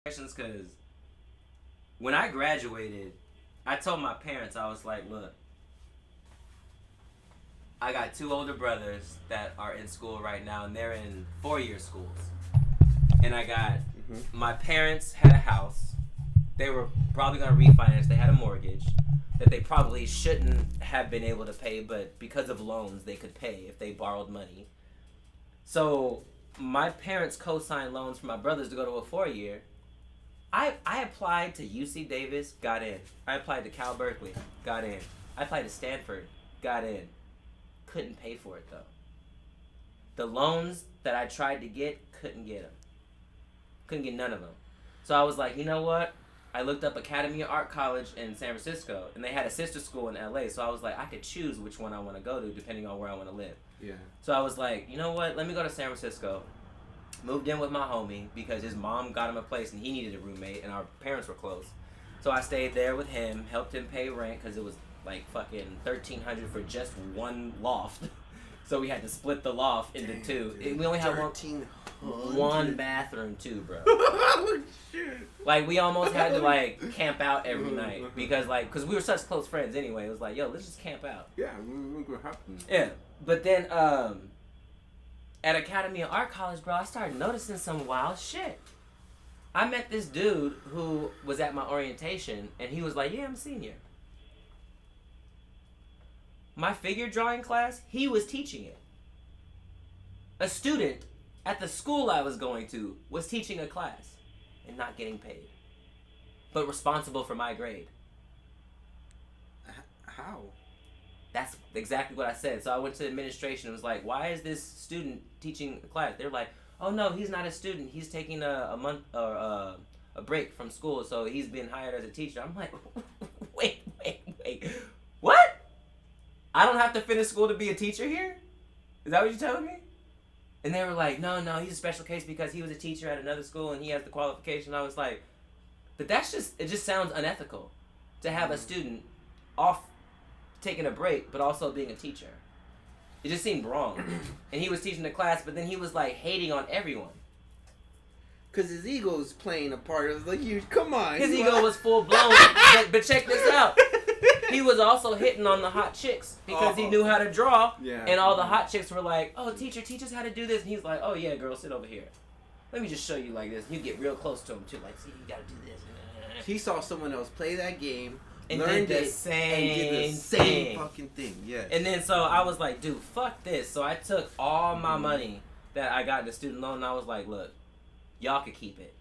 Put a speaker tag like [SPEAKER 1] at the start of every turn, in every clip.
[SPEAKER 1] Because when I graduated, I told my parents, I was like, look, I got two older brothers that are in school right now, and they're in 4-year schools. And I got, my parents had a house. They were probably going to refinance. They had a mortgage that they probably shouldn't have been able to pay, but because of loans, they could pay if they borrowed money. So my parents co-signed loans for my brothers to go to a 4-year. I applied to UC Davis, got in. I applied to Cal Berkeley, got in. I applied to Stanford, got in. Couldn't pay for it though. The loans that I tried to get, couldn't get them. Couldn't get none of them. So I was like, you know what? I looked up Academy of Art College in San Francisco, and they had a sister school in LA. So I was like, I could choose which one I want to go to depending on where I want to live.
[SPEAKER 2] Yeah.
[SPEAKER 1] So I was like, you know what? Let me go to San Francisco. Moved in with my homie because his mom got him a place and he needed a roommate, and our parents were close. So I stayed there with him, helped him pay rent because it was like fucking $1,300 for just one loft. So we had to split the loft into two. We only had one bathroom too, bro.
[SPEAKER 2] Oh, shit.
[SPEAKER 1] Like we almost had to like camp out every night because we were such close friends anyway. It was like, yo, let's just camp out.
[SPEAKER 2] Yeah, we're gonna happen.
[SPEAKER 1] Yeah, but then at Academy of Art College, bro, I started noticing some wild shit. I met this dude who was at my orientation, and he was like, yeah, I'm a senior. My figure drawing class, he was teaching it. A student at the school I was going to was teaching a class and not getting paid, but responsible for my grade.
[SPEAKER 2] How?
[SPEAKER 1] That's exactly what I said. So I went to administration and was like, why is this student teaching a class? They're like, oh no, he's not a student. He's taking a month or a break from school, so he's been hired as a teacher. I'm like, wait. What? I don't have to finish school to be a teacher here? Is that what you're telling me? And they were like, no, he's a special case because he was a teacher at another school and he has the qualification. I was like, but it just sounds unethical to have a student off taking a break, but also being a teacher. It just seemed wrong. And he was teaching the class, but then he was like hating on everyone.
[SPEAKER 2] Cause his ego is playing a part of the huge. Come on.
[SPEAKER 1] His ego was full blown. But check this out. He was also hitting on the hot chicks because he knew how to draw.
[SPEAKER 2] Yeah.
[SPEAKER 1] And all the hot chicks were like, oh, teacher, teach us how to do this. And he's like, oh, yeah, girl, sit over here. Let me just show you like this. And you get real close to him, too. Like, see, you got to do this.
[SPEAKER 2] He saw someone else play that game.
[SPEAKER 1] And
[SPEAKER 2] learned
[SPEAKER 1] did the
[SPEAKER 2] it,
[SPEAKER 1] same
[SPEAKER 2] and did the same fucking thing. Yes.
[SPEAKER 1] And then so I was like, dude, fuck this. So I took all my money that I got in the student loan, and I was like, look, y'all could keep it.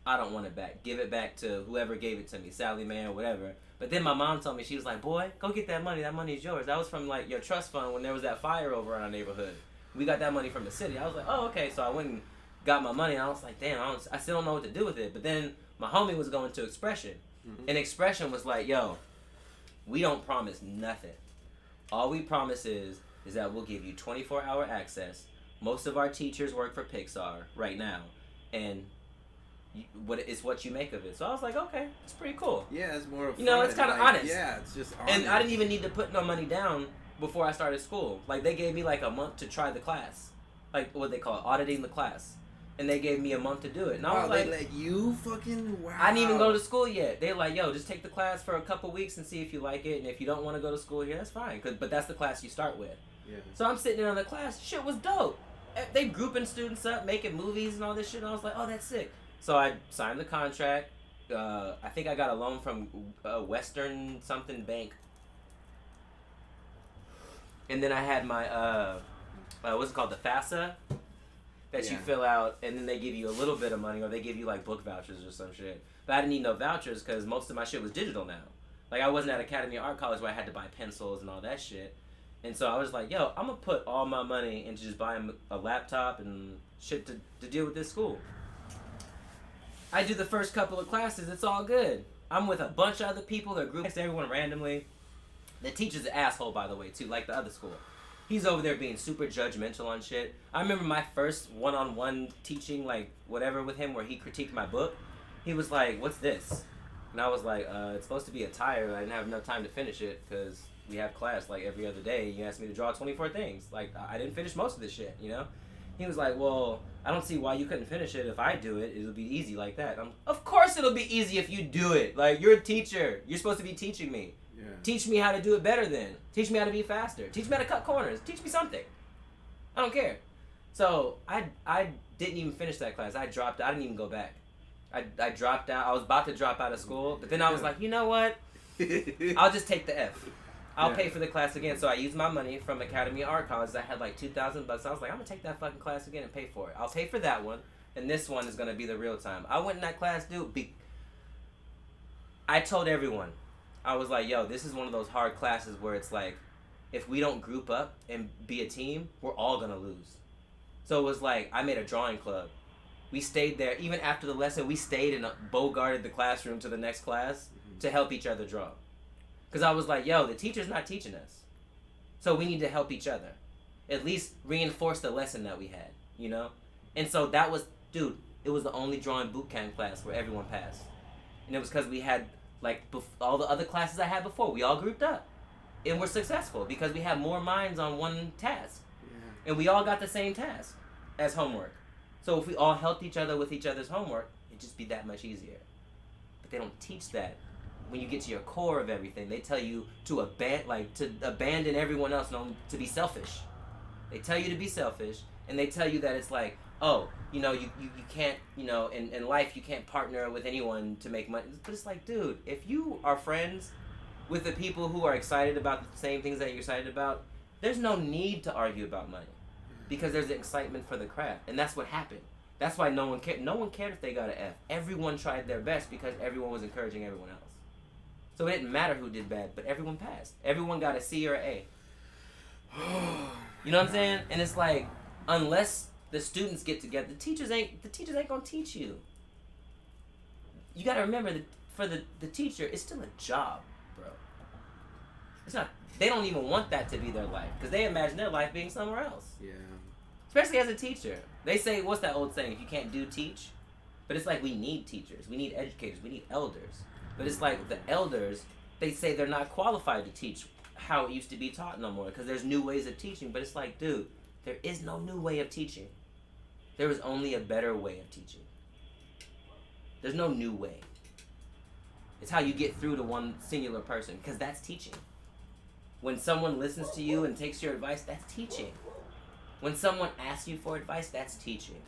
[SPEAKER 1] I don't want it back. Give it back to whoever gave it to me, Sally Mae or whatever. But then my mom told me, she was like, boy, go get that money. That money is yours. That was from like your trust fund when there was that fire over in our neighborhood. We got that money from the city. I was like, oh, okay. So I went and got my money, and I was like, damn, I still don't know what to do with it. But then my homie was going to Expression. And Expression was like, yo, we don't promise nothing. All we promise is that we'll give you 24-hour access. Most of our teachers work for Pixar right now. And it's what you make of it. So I was like, okay, it's pretty cool.
[SPEAKER 2] Yeah, it's more of
[SPEAKER 1] it's kind of honest.
[SPEAKER 2] Yeah, it's just honest.
[SPEAKER 1] And I didn't even need to put no money down before I started school. Like, they gave me like a month to try the class. Like, what they call it, auditing the class. And they gave me a month to do it. And I was like,
[SPEAKER 2] they let you fucking, wow.
[SPEAKER 1] I didn't even go to school yet. They're like, yo, just take the class for a couple weeks and see if you like it. And if you don't want to go to school here, that's fine. But that's the class you start with.
[SPEAKER 2] Yeah.
[SPEAKER 1] So I'm sitting in on the class. Shit was dope. They grouping students up, making movies and all this shit. And I was like, oh, that's sick. So I signed the contract. I think I got a loan from Western something bank. And then I had my, what's it called, the FAFSA? That you fill out, and then they give you a little bit of money, or they give you like book vouchers or some shit. But I didn't need no vouchers because most of my shit was digital now. Like, I wasn't at Academy of Art College where I had to buy pencils and all that shit. And so I was like, yo, I'm gonna put all my money into just buying a laptop and shit to deal with this school. I do the first couple of classes, it's all good. I'm with a bunch of other people, they're grouped everyone randomly. The teacher's an asshole, by the way, too, like the other school. He's over there being super judgmental on shit. I remember my first one-on-one teaching, like, whatever with him, where he critiqued my book. He was like, what's this? And I was like, it's supposed to be a tire. I didn't have enough time to finish it, because we have class, like, every other day. You asked me to draw 24 things. Like, I didn't finish most of this shit, you know? He was like, well, I don't see why you couldn't finish it. If I do it, it'll be easy like that. Of course it'll be easy if you do it. Like, you're a teacher. You're supposed to be teaching me.
[SPEAKER 2] Yeah.
[SPEAKER 1] Teach me how to do it better then. Teach me how to be faster. Teach me how to cut corners. Teach me something. I don't care. So I didn't even finish that class. I dropped out. I didn't even go back. I dropped out. I was about to drop out of school, but then I was like, you know what? I'll just take the F. I'll pay for the class again. So I used my money from Academy of Art College. I had like $2,000. I was like, I'm gonna take that fucking class again and pay for it. I'll pay for that one, and this one is gonna be the real time. I went in that class, dude. I told everyone, I was like, yo, this is one of those hard classes where it's like, if we don't group up and be a team, we're all gonna lose. So it was like, I made a drawing club. We stayed there, even after the lesson, we stayed and bogarted the classroom to the next class to help each other draw. Because I was like, yo, the teacher's not teaching us. So we need to help each other. At least reinforce the lesson that we had, you know? And so that was, dude, it was the only drawing boot camp class where everyone passed. And it was because we had, like, all the other classes I had before, we all grouped up. And we're successful because we had more minds on one task. Yeah. And we all got the same task as homework. So if we all helped each other with each other's homework, it'd just be that much easier. But they don't teach that. When you get to your core of everything, they tell you to abandon everyone else and to be selfish. They tell you to be selfish, and they tell you that it's like, oh, you know, you can't, you know, in life you can't partner with anyone to make money. But it's like, dude, if you are friends with the people who are excited about the same things that you're excited about, there's no need to argue about money. Because there's excitement for the craft. And that's what happened. That's why no one cared. No one cared if they got an F. Everyone tried their best because everyone was encouraging everyone else. So it didn't matter who did bad, but everyone passed. Everyone got a C or an A. You know what I'm saying? And it's like, unless the students get together, the teachers ain't gonna teach you. You gotta remember that for the teacher, it's still a job, bro. It's not. They don't even want that to be their life because they imagine their life being somewhere else.
[SPEAKER 2] Yeah.
[SPEAKER 1] Especially as a teacher. They say, what's that old saying? If you can't do, teach. But it's like we need teachers. We need educators. We need elders. But it's like the elders, they say they're not qualified to teach how it used to be taught no more because there's new ways of teaching. But it's like, dude, there is no new way of teaching. There is only a better way of teaching. There's no new way. It's how you get through to one singular person because that's teaching. When someone listens to you and takes your advice, that's teaching. When someone asks you for advice, that's teaching.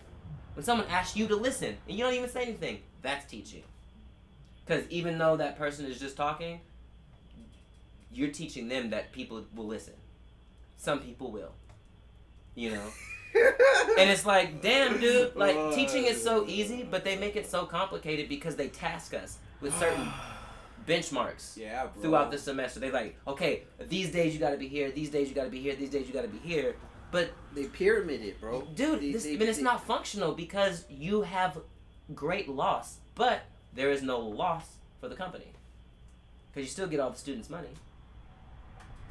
[SPEAKER 1] When someone asks you to listen and you don't even say anything, that's teaching. Because even though that person is just talking, you're teaching them that people will listen. Some people will. You know? And it's like, damn, dude, like, teaching is so easy, but they make it so complicated because they task us with certain benchmarks throughout the semester. They like, okay, these days you gotta be here, these days you gotta be here, these days you gotta be here. But
[SPEAKER 2] they pyramid it, bro.
[SPEAKER 1] Dude, it's not functional because you have great loss, but there is no loss for the company. Because you still get all the students' money.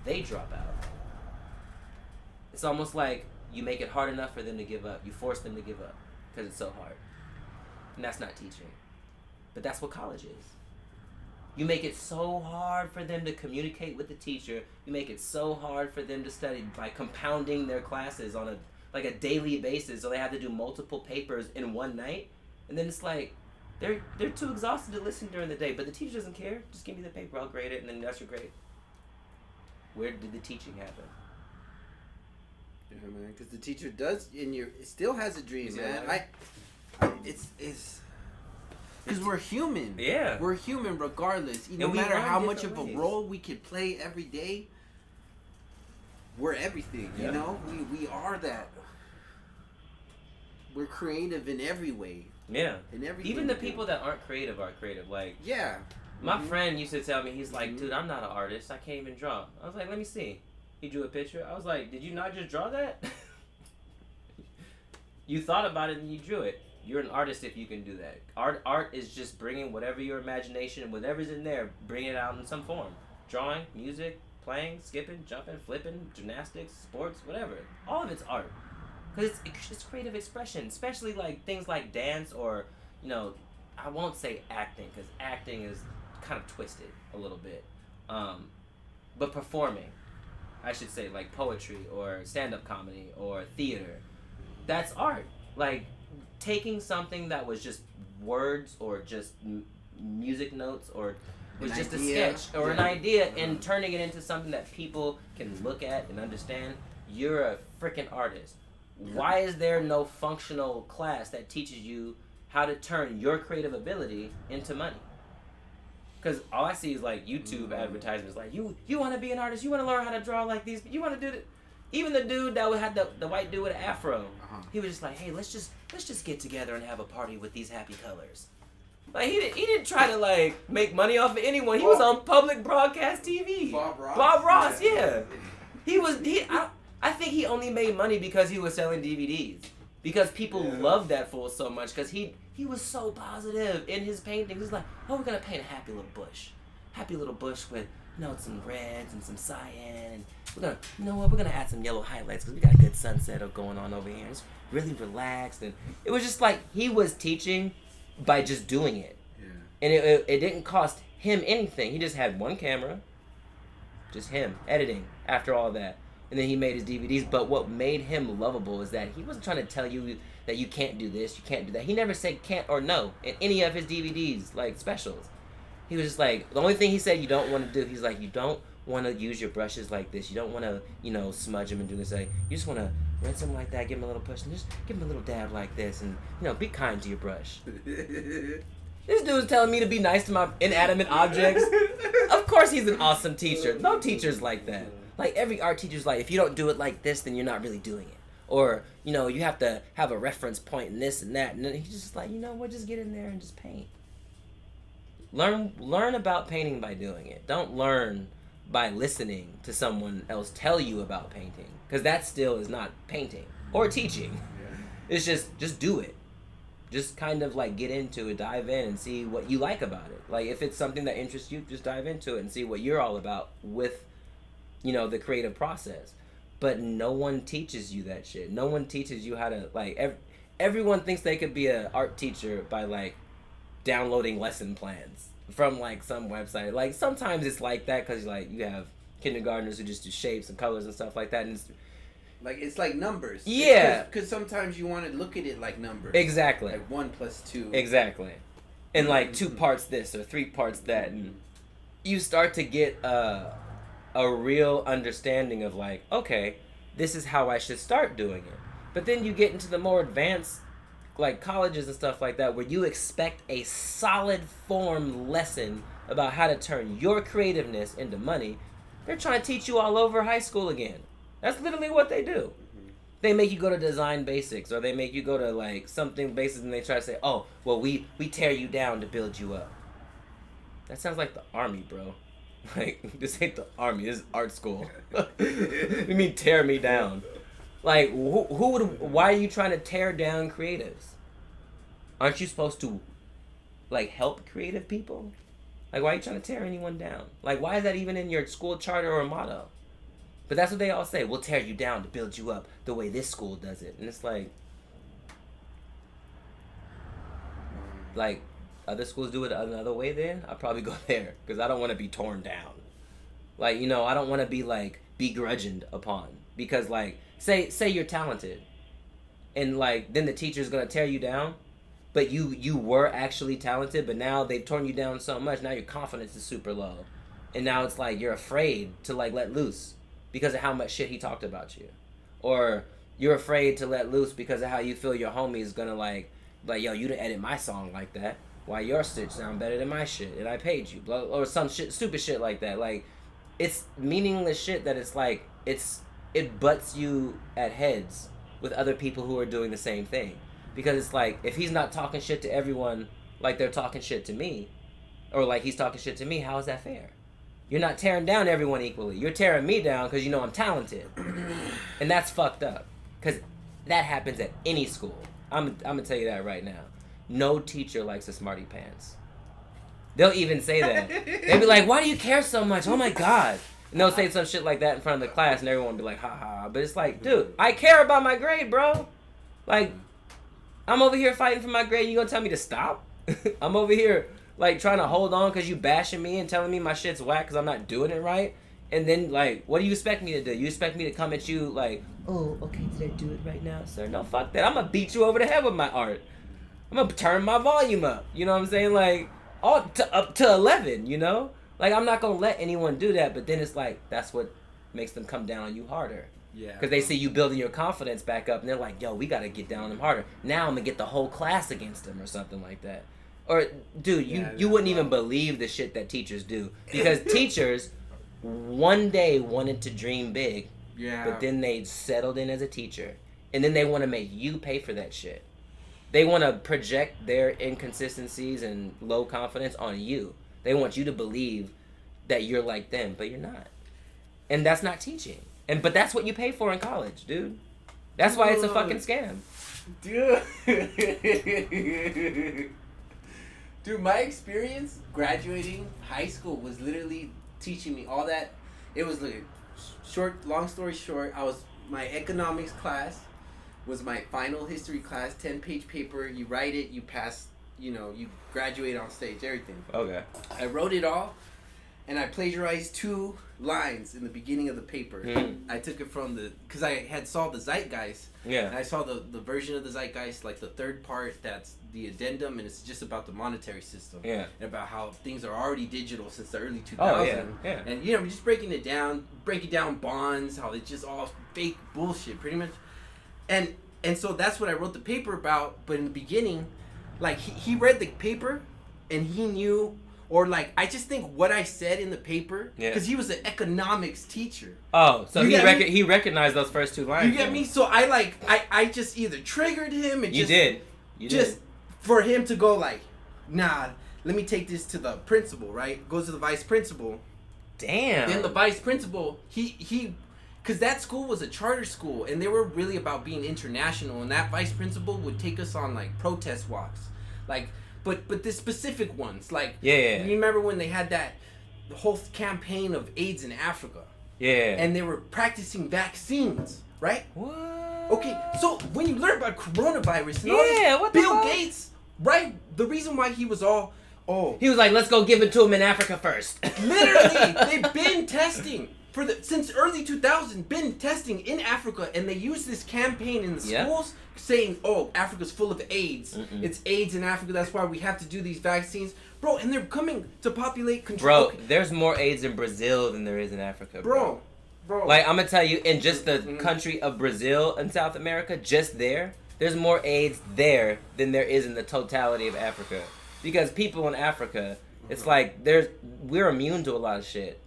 [SPEAKER 1] They drop out. It's almost like you make it hard enough for them to give up. You force them to give up because it's so hard. And that's not teaching. But that's what college is. You make it so hard for them to communicate with the teacher. You make it so hard for them to study by compounding their classes on a daily basis. So they have to do multiple papers in one night. And then it's like, they're too exhausted to listen during the day. But the teacher doesn't care. Just give me the paper, I'll grade it, and then that's your grade. Where did the teaching happen?
[SPEAKER 2] Yeah, man, because the teacher still has a dream, man. It's because we're human.
[SPEAKER 1] Yeah.
[SPEAKER 2] We're human regardless. No matter how much of a role we could play every day, we're everything, you know? We are that. We're creative in every way.
[SPEAKER 1] Yeah.
[SPEAKER 2] In everything.
[SPEAKER 1] Even the people that aren't creative are creative. Like,
[SPEAKER 2] yeah.
[SPEAKER 1] My friend used to tell me, he's like, dude, I'm not an artist. I can't even draw. I was like, let me see. He drew a picture. I was like, did you not just draw that? You thought about it and you drew it. You're an artist if you can do that. Art is just bringing whatever your imagination, whatever's in there, bring it out in some form. Drawing, music, playing, skipping, jumping, flipping, gymnastics, sports, whatever. All of it's art. Because it's creative expression, especially like things like dance or, you know, I won't say acting because acting is kind of twisted a little bit. But performing, I should say, like poetry or stand-up comedy or theater. That's art. Like, taking something that was just words or just music notes or was just a sketch or an idea and turning it into something that people can look at and understand. You're a freaking artist. Why is there no functional class that teaches you how to turn your creative ability into money? Because all I see is like YouTube advertisements like, you want to be an artist, you want to learn how to draw like these, you want to do it. Even the dude that had the white dude with an afro, he was just like, hey, let's just get together and have a party with these happy colors. Like, he didn't try to, like, make money off of anyone. He was on public broadcast TV. Bob Ross, yeah. I think he only made money because he was selling DVDs. Because people loved that fool so much. Because he was so positive in his paintings. He's like, oh, we're going to paint a happy little bush. Happy little bush with, some reds and some cyan. And we're going to, we're going to add some yellow highlights because we got a good sunset going on over here. It's really relaxed. And it was just like he was teaching by just doing it. And it didn't cost him anything. He just had one camera, just him, editing after all that. And then he made his DVDs. But what made him lovable is that he wasn't trying to tell you that you can't do this, you can't do that. He never said can't or no in any of his DVDs, like specials. He was just like, the only thing he said you don't want to do, he's like, you don't want to use your brushes like this. You don't want to, smudge them and do this. Like, you just want to rinse them like that, give them a little push, and just give them a little dab like this. And, be kind to your brush. This dude's telling me to be nice to my inanimate objects. Of course he's an awesome teacher. No teacher's like that. Like, every art teacher's like, if you don't do it like this, then you're not really doing it. Or, you have to have a reference point in this and that. And then he's just like, we'll just get in there and just paint. Learn about painting by doing it. Don't learn by listening to someone else tell you about painting. Because that still is not painting or teaching. It's just do it. Just kind of like get into it, dive in and see what you like about it. Like, if it's something that interests you, just dive into it and see what you're all about with, the creative process. But no one teaches you that shit. No one teaches you how to, like, everyone thinks they could be an art teacher by, like, downloading lesson plans from, like, some website. Like, sometimes it's like that because, like, you have kindergartners who just do shapes and colors and stuff like that. And
[SPEAKER 2] it's like numbers.
[SPEAKER 1] Yeah.
[SPEAKER 2] Because sometimes you want to look at it like numbers.
[SPEAKER 1] Exactly.
[SPEAKER 2] Like 1 + 2.
[SPEAKER 1] Exactly. And like 2 parts this or 3 parts that. And you start to get a real understanding of like, okay, this is how I should start doing it. But then you get into the more advanced, like colleges and stuff like that, where you expect a solid form lesson about how to turn your creativeness into money. They're trying to teach you all over high school again. That's literally what they do. They make you go to design basics, or they make you go to like something basics, and they try to say, oh, well, we tear you down to build you up. That sounds like the army, bro. Like, this ain't the army, this is art school. You mean tear me down? Like, why are you trying to tear down creatives? Aren't you supposed to, like, help creative people? Like, why are you trying to tear anyone down? Like, why is that even in your school charter or motto? But that's what they all say. We'll tear you down to build you up the way this school does it. And it's like other schools do it another way then, I'd probably go there. Because I don't want to be torn down. Like, I don't want to be, like, begrudged upon. Because, like, say you're talented. And, like, then the teacher's going to tear you down. But you were actually talented, but now they've torn you down so much, now your confidence is super low. And now it's like you're afraid to, like, let loose. Because of how much shit he talked about you. Or you're afraid to let loose because of how you feel your homie is gonna like, yo, you didn't edit my song like that. Why your shit sound better than my shit? And I paid you. Blah, or some shit, stupid shit like that. Like, it's meaningless shit that it's like, it butts you at heads with other people who are doing the same thing. Because it's like, if he's not talking shit to everyone like they're talking shit to me, or like he's talking shit to me, how is that fair? You're not tearing down everyone equally. You're tearing me down because I'm talented. And that's fucked up. Because that happens at any school. I'm going to tell you that right now. No teacher likes a smarty pants. They'll even say that. They'll be like, why do you care so much? Oh my God. And they'll say some shit like that in front of the class and everyone will be like, ha ha. But it's like, dude, I care about my grade, bro. Like, I'm over here fighting for my grade. You going to tell me to stop? I'm over here like trying to hold on because you bashing me and telling me my shit's whack because I'm not doing it right. And then, like, what do you expect me to do? You expect me to come at you like, oh, okay, did I do it right now, sir? No, fuck that. I'm going to beat you over the head with my art. I'm going to turn my volume up. You know what I'm saying? Like, up to 11, you know? Like, I'm not going to let anyone do that. But then it's like, that's what makes them come down on you harder.
[SPEAKER 2] Yeah.
[SPEAKER 1] Because they see you building your confidence back up. And they're like, yo, we got to get down on them harder. Now I'm going to get the whole class against them or something like that. Or, dude, you wouldn't even believe the shit that teachers do. Because teachers one day wanted to dream big.
[SPEAKER 2] Yeah.
[SPEAKER 1] But then they settled in as a teacher. And then they want to make you pay for that shit. They want to project their inconsistencies and low confidence on you. They want you to believe that you're like them, but you're not. And that's not teaching. But that's what you pay for in college, dude. That's why it's a fucking scam.
[SPEAKER 2] Dude. Dude, my experience graduating high school was literally teaching me all that. It was like long story short, my economics class was my final history class, 10-page paper. You write it, you pass, you graduate on stage, everything.
[SPEAKER 1] Okay.
[SPEAKER 2] I wrote it all, and I plagiarized 2 lines in the beginning of the paper. I took it from because I had saw the Zeitgeist.
[SPEAKER 1] Yeah.
[SPEAKER 2] And I saw the version of the Zeitgeist, like the third part, that's the addendum, and it's just about the monetary system.
[SPEAKER 1] Yeah.
[SPEAKER 2] And about how things are already digital since the early 2000s.
[SPEAKER 1] Oh, yeah.
[SPEAKER 2] And, just breaking down bonds, how it's just all fake bullshit, pretty much. And so that's what I wrote the paper about, but in the beginning, like, he read the paper, and he knew, or like, I just think what I said in the paper, because he was an economics teacher.
[SPEAKER 1] Oh, so he recognized those first 2 lines.
[SPEAKER 2] You get me? So I just either triggered him and
[SPEAKER 1] You did.
[SPEAKER 2] For him to go like, nah, let me take this to the principal, right? Goes to the vice principal.
[SPEAKER 1] Damn.
[SPEAKER 2] Then the vice principal, he because that school was a charter school, and they were really about being international, and that vice principal would take us on like protest walks, like, but the specific ones, like,
[SPEAKER 1] you
[SPEAKER 2] remember when they had the whole campaign of AIDS in Africa, and they were practicing vaccines, right?
[SPEAKER 1] What?
[SPEAKER 2] Okay, so when you learn about coronavirus,
[SPEAKER 1] what the
[SPEAKER 2] Bill
[SPEAKER 1] fuck?
[SPEAKER 2] Gates, right? The reason why he was
[SPEAKER 1] he was like, let's go give it to him in Africa first.
[SPEAKER 2] Literally, they've been testing since early 2000, been testing in Africa, and they use this campaign in the schools saying, oh, Africa's full of AIDS. It's AIDS in Africa, that's why we have to do these vaccines. Bro, and they're coming to populate control.
[SPEAKER 1] Bro, there's more AIDS in Brazil than there is in Africa, bro.
[SPEAKER 2] Like,
[SPEAKER 1] I'm gonna tell you, in just the country of Brazil and South America, just there's more AIDS there than there is in the totality of Africa. Because people in Africa, it's like we're immune to a lot of shit.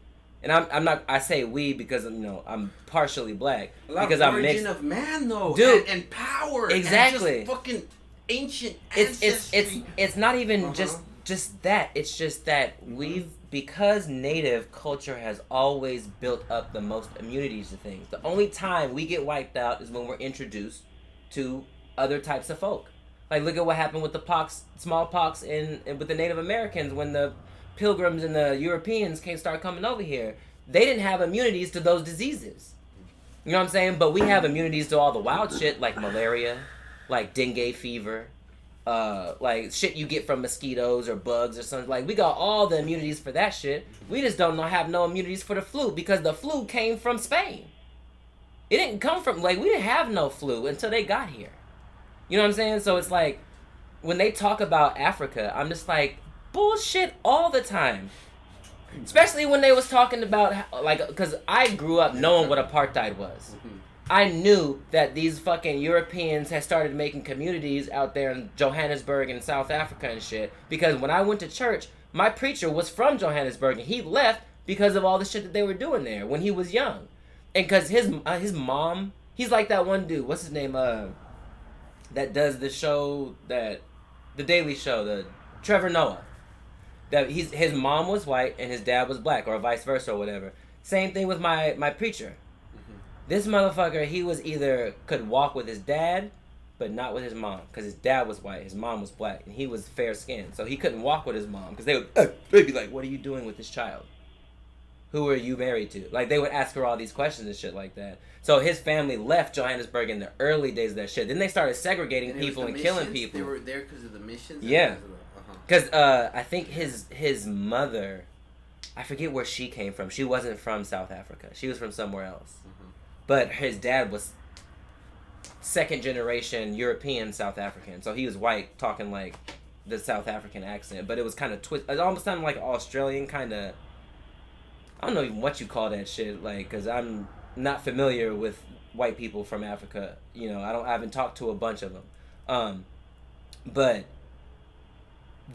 [SPEAKER 1] And I say we because I'm partially black. Because I'm mixed.
[SPEAKER 2] Origin of man though,
[SPEAKER 1] dude,
[SPEAKER 2] and power,
[SPEAKER 1] exactly.
[SPEAKER 2] And just fucking ancient ancestry.
[SPEAKER 1] It's not even just that. It's just that because native culture has always built up the most immunities to things. The only time we get wiped out is when we're introduced to other types of folk. Like, look at what happened with the smallpox with the Native Americans when the Pilgrims and the Europeans start coming over here. They didn't have immunities to those diseases. You know what I'm saying? But we have immunities to all the wild shit like malaria, like dengue fever, like shit you get from mosquitoes or bugs or something. Like, we got all the immunities for that shit. We just have no immunities for the flu because the flu came from Spain. It didn't come from, we didn't have no flu until they got here. You know what I'm saying? So it's like, when they talk about Africa, I'm just like, bullshit all the time. Especially when they was talking about, because I grew up knowing what apartheid was. I knew that these fucking Europeans had started making communities out there in Johannesburg and South Africa and shit. Because when I went to church, my preacher was from Johannesburg, and he left because of all the shit that they were doing there when he was young. And because his mom, he's like that one dude, what's his name, that does the show, the Daily Show, the Trevor Noah. That his mom was white and his dad was black, or vice versa, or whatever. Same thing with my preacher. This motherfucker, he was either could walk with his dad, but not with his mom, because his dad was white, his mom was black, and he was fair skinned, so he couldn't walk with his mom, because they'd be like, "What are you doing with this child? Who are you married to?" Like, they would ask her all these questions and shit like that. So his family left Johannesburg in the early days of that shit. Then they started segregating people and killing people.
[SPEAKER 2] They were there because of the missions.
[SPEAKER 1] Yeah. Because I think his mother I forget where she came from. She wasn't from South Africa. She was from somewhere else. But his dad was second generation European South African. So he was white, talking like the South African accent. But it was kind of it almost sounded like Australian kind of. I don't know even what you call that shit, like, because I'm not familiar with white people from Africa. You know, I haven't talked to a bunch of them. But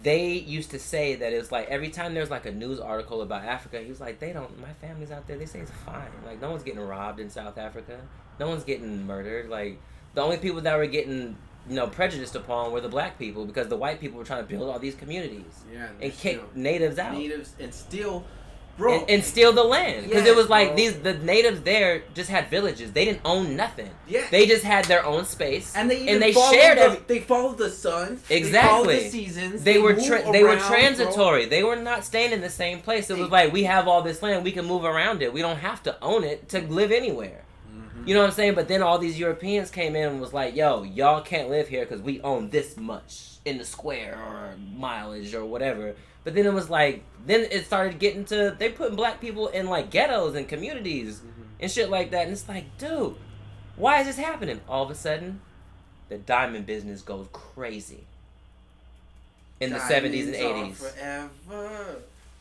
[SPEAKER 1] they used to say that it was like every time there's like a news article about Africa, he was like, my family's out there, they say it's fine. Like, no one's getting robbed in South Africa. No one's getting murdered. Like, the only people that were getting, prejudiced upon were the black people because the white people were trying to build all these communities.
[SPEAKER 2] Yeah,
[SPEAKER 1] and kick natives out.
[SPEAKER 2] Natives and steal. Bro,
[SPEAKER 1] and steal the land because it was like
[SPEAKER 2] bro.
[SPEAKER 1] the natives there just had villages. They didn't own nothing.
[SPEAKER 2] Yeah,
[SPEAKER 1] they just had their own space,
[SPEAKER 2] and they
[SPEAKER 1] shared
[SPEAKER 2] they followed the sun.
[SPEAKER 1] Exactly,
[SPEAKER 2] they followed the seasons.
[SPEAKER 1] They were transitory. Bro. They were not staying in the same place. It was like, we have all this land, we can move around it. We don't have to own it to live anywhere. You know what I'm saying? But then all these Europeans came in and was like, yo, y'all can't live here because we own this much in the square or mileage or whatever. But then it was like, then it started getting to, they putting black people in like ghettos and communities and shit like that. And it's like, dude, why is this happening? All of a sudden, the diamond business goes crazy. In the 70s and 80s.
[SPEAKER 2] Forever.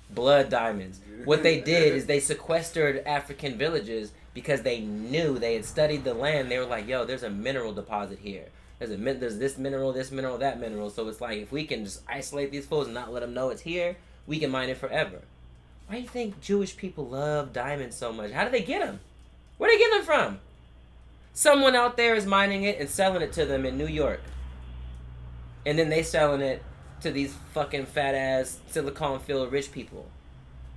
[SPEAKER 1] Blood diamonds. What they did is they sequestered African villages because they knew, they had studied the land. They were like, yo, there's a mineral deposit here. There's this mineral, that mineral. So it's like, if we can just isolate these fools and not let them know it's here, we can mine it forever. Why do you think Jewish people love diamonds so much? How do they get them? Where do they get them from? Someone out there is mining it and selling it to them in New York. And then they selling it to these fucking fat-ass silicone-filled rich people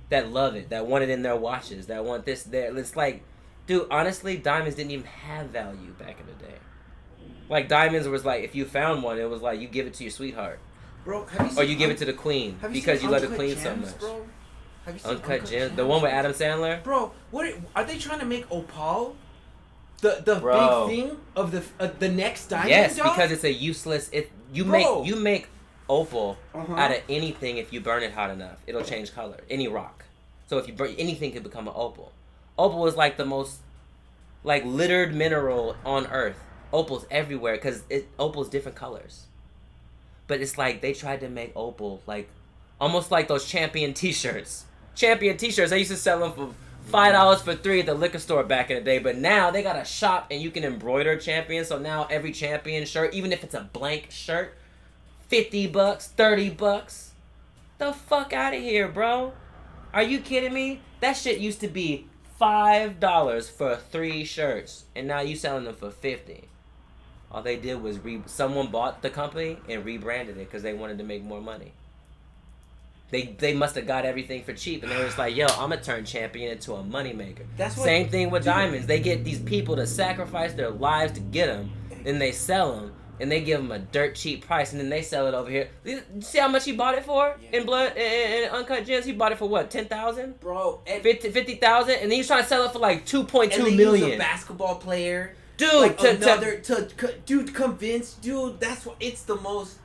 [SPEAKER 1] that love it, that want it in their watches, that want this there. It's like, dude, honestly, diamonds didn't even have value back in the day. Like, diamonds was like, if you found one, it was like, you give it to your sweetheart.
[SPEAKER 2] Bro, have you seen...
[SPEAKER 1] Or you give it to the queen because you love the queen so much.
[SPEAKER 2] Bro? Have you seen
[SPEAKER 1] Uncut Gems? The one with Adam Sandler?
[SPEAKER 2] Bro, are they trying to make opal the big thing of the next diamond?
[SPEAKER 1] Yes,
[SPEAKER 2] dog?
[SPEAKER 1] because it's a useless... You make opal out of anything. If you burn it hot enough, it'll change color. Any rock. So if you burn anything, could become an opal. Opal is like the most like littered mineral on Earth. Opal's everywhere because opal's different colors. But it's like they tried to make opal like almost like those Champion t-shirts. Champion t-shirts, they used to sell them for $5 for 3 at the liquor store back in the day. But now they got a shop and you can embroider Champion. So now every Champion shirt, even if it's a blank shirt, $50, $30. The fuck out of here, bro. Are you kidding me? That shit used to be $5 for 3 shirts. And now you selling them for $50. All they did was someone bought the company and rebranded it because they wanted to make more money. They must have got everything for cheap, and they were just like, yo, I'm going to turn Champion into a moneymaker. Same thing with diamonds. They get these people to sacrifice their lives to get them, and they sell them, and they give them a dirt cheap price, and then they sell it over here. You see how much he bought it for in blood and Uncut Gems? He bought it for what, $10,000?
[SPEAKER 2] Bro.
[SPEAKER 1] 50,000? And then he's trying to sell it for like $2.2
[SPEAKER 2] million.
[SPEAKER 1] Use
[SPEAKER 2] a basketball player.
[SPEAKER 1] Dude,
[SPEAKER 2] like convince, dude, that's what, it's the most...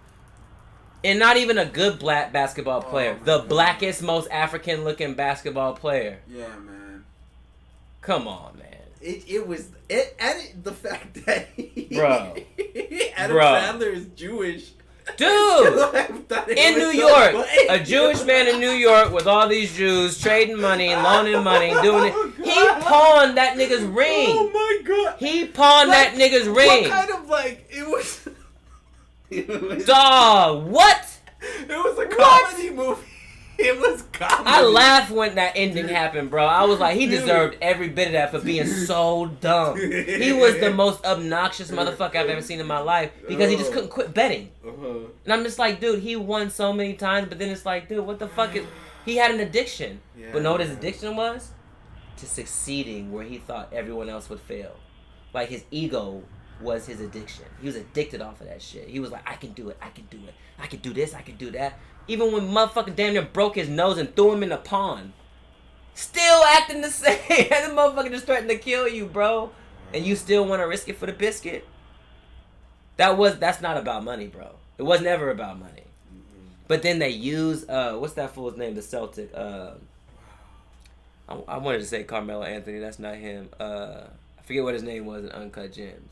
[SPEAKER 1] And not even a good black basketball player. The blackest, most African-looking basketball player.
[SPEAKER 2] Yeah, man.
[SPEAKER 1] Come on, man.
[SPEAKER 2] The fact that Adam
[SPEAKER 1] Bro.
[SPEAKER 2] Sandler is Jewish.
[SPEAKER 1] Dude! In New York. A Jewish man in New York with all these Jews trading money, loaning money, doing it. He pawned that nigga's ring.
[SPEAKER 2] Oh my god.
[SPEAKER 1] He pawned that nigga's ring.
[SPEAKER 2] What kind of like, it was...
[SPEAKER 1] Dog, what?
[SPEAKER 2] It was a comedy movie. It was comedy.
[SPEAKER 1] I laughed when that ending happened, bro. I was like, he deserved every bit of that for being so dumb. He was the most obnoxious motherfucker I've ever seen in my life because he just couldn't quit betting. And I'm just like, dude, he won so many times, but then it's like, dude, what the fuck is... He had an addiction. Yeah. But know what his addiction was? To succeeding where he thought everyone else would fail. Like, his ego was his addiction. He was addicted off of that shit. He was like, I can do it, I can do it. I can do this, I can do that. Even when motherfucker damn near broke his nose and threw him in a pond. Still acting the same. And the motherfucker just threatened to kill you, bro. And you still want to risk it for the biscuit? That's not about money, bro. It was never about money. But then they use, what's that fool's name, the Celtic? I wanted to say Carmelo Anthony. That's not him. I forget what his name was in Uncut Gems.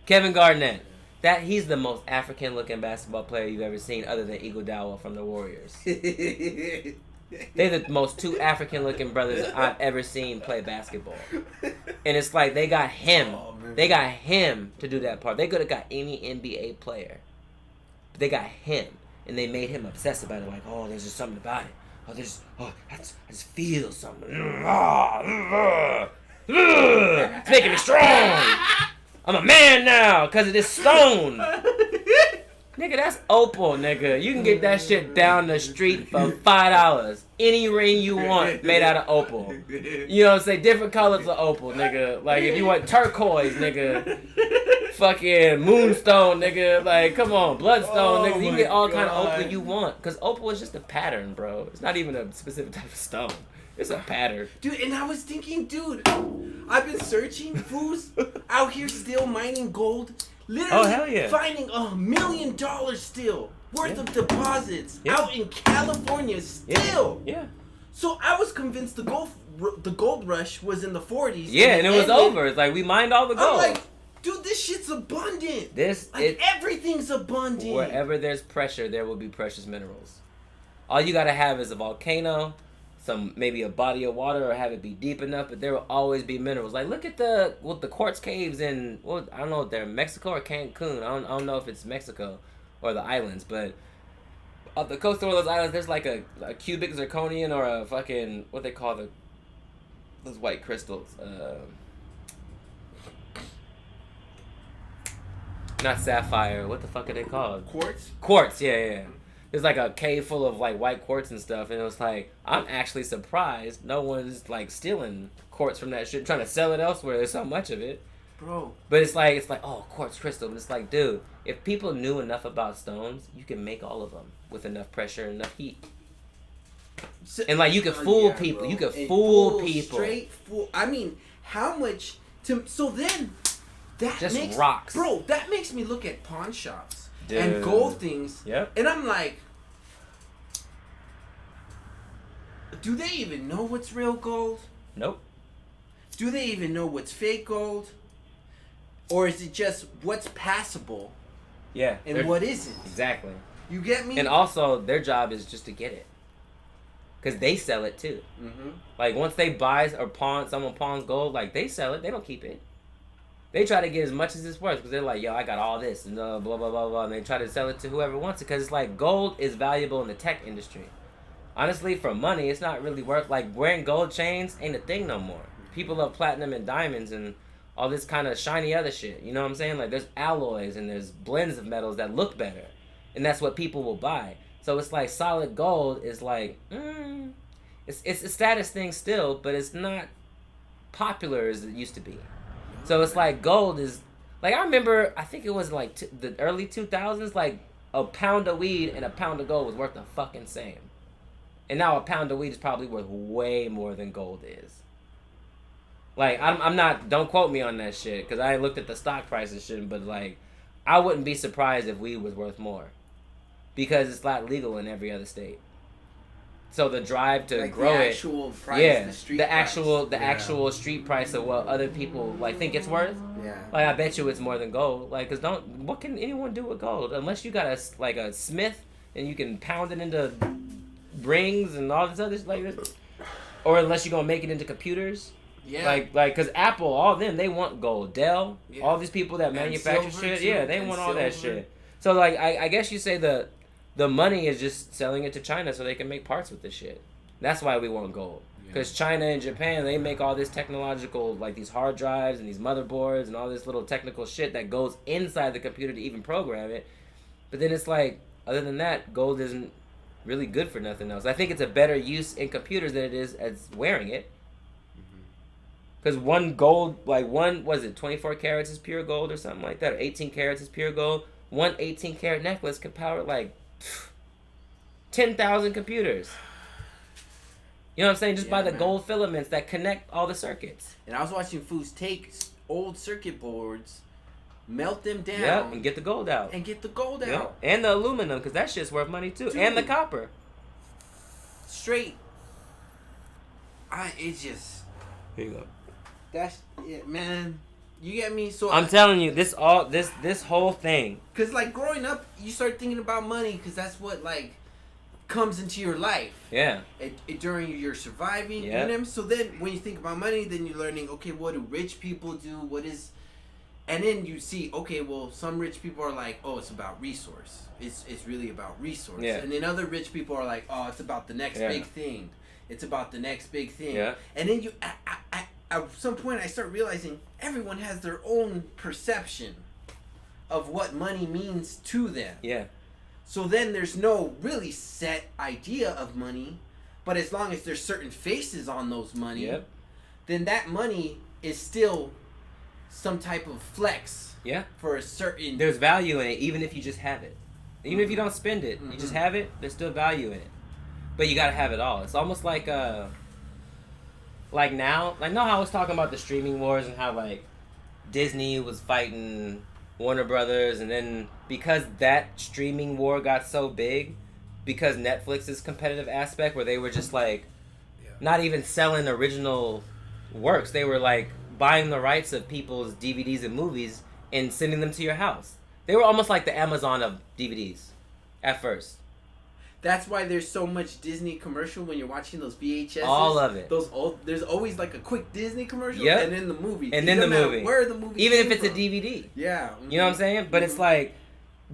[SPEAKER 1] Kevin Garnett. That he's the most African looking basketball player you've ever seen, other than Iguodala from the Warriors. They're the most two African looking brothers I've ever seen play basketball. And it's like they got him. They got him to do that part. They could have got any NBA player. But they got him. And they made him obsessed about it. Like, oh, there's just something about it. I just feel something. It's making me strong. I'm a man now because of this stone. Nigga, that's opal, nigga. You can get that shit down the street for $5. Any ring you want made out of opal. You know what I'm saying? Different colors of opal, nigga. Like, if you want turquoise, nigga. Fucking moonstone, nigga. Like, come on. Bloodstone, nigga. You can get all kind of opal you want. Because opal is just a pattern, bro. It's not even a specific type of stone. It's a pattern.
[SPEAKER 2] Dude, and I was thinking, dude, I've been searching fools out here still mining gold. Literally finding $1 million still worth of deposits out in California still.
[SPEAKER 1] Yeah.
[SPEAKER 2] So I was convinced the gold rush was in the 40s.
[SPEAKER 1] Yeah, and it was over. It's like we mined all the gold.
[SPEAKER 2] I'm like, dude, this shit's abundant. Everything's abundant.
[SPEAKER 1] Wherever there's pressure, there will be precious minerals. All you gotta have is a volcano, maybe a body of water, or have it be deep enough, but there will always be minerals. Like, look at the quartz caves in, I don't know if they're Mexico or Cancun. I don't know if it's Mexico or the islands, but off the coast of those islands, there's like a cubic zirconian or a fucking, what they call those white crystals. Not sapphire. What the fuck are they called? Quartz, yeah. There's like a cave full of like white quartz and stuff, and it was like, I'm actually surprised no one's like stealing quartz from that shit, trying to sell it elsewhere. There's so much of it,
[SPEAKER 2] bro.
[SPEAKER 1] But it's like oh, quartz crystal. But it's like, dude, if people knew enough about stones, you can make all of them with enough pressure and enough heat. And like you could fool people. Bro. You could fool people.
[SPEAKER 2] Straight fool. I mean, how much? So then that
[SPEAKER 1] just
[SPEAKER 2] makes
[SPEAKER 1] rocks,
[SPEAKER 2] bro. That makes me look at pawn shops.
[SPEAKER 1] Dude.
[SPEAKER 2] And gold things.
[SPEAKER 1] Yep.
[SPEAKER 2] And I'm like, do they even know what's real gold?
[SPEAKER 1] Nope.
[SPEAKER 2] Do they even know what's fake gold? Or is it just what's passable?
[SPEAKER 1] Yeah.
[SPEAKER 2] And what isn't?
[SPEAKER 1] Exactly.
[SPEAKER 2] You get me?
[SPEAKER 1] And also, their job is just to get it. Because they sell it too. Mm-hmm. Like, once they buy or someone pawns gold, like, they sell it. They don't keep it. They try to get as much as it's worth because they're like, yo, I got all this and blah, blah, blah, blah. And they try to sell it to whoever wants it because it's like gold is valuable in the tech industry. Honestly, for money, it's not really worth, like, wearing gold chains ain't a thing no more. People love platinum and diamonds and all this kind of shiny other shit. You know what I'm saying? Like, there's alloys and there's blends of metals that look better. And that's what people will buy. So it's like solid gold is like, it's a status thing still, but it's not popular as it used to be. So it's like gold is, like, I remember, I think it was like the early 2000s, like a pound of weed and a pound of gold was worth the fucking same. And now a pound of weed is probably worth way more than gold is. Like, I'm not, don't quote me on that shit, because I ain't looked at the stock price and shit, but like, I wouldn't be surprised if weed was worth more. Because it's not legal in every other state. So the drive to grow it, the actual street price of what other people like think it's worth. Yeah. Like, I bet you it's more than gold. Like, cause what can anyone do with gold unless you got a smith and you can pound it into rings and all this other like this, or unless you're gonna make it into computers. Yeah. Like, cause Apple, all them, they want gold. Dell, all these people that manufacture shit, they want all that shit. So like, I guess you say the money is just selling it to China so they can make parts with this shit. That's why we want gold. Because China and Japan, they make all this technological, like these hard drives and these motherboards and all this little technical shit that goes inside the computer to even program it. But then it's like, other than that, gold isn't really good for nothing else. I think it's a better use in computers than it is as wearing it. Because one gold, like was it 24 carats is pure gold or something like that? Or 18 carats is pure gold? One 18 carat necklace could power like 10,000 computers. You know what I'm saying? Just by the gold filaments that connect all the circuits.
[SPEAKER 2] And I was watching fools take old circuit boards, melt them down,
[SPEAKER 1] and get the gold out. And the aluminum, because that shit's worth money too. Dude, and the copper.
[SPEAKER 2] Straight. It just.
[SPEAKER 1] Here you go.
[SPEAKER 2] That's it, man. You get me? So
[SPEAKER 1] I'm telling you, this whole thing.
[SPEAKER 2] Cause like growing up, you start thinking about money, cause that's what like comes into your life.
[SPEAKER 1] Yeah.
[SPEAKER 2] During your surviving.
[SPEAKER 1] Yeah.
[SPEAKER 2] You know what I mean? So then when you think about money, then you're learning. Okay, what do rich people do? What is, and then you see. Okay, well, some rich people are like, oh, it's about resource. It's really about resource.
[SPEAKER 1] Yeah.
[SPEAKER 2] And then other rich people are like, oh, it's about the next big thing. It's about the next big thing.
[SPEAKER 1] Yeah.
[SPEAKER 2] And then at some point, I start realizing everyone has their own perception of what money means to them.
[SPEAKER 1] Yeah.
[SPEAKER 2] So then there's no really set idea of money, but as long as there's certain faces on those money, then that money is still some type of flex.
[SPEAKER 1] Yeah.
[SPEAKER 2] For a certain.
[SPEAKER 1] There's value in it, even if you just have it. Even if you don't spend it, you just have it. There's still value in it, but you gotta have it all. It's almost like now, like know how I was talking about the streaming wars and how like Disney was fighting Warner Brothers, and then because that streaming war got so big, because Netflix's competitive aspect where they were just like not even selling original works, they were like buying the rights of people's DVDs and movies and sending them to your house. They were almost like the Amazon of DVDs at first.
[SPEAKER 2] That's why there's so much Disney commercial when you're watching those VHS.
[SPEAKER 1] All of it.
[SPEAKER 2] Those old. There's always like a quick Disney commercial,
[SPEAKER 1] Yep.
[SPEAKER 2] and then the movie.
[SPEAKER 1] And then the movie.
[SPEAKER 2] Where the movie.
[SPEAKER 1] Even if
[SPEAKER 2] came
[SPEAKER 1] it's
[SPEAKER 2] from.
[SPEAKER 1] a DVD.
[SPEAKER 2] Yeah.
[SPEAKER 1] You know what I'm saying? But it's like,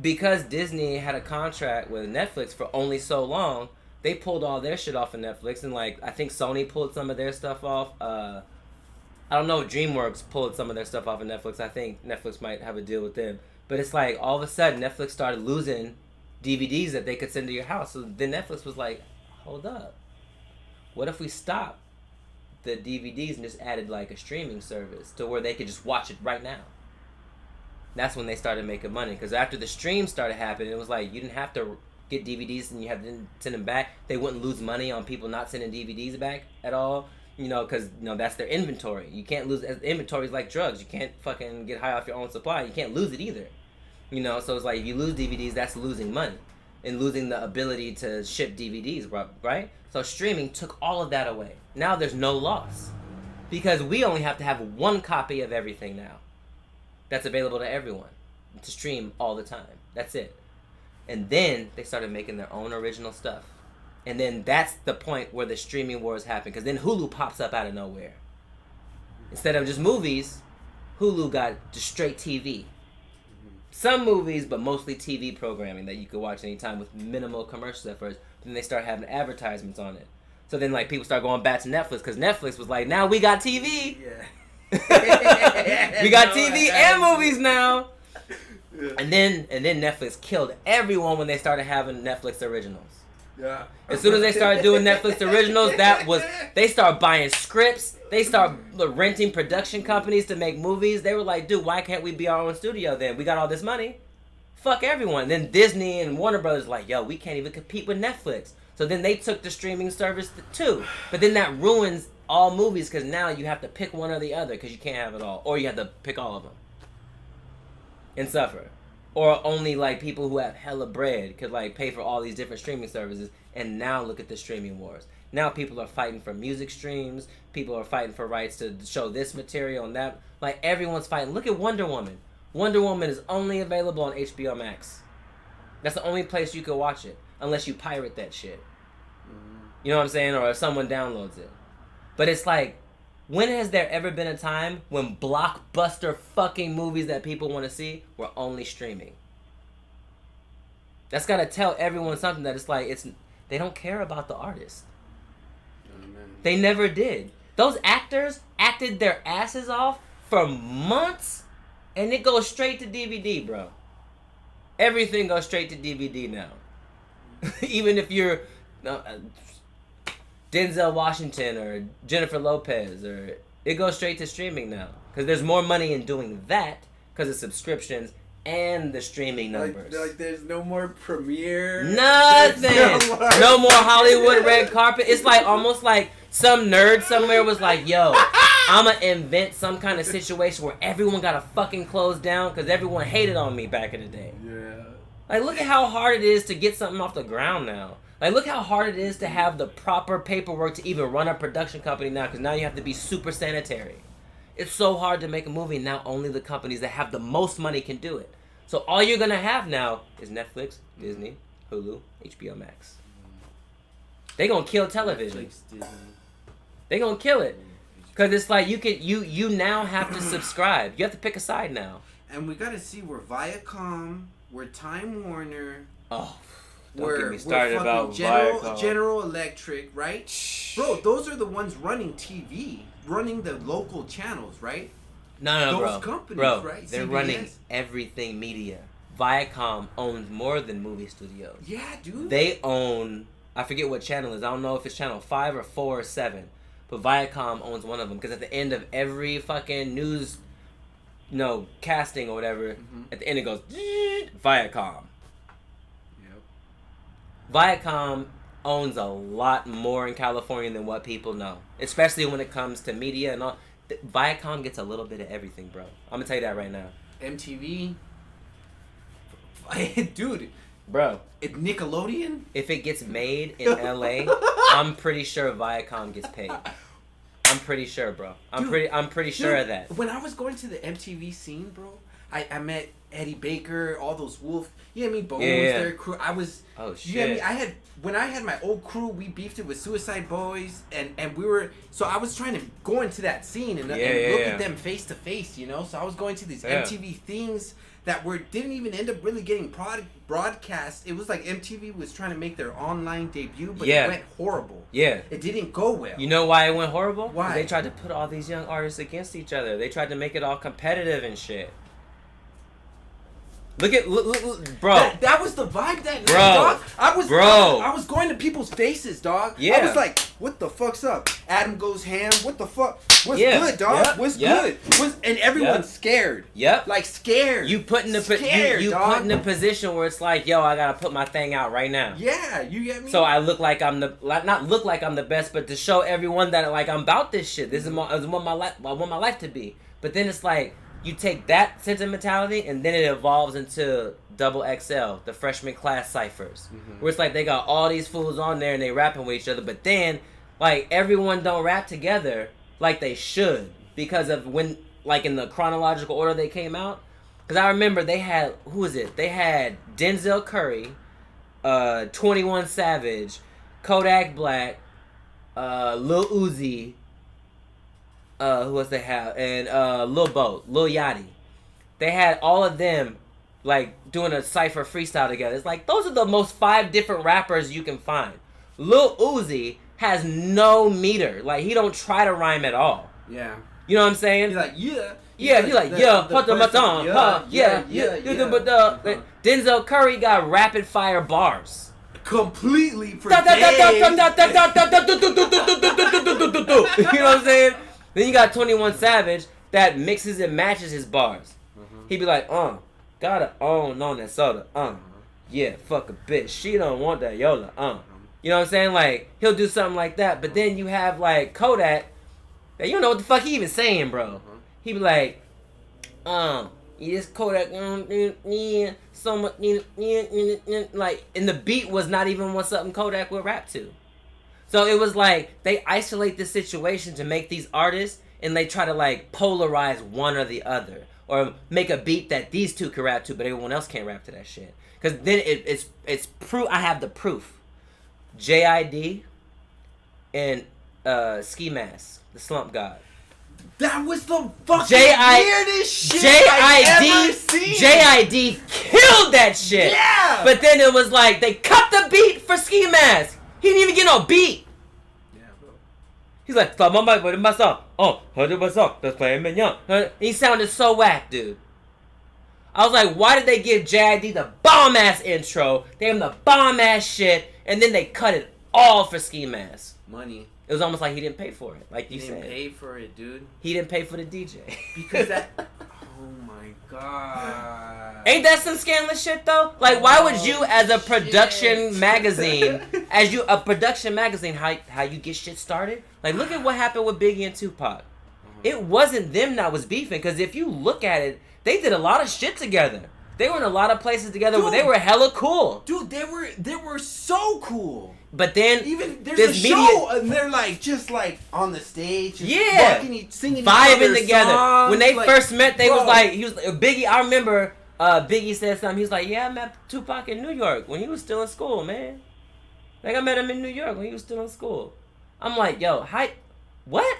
[SPEAKER 1] because Disney had a contract with Netflix for only so long, they pulled all their shit off of Netflix, and like I think Sony pulled some of their stuff off. I don't know if DreamWorks pulled some of their stuff off of Netflix. I think Netflix might have a deal with them. But it's like all of a sudden Netflix started losing DVDs that they could send to your house. So then Netflix was like, hold up. What if we stop the DVDs and just added like a streaming service to where they could just watch it right now? That's when they started making money. Because after the stream started happening, it was like you didn't have to get DVDs and you had to send them back. They wouldn't lose money on people not sending DVDs back at all. You know, because that's their inventory. You can't lose. Inventory is like drugs. You can't fucking get high off your own supply. You can't lose it either. You know, so it's like if you lose DVDs, that's losing money and losing the ability to ship DVDs, right? So streaming took all of that away. Now there's no loss because we only have to have one copy of everything now that's available to everyone to stream all the time. That's it. And then they started making their own original stuff. And then that's the point where the streaming wars happen, because then Hulu pops up out of nowhere. Instead of just movies, Hulu got just straight TV. Some movies, but mostly TV programming that you could watch anytime with minimal commercials at first. Then they start having advertisements on it. So then like people start going back to Netflix because Netflix was like, now we got TV. Yeah. We got TV and movies now. Yeah. And then Netflix killed everyone when they started having Netflix originals. Yeah. As soon as they started doing Netflix originals, they start buying scripts. They start renting production companies to make movies. They were like, dude, why can't we be our own studio then? We got all this money. Fuck everyone. Then Disney and Warner Brothers like, yo, we can't even compete with Netflix. So then they took the streaming service too. But then that ruins all movies because now you have to pick one or the other because you can't have it all. Or you have to pick all of them and suffer. Or only like people who have hella bread could like pay for all these different streaming services. And now look at the streaming wars. Now people are fighting for music streams. People are fighting for rights to show this material and that. Like everyone's fighting. Look at Wonder Woman. Wonder Woman is only available on HBO Max. That's the only place you can watch it. Unless you pirate that shit. Mm-hmm. You know what I'm saying? Or if someone downloads it. But it's like, when has there ever been a time when blockbuster fucking movies that people want to see were only streaming? That's gotta tell everyone something that it's like, they don't care about the artist. They never did. Those actors acted their asses off for months, and it goes straight to DVD, bro. Everything goes straight to DVD now. Even if you're Denzel Washington or Jennifer Lopez, or it goes straight to streaming now. Because there's more money in doing that because of subscriptions and the streaming numbers.
[SPEAKER 2] Like there's no more premiere.
[SPEAKER 1] Nothing. No more Hollywood red carpet. It's like almost like some nerd somewhere was like, yo, I'm going to invent some kind of situation where everyone got to fucking close down because everyone hated on me back in the day. Yeah. Like, look at how hard it is to get something off the ground now. Like, look how hard it is to have the proper paperwork to even run a production company now, because now you have to be super sanitary. It's so hard to make a movie, now only the companies that have the most money can do it. So all you're going to have now is Netflix, Disney, Hulu, HBO Max. They going to kill television.
[SPEAKER 2] Netflix, Disney.
[SPEAKER 1] They going to kill it. Because it's like you now have to subscribe. You have to pick a side now.
[SPEAKER 2] And we got to see where Viacom, where Time Warner...
[SPEAKER 1] Oh, don't get me started about
[SPEAKER 2] General Electric, right? Bro, those are the ones running TV, running the local channels, right?
[SPEAKER 1] No,
[SPEAKER 2] those
[SPEAKER 1] bro.
[SPEAKER 2] companies,
[SPEAKER 1] bro,
[SPEAKER 2] right?
[SPEAKER 1] They're
[SPEAKER 2] CBS.
[SPEAKER 1] running everything media. Viacom owns more than movie studios.
[SPEAKER 2] Yeah, dude.
[SPEAKER 1] They own, I forget what channel it is. I don't know if it's channel 5 or 4 or 7. But Viacom owns one of them. Because at the end of every fucking news, casting or whatever, at the end it goes, Viacom. Viacom owns a lot more in California than what people know. Especially when it comes to media and all. Viacom gets a little bit of everything, bro. I'm going to tell you that right now.
[SPEAKER 2] MTV. Dude.
[SPEAKER 1] Bro.
[SPEAKER 2] Nickelodeon?
[SPEAKER 1] If it gets made in LA, I'm pretty sure Viacom gets paid. I'm pretty sure, bro. I'm pretty sure of that.
[SPEAKER 2] When I was going to the MTV scene, bro, I met Eddie Baker, all those Wolf, you know what I mean, Bones, their crew. I was,
[SPEAKER 1] oh shit.
[SPEAKER 2] You know what I mean? When I had my old crew, we beefed it with Suicide Boys, and we were, so I was trying to go into that scene and look at them face to face, So I was going to these MTV things that didn't even end up really getting broadcast. It was like MTV was trying to make their online debut, but it went horrible.
[SPEAKER 1] Yeah.
[SPEAKER 2] It didn't go well.
[SPEAKER 1] You know why it went horrible?
[SPEAKER 2] Why?
[SPEAKER 1] They tried to put all these young artists against each other. They tried to make it all competitive and shit. Look, bro.
[SPEAKER 2] That was the vibe that night,
[SPEAKER 1] bro.
[SPEAKER 2] dog. I was going to people's faces, dog.
[SPEAKER 1] Yeah.
[SPEAKER 2] I was like, what the fuck's up? Adam goes ham. What the fuck? What's good, dog?
[SPEAKER 1] Yep.
[SPEAKER 2] What's good? And everyone's scared.
[SPEAKER 1] Yep.
[SPEAKER 2] Like scared.
[SPEAKER 1] You put in a position where it's like, yo, I gotta put my thing out right now.
[SPEAKER 2] Yeah, you get me?
[SPEAKER 1] So I look like I'm not look like I'm the best, but to show everyone that like I'm about this shit. This is what I want my life to be. But then it's like, you take that sentimentality and then it evolves into Double XL, the freshman class ciphers. Where it's like they got all these fools on there and they rapping with each other, but then like everyone don't rap together like they should because of when, like in the chronological order they came out. Because I remember they had, who was it? They had Denzel Curry, 21 Savage, Kodak Black, Lil Uzi, who else they have? And Lil Yachty. They had all of them like doing a cypher freestyle together. It's like those are the most 5 different rappers you can find. Lil Uzi has no meter. Like he don't try to rhyme at all.
[SPEAKER 2] Yeah.
[SPEAKER 1] You know what I'm saying?
[SPEAKER 2] He's like, yeah.
[SPEAKER 1] He's like, Denzel Curry got rapid fire bars.
[SPEAKER 2] Completely for
[SPEAKER 1] You know what I'm saying? Then you got 21 Savage that mixes and matches his bars. He be like, gotta own on that soda, yeah, fuck a bitch, she don't want that Yola, You know what I'm saying? Like, he'll do something like that, but then you have, like, Kodak, that you don't know what the fuck he even saying, bro. He be like, yes, Kodak, so much, like, and the beat was not even what something Kodak would rap to. So it was like, they isolate this situation to make these artists, and they try to, like, polarize one or the other. Or make a beat that these two can rap to, but everyone else can't rap to that shit. Because then it's proof. I have the proof. JID and Ski Mask, the Slump God.
[SPEAKER 2] That was the fucking weirdest shit I ever seen.
[SPEAKER 1] JID killed that shit.
[SPEAKER 2] Yeah.
[SPEAKER 1] But then it was like, they cut the beat for Ski Mask. He didn't even get no beat.
[SPEAKER 2] Yeah, bro.
[SPEAKER 1] He's like, stop my mic with my song. Heard my song. That's playing me young. He sounded so whack, dude. I was like, why did they give JID the bomb ass intro? They gave him the bomb ass shit, and then they cut it all for Ski Mask.
[SPEAKER 2] Money.
[SPEAKER 1] It was almost like he didn't pay for it, like you said.
[SPEAKER 2] He didn't pay for it, dude.
[SPEAKER 1] He didn't pay for the DJ.
[SPEAKER 2] Because that... Oh my god.
[SPEAKER 1] Ain't that some scandalous shit though? Like, why would you, as a production magazine, how you get shit started? Like, look at what happened with Biggie and Tupac. It wasn't them that was beefing, because if you look at it, they did a lot of shit together. They were in a lot of places together where they were hella cool.
[SPEAKER 2] Dude, they were so cool.
[SPEAKER 1] But then
[SPEAKER 2] even there's a show and they're like just like on the stage, just walking, singing,
[SPEAKER 1] vibing together.
[SPEAKER 2] Songs.
[SPEAKER 1] When they
[SPEAKER 2] like,
[SPEAKER 1] first met, they was like Biggie. I remember Biggie said something. He was like, "Yeah, I met Tupac in New York when he was still in school, man. Like I met him in New York when he was still in school." I'm like, "Yo, what?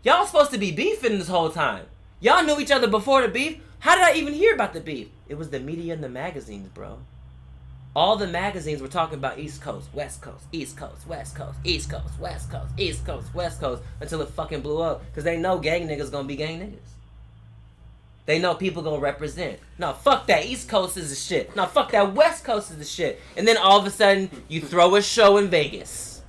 [SPEAKER 1] Y'all supposed to be beefing this whole time? Y'all knew each other before the beef? How did I even hear about the beef? It was the media and the magazines, bro. All the magazines were talking about East Coast, West Coast, East Coast, West Coast, East Coast, West Coast, East Coast, West Coast, until it fucking blew up. Because they know gang niggas gonna be gang niggas. They know people gonna represent. No, fuck that. East Coast is the shit. No, fuck that. West Coast is the shit. And then all of a sudden, you throw a show in Vegas.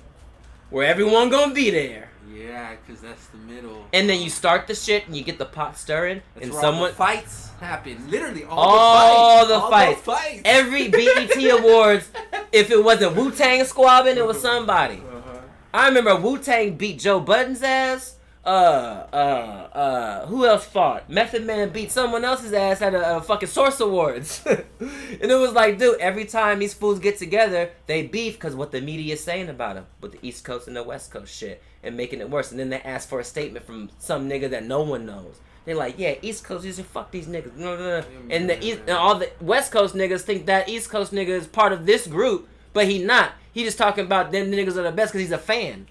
[SPEAKER 1] Where everyone gonna be there.
[SPEAKER 2] Yeah, because that's the middle.
[SPEAKER 1] And then you start the shit and you get the pot stirring.
[SPEAKER 2] That's
[SPEAKER 1] and
[SPEAKER 2] where
[SPEAKER 1] someone...
[SPEAKER 2] all the fights happen. Literally,
[SPEAKER 1] all
[SPEAKER 2] the fights.
[SPEAKER 1] Every BET Awards, if it wasn't Wu-Tang squabbing, it was somebody. I remember Wu-Tang beat Joe Budden's ass. Who else fought? Method Man beat someone else's ass at a fucking Source Awards. And it was like, dude, every time these fools get together, they beef because what the media is saying about them with the East Coast and the West Coast shit and making it worse. And then they ask for a statement from some nigga that no one knows. They're like, yeah, East Coast, you should fuck these niggas. And and all the West Coast niggas think that East Coast nigga is part of this group, but he not. He just talking about them niggas are the best because he's a fan.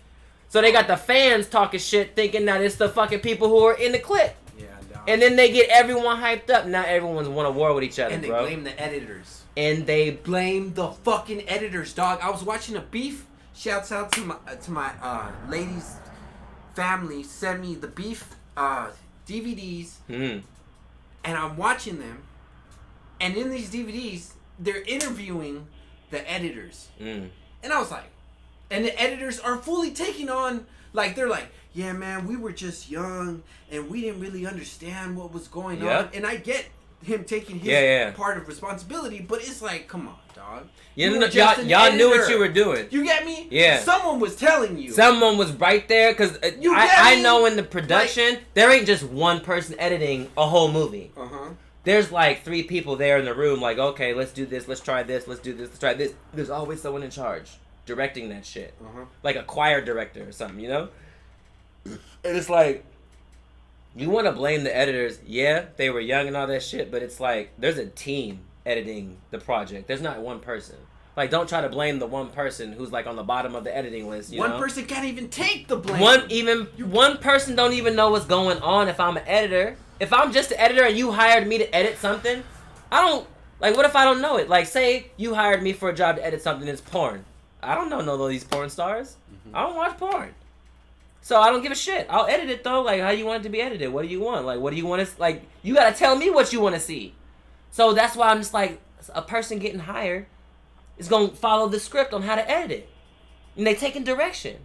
[SPEAKER 1] So they got the fans talking shit, thinking that it's the fucking people who are in the clique.
[SPEAKER 2] Yeah, no.
[SPEAKER 1] And then they get everyone hyped up. Now everyone's want to war with each other,
[SPEAKER 2] and they blame the editors.
[SPEAKER 1] And they
[SPEAKER 2] blame the fucking editors, dog. I was watching a beef. Shouts out to my ladies' family. Sent me the beef DVDs, and I'm watching them. And in these DVDs, they're interviewing the editors, and I was like. And the editors are fully taking on, like, they're like, yeah, man, we were just young, and we didn't really understand what was going on. And I get him taking his part of responsibility, but it's like, come on, dog.
[SPEAKER 1] Y'all knew what you were doing.
[SPEAKER 2] You get me?
[SPEAKER 1] Yeah.
[SPEAKER 2] Someone was telling you.
[SPEAKER 1] Someone was right there, because I know in the production, there ain't just one person editing a whole movie. There's like 3 people there in the room, like, okay, let's do this, let's try this, let's do this, let's try this. There's always someone in charge. Directing that shit. Like a choir director or something, you know? And it's like, you want to blame the editors. Yeah, they were young and all that shit, but it's like, there's a team editing the project. There's not one person. Like, don't try to blame the one person who's like on the bottom of the editing list, you know?
[SPEAKER 2] One person can't even take the blame.
[SPEAKER 1] One person don't even know what's going on if I'm an editor. If I'm just an editor and you hired me to edit something, I don't, like, what if I don't know it? Like, say you hired me for a job to edit something that's porn. I don't know these porn stars. I don't watch porn. So I don't give a shit. I'll edit it though. Like, how you want it to be edited? What do you want? Like, what do you want to, like, you gotta tell me what you want to see. So that's why I'm just like, a person getting hired is gonna follow the script on how to edit it. And they taking direction.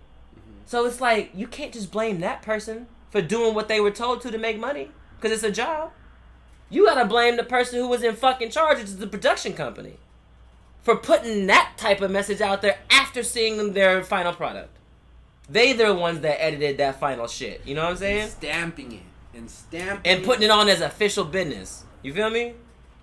[SPEAKER 1] So it's like, you can't just blame that person for doing what they were told to make money. Because it's a job. You gotta blame the person who was in fucking charge, which is the production company. For putting that type of message out there after seeing their final product. They're the ones that edited that final shit. You know what I'm saying?
[SPEAKER 2] And stamping it.
[SPEAKER 1] And putting it on as official business. You feel me?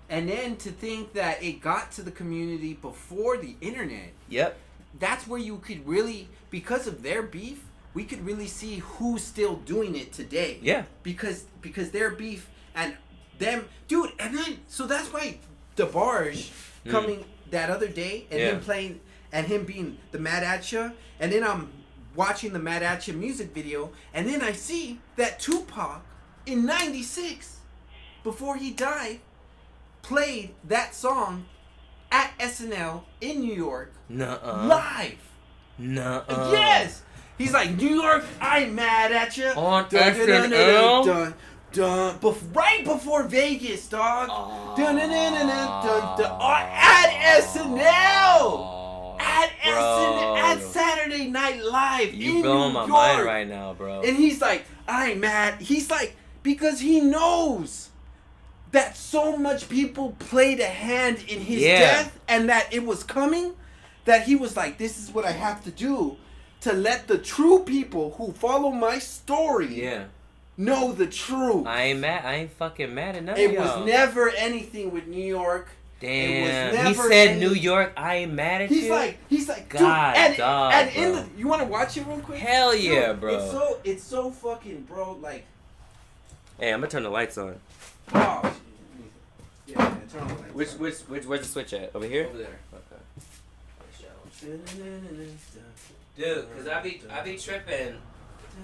[SPEAKER 2] And then to think that it got to the community before the internet.
[SPEAKER 1] Yep.
[SPEAKER 2] That's where you could really, because of their beef, we could really see who's still doing it today.
[SPEAKER 1] Yeah.
[SPEAKER 2] Because their beef and them. Dude, and then, so that's why DeBarge coming that other day and him playing and him being the Mad At Ya, and then I'm watching the Mad At Ya music video, and then I see that Tupac in '96, before he died, played that song at SNL in New York live. Yes, he's like, New York, I'm mad at you
[SPEAKER 1] on SNL.
[SPEAKER 2] Right before Vegas, dog. At SNL. At Saturday Night Live.
[SPEAKER 1] You blowing my mind right now, bro.
[SPEAKER 2] And he's like, I'm mad. He's like, because he knows that so much people played a hand in his death and that it was coming, that he was like, this is what I have to do to let the true people who follow my story know the truth.
[SPEAKER 1] I ain't fucking mad at none
[SPEAKER 2] It
[SPEAKER 1] of y'all.
[SPEAKER 2] was never anything with New York.
[SPEAKER 1] Damn. He said New York, I ain't mad at you.
[SPEAKER 2] He's like,
[SPEAKER 1] God,
[SPEAKER 2] dude,
[SPEAKER 1] dog,
[SPEAKER 2] and
[SPEAKER 1] bro.
[SPEAKER 2] in the, you want to watch it real quick?
[SPEAKER 1] Hell yeah,
[SPEAKER 2] dude,
[SPEAKER 1] bro.
[SPEAKER 2] It's so fucking, bro, like.
[SPEAKER 1] Hey, I'm gonna turn the lights on.
[SPEAKER 2] Oh, yeah, turn on the lights.
[SPEAKER 1] Where's the switch at? Over here?
[SPEAKER 2] Over there.
[SPEAKER 1] Okay. Dude, cause I be tripping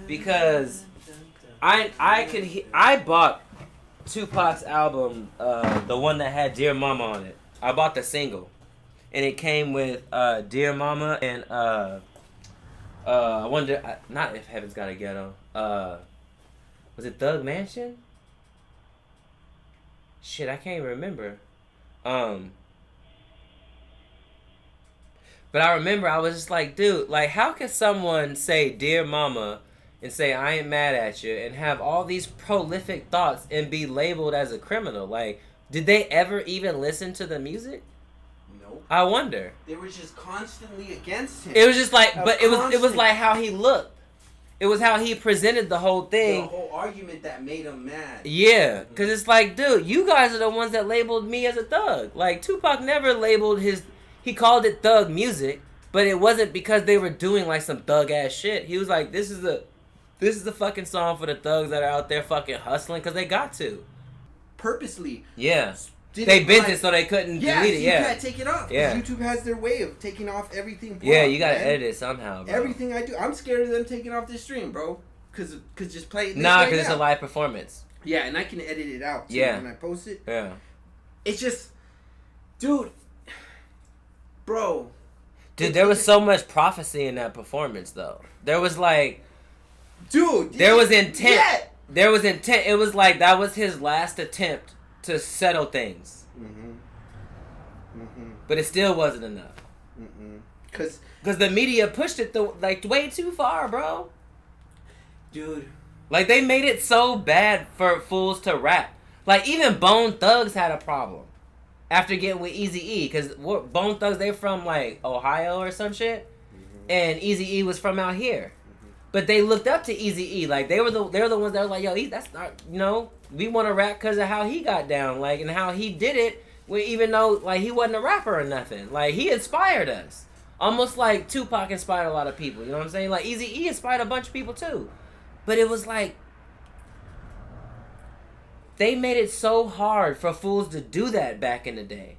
[SPEAKER 1] because I bought Tupac's album, the one that had Dear Mama on it. I bought the single, and it came with Dear Mama and I wonder, not If Heaven's Got a Ghetto. Was it Thug Mansion? Shit, I can't even remember. But I remember I was just like, dude, like, how can someone say Dear Mama and say I ain't mad at you and have all these prolific thoughts and be labeled as a criminal? Like, did they ever even listen to the music?
[SPEAKER 2] Nope.
[SPEAKER 1] I wonder.
[SPEAKER 2] They were just constantly against him.
[SPEAKER 1] It was just like, but it was like how he looked. It was how he presented the whole thing.
[SPEAKER 2] The whole argument that made him mad.
[SPEAKER 1] Yeah, because it's like, dude, you guys are the ones that labeled me as a thug. Like, Tupac never labeled he called it thug music, but it wasn't because they were doing like some thug ass shit. He was like, this is the fucking song for the thugs that are out there fucking hustling because they got to.
[SPEAKER 2] Purposely.
[SPEAKER 1] Yeah. They bent it so they couldn't delete it.
[SPEAKER 2] You
[SPEAKER 1] Yeah,
[SPEAKER 2] can't take it off.
[SPEAKER 1] Yeah.
[SPEAKER 2] YouTube has their way of taking off everything. Blocked,
[SPEAKER 1] yeah, you gotta
[SPEAKER 2] man.
[SPEAKER 1] edit it somehow, bro.
[SPEAKER 2] Everything I do, I'm scared of them taking off this stream, bro. Cause just play it.
[SPEAKER 1] Nah, because it's a live performance.
[SPEAKER 2] Yeah, and I can edit it out too when I post it.
[SPEAKER 1] Yeah.
[SPEAKER 2] It's just, dude, bro.
[SPEAKER 1] Dude, there was so much prophecy in that performance, though. There was like,
[SPEAKER 2] dude,
[SPEAKER 1] there was intent.
[SPEAKER 2] Yeah.
[SPEAKER 1] There was intent. It was like that was his last attempt to settle things. But it still wasn't enough. Cause the media pushed it like way too far, bro. Dude, like they made it so bad for fools to rap. Like even Bone Thugs had a problem after getting with Eazy-E, cause Bone Thugs, they from like Ohio or some shit, and Eazy-E was from out here. But they looked up to Eazy-E, like they're the ones that were like, yo, that's not, we want to rap because of how he got down, like, and how he did it, even though like he wasn't a rapper or nothing. Like he inspired us, almost like Tupac inspired a lot of people. You know what I'm saying? Like Eazy-E inspired a bunch of people too. But it was like they made it so hard for fools to do that back in the day.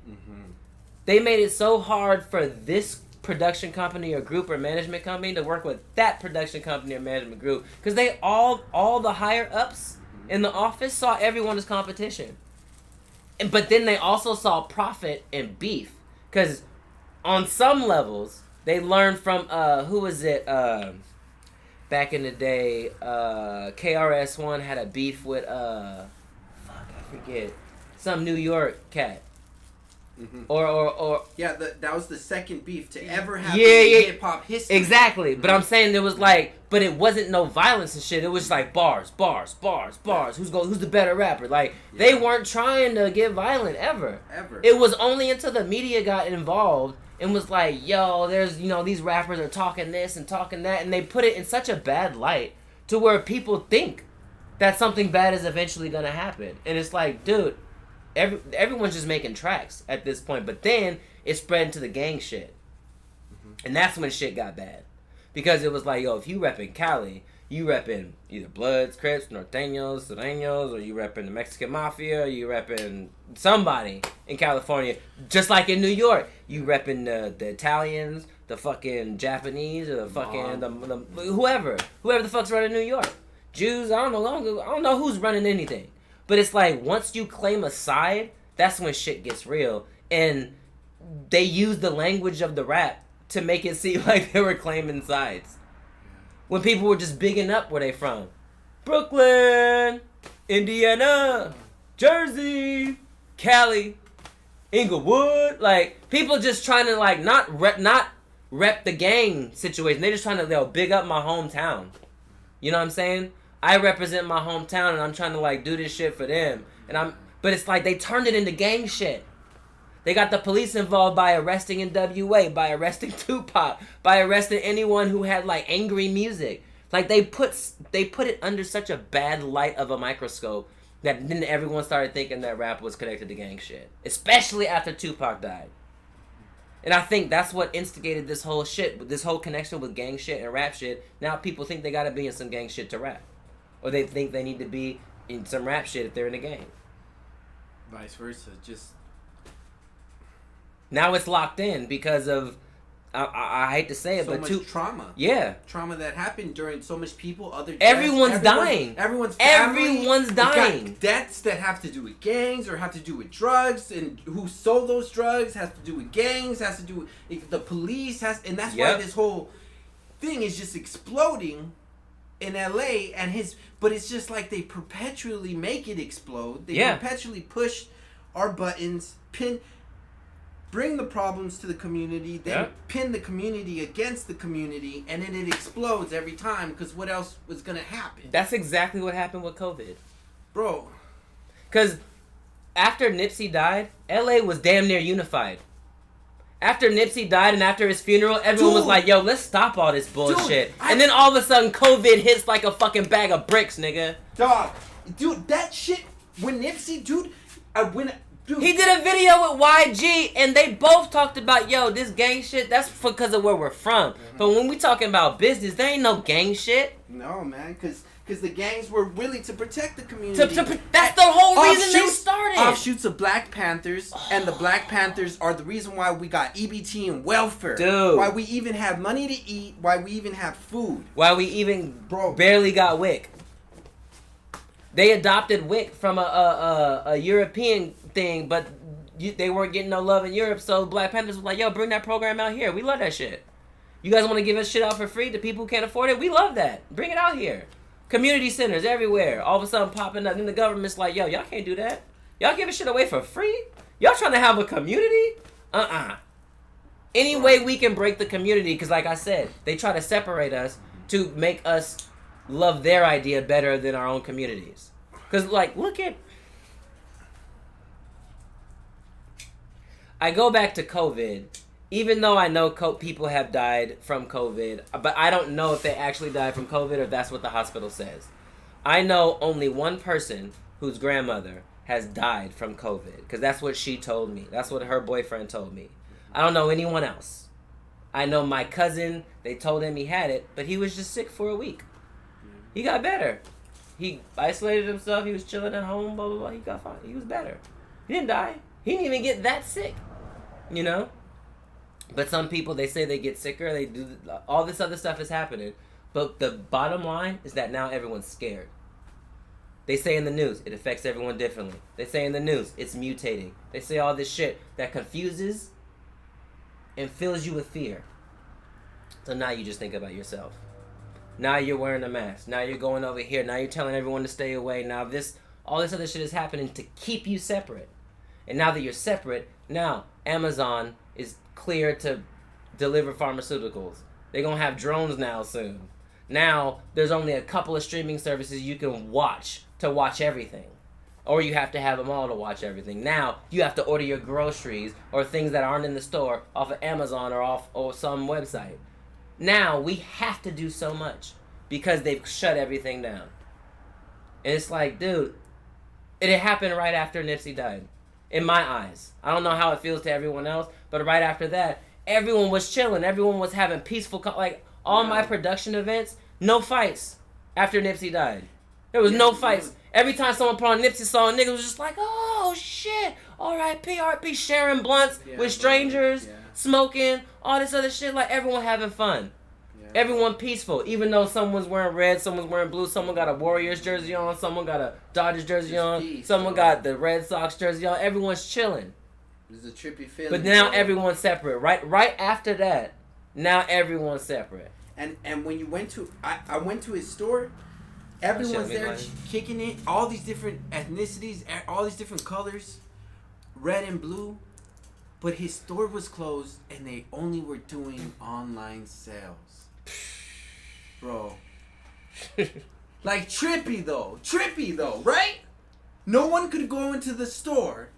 [SPEAKER 1] They made it so hard for this production company or group or management company to work with that production company or management group, because they all the higher ups in the office saw everyone as competition. But then they also saw profit and beef, because on some levels they learned from who was it back in the day, KRS-One had a beef with I forget, some New York cat. Or
[SPEAKER 2] yeah, that was the second beef to ever happen
[SPEAKER 1] in
[SPEAKER 2] hip hop history.
[SPEAKER 1] Exactly, but I'm saying there was like, but it wasn't no violence and shit. It was like bars. Who's the better rapper? Like they weren't trying to get violent ever. It was only until the media got involved and was like, yo, there's these rappers are talking this and talking that, and they put it in such a bad light to where people think that something bad is eventually gonna happen, and it's like, dude. Everyone's just making tracks at this point, but then it spread into the gang shit, and that's when shit got bad, because it was like, yo, if you repping Cali, you repping either Bloods, Crips, Norteños, Sureños, or you repping the Mexican Mafia, or you repping somebody in California, just like in New York, you repping the Italians, the fucking Japanese, or the fucking the whoever the fuck's running New York, Jews. I don't know who's running anything. But it's like, once you claim a side, that's when shit gets real. And they use the language of the rap to make it seem like they were claiming sides. When people were just bigging up where they from. Brooklyn, Indiana, Jersey, Cali, Inglewood. Like, people just trying to, like, not rep the gang situation. They're just trying to, big up my hometown. You know what I'm saying? I represent my hometown, and I'm trying to like do this shit for them, but it's like they turned it into gang shit. They got the police involved by arresting NWA, by arresting Tupac, by arresting anyone who had like angry music, Like they put it under such a bad light of a microscope that then everyone started thinking that rap was connected to gang shit, especially after Tupac died. And I think that's what instigated this whole shit, this whole connection with gang shit and rap shit. Now people think they gotta be in some gang shit to rap, or they think they need to be in some rap shit if they're in a gang.
[SPEAKER 2] Vice versa, just
[SPEAKER 1] now it's locked in because of I hate to say it,
[SPEAKER 2] so
[SPEAKER 1] but
[SPEAKER 2] much trauma.
[SPEAKER 1] Yeah,
[SPEAKER 2] trauma that happened during so much people.
[SPEAKER 1] Everyone's dying.
[SPEAKER 2] Everyone's family.
[SPEAKER 1] Everyone's dying.
[SPEAKER 2] Got deaths that have to do with gangs or have to do with drugs, and who sold those drugs has to do with gangs. Has to do with the police. And that's why this whole thing is just exploding in LA. But it's just like they perpetually make it explode. They perpetually push our buttons, bring the problems to the community, then pin the community against the community, and then it explodes every time, because what else was going to happen?
[SPEAKER 1] That's exactly what happened with COVID.
[SPEAKER 2] Bro.
[SPEAKER 1] Because after Nipsey died, LA was damn near unified. After Nipsey died and after his funeral, everyone was like, yo, let's stop all this bullshit. And then all of a sudden, COVID hits like a fucking bag of bricks, nigga.
[SPEAKER 2] Dude, that shit, when Nipsey, dude,
[SPEAKER 1] he did a video with YG, and they both talked about, yo, this gang shit, that's because of where we're from. Mm-hmm. But when we talking about business, there ain't no gang shit.
[SPEAKER 2] No, man, because the gangs were willing to protect the community.
[SPEAKER 1] That's the whole reason they started.
[SPEAKER 2] Offshoots of Black Panthers, and the Black Panthers are the reason why we got EBT and welfare.
[SPEAKER 1] Dude.
[SPEAKER 2] Why we even have money to eat, why we even have food.
[SPEAKER 1] Why we even barely got WIC. They adopted WIC from a European thing, but they weren't getting no love in Europe, so Black Panthers was like, yo, bring that program out here. We love that shit. You guys want to give us shit out for free to people who can't afford it? We love that. Bring it out here. Community centers everywhere, all of a sudden popping up. Then the government's like, yo, y'all can't do that. Y'all giving shit away for free? Y'all trying to have a community? Any way we can break the community, because like I said, they try to separate us to make us love their idea better than our own communities. Because, like, look at... I go back to COVID, even though I know people have died from COVID, but I don't know if they actually died from COVID or if that's what the hospital says. I know only one person whose grandmother has died from COVID, because that's what she told me. That's what her boyfriend told me. I don't know anyone else. I know my cousin, they told him he had it, but he was just sick for a week. He got better. He isolated himself. He was chilling at home, blah, blah, blah. He got fine. He was better. He didn't die. He didn't even get that sick, you know? But some people, they say they get sicker. They do all this other stuff is happening. But the bottom line is that now everyone's scared. They say in the news, it affects everyone differently. They say in the news, it's mutating. They say all this shit that confuses and fills you with fear. So now you just think about yourself. Now you're wearing a mask. Now you're going over here. Now you're telling everyone to stay away. Now all this other shit is happening to keep you separate. And now that you're separate, now Amazon is clear to deliver pharmaceuticals. They're going to have drones now soon. Now there's only a couple of streaming services you can watch to watch everything. Or you have to have them all to watch everything. Now you have to order your groceries or things that aren't in the store off of Amazon or some website. Now we have to do so much because they've shut everything down. And it's like, dude, it happened right after Nipsey died. In my eyes. I don't know how it feels to everyone else, but right after that, everyone was chilling. Everyone was having peaceful, my production events, no fights after Nipsey died. There was no fights. Every time someone put on a Nipsey song, niggas was just like, oh shit, R.I.P., R.I.P., sharing blunts with strangers, smoking, all this other shit, like everyone having fun. Yeah. Everyone peaceful, even though someone's wearing red, someone's wearing blue, someone got a Warriors jersey on, someone got a Dodgers jersey on, someone got the Red Sox jersey on, everyone's chilling.
[SPEAKER 2] It's a trippy feeling.
[SPEAKER 1] But now everyone's separate. Right after that, now everyone's separate.
[SPEAKER 2] And when you went to, I went to his store, everyone's there kicking it, all these different ethnicities, all these different colors, red and blue. But his store was closed, and they only were doing online sales. Bro. Like, trippy though, right? No one could go into the store,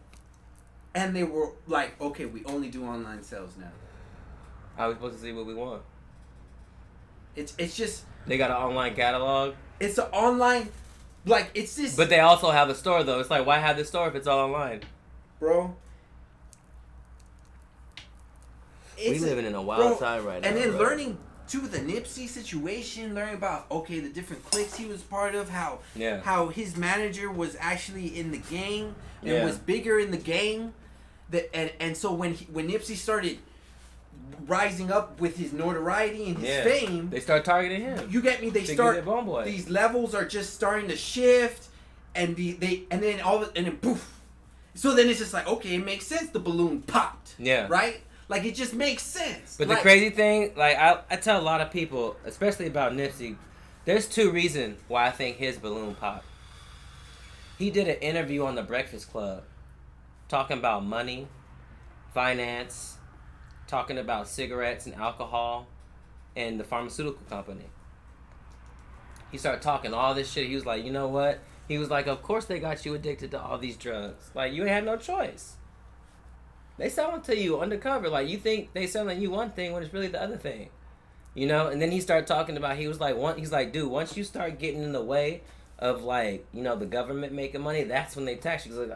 [SPEAKER 2] and they were like, okay, we only do online sales now.
[SPEAKER 1] How are we supposed to see what we want?
[SPEAKER 2] It's just
[SPEAKER 1] They got an online catalog.
[SPEAKER 2] it's an online, like it's this.
[SPEAKER 1] But they also have a store though. It's like, why have the store if it's all online?
[SPEAKER 2] Bro.
[SPEAKER 1] We living in a wild time right now.
[SPEAKER 2] And then
[SPEAKER 1] bro.
[SPEAKER 2] learning too the Nipsey situation, learning about the different cliques he was part of, how his manager was actually in the gang and was bigger in the gang, and so when Nipsey started rising up with his notoriety and his fame,
[SPEAKER 1] they start targeting him.
[SPEAKER 2] You get me? These levels are just starting to shift, and then poof. So then it's just like, okay, it makes sense. The balloon popped.
[SPEAKER 1] Yeah.
[SPEAKER 2] Right. Like, it just makes sense.
[SPEAKER 1] But the crazy thing, like, I tell a lot of people, especially about Nipsey, there's two reasons why I think his balloon popped. He did an interview on The Breakfast Club talking about money, finance, talking about cigarettes and alcohol, and the pharmaceutical company. He started talking all this shit. He was like, you know what? He was like, of course they got you addicted to all these drugs. Like, you had no choice. They selling to you undercover. Like, you think they selling you one thing when it's really the other thing. You know? And then he started talking about, he's like, dude, once you start getting in the way of, like, you know, the government making money, that's when they tax you.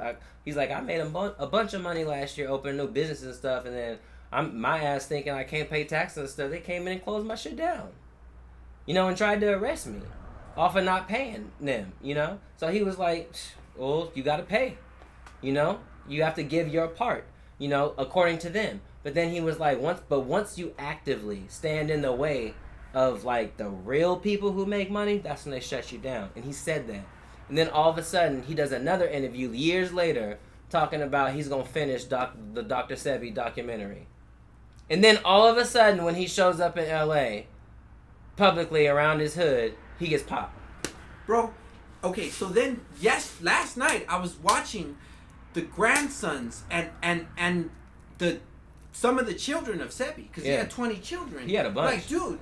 [SPEAKER 1] He's like, I made a bunch of money last year opening new businesses and stuff, and then my ass thinking I can't pay taxes and stuff. They came in and closed my shit down. You know, and tried to arrest me off of not paying them, you know? So he was like, well, you got to pay. You know? You have to give your part. You know, according to them. But then he was like, once you actively stand in the way of, like, the real people who make money, that's when they shut you down. And he said that. And then all of a sudden, he does another interview years later talking about he's going to finish the Dr. Sebi documentary. And then all of a sudden, when he shows up in L.A., publicly around his hood, he gets popped.
[SPEAKER 2] Bro, okay, so then, last night I was watching the grandsons and some of the children of Sebi, because he had 20 children.
[SPEAKER 1] He had a bunch.
[SPEAKER 2] Like, dude.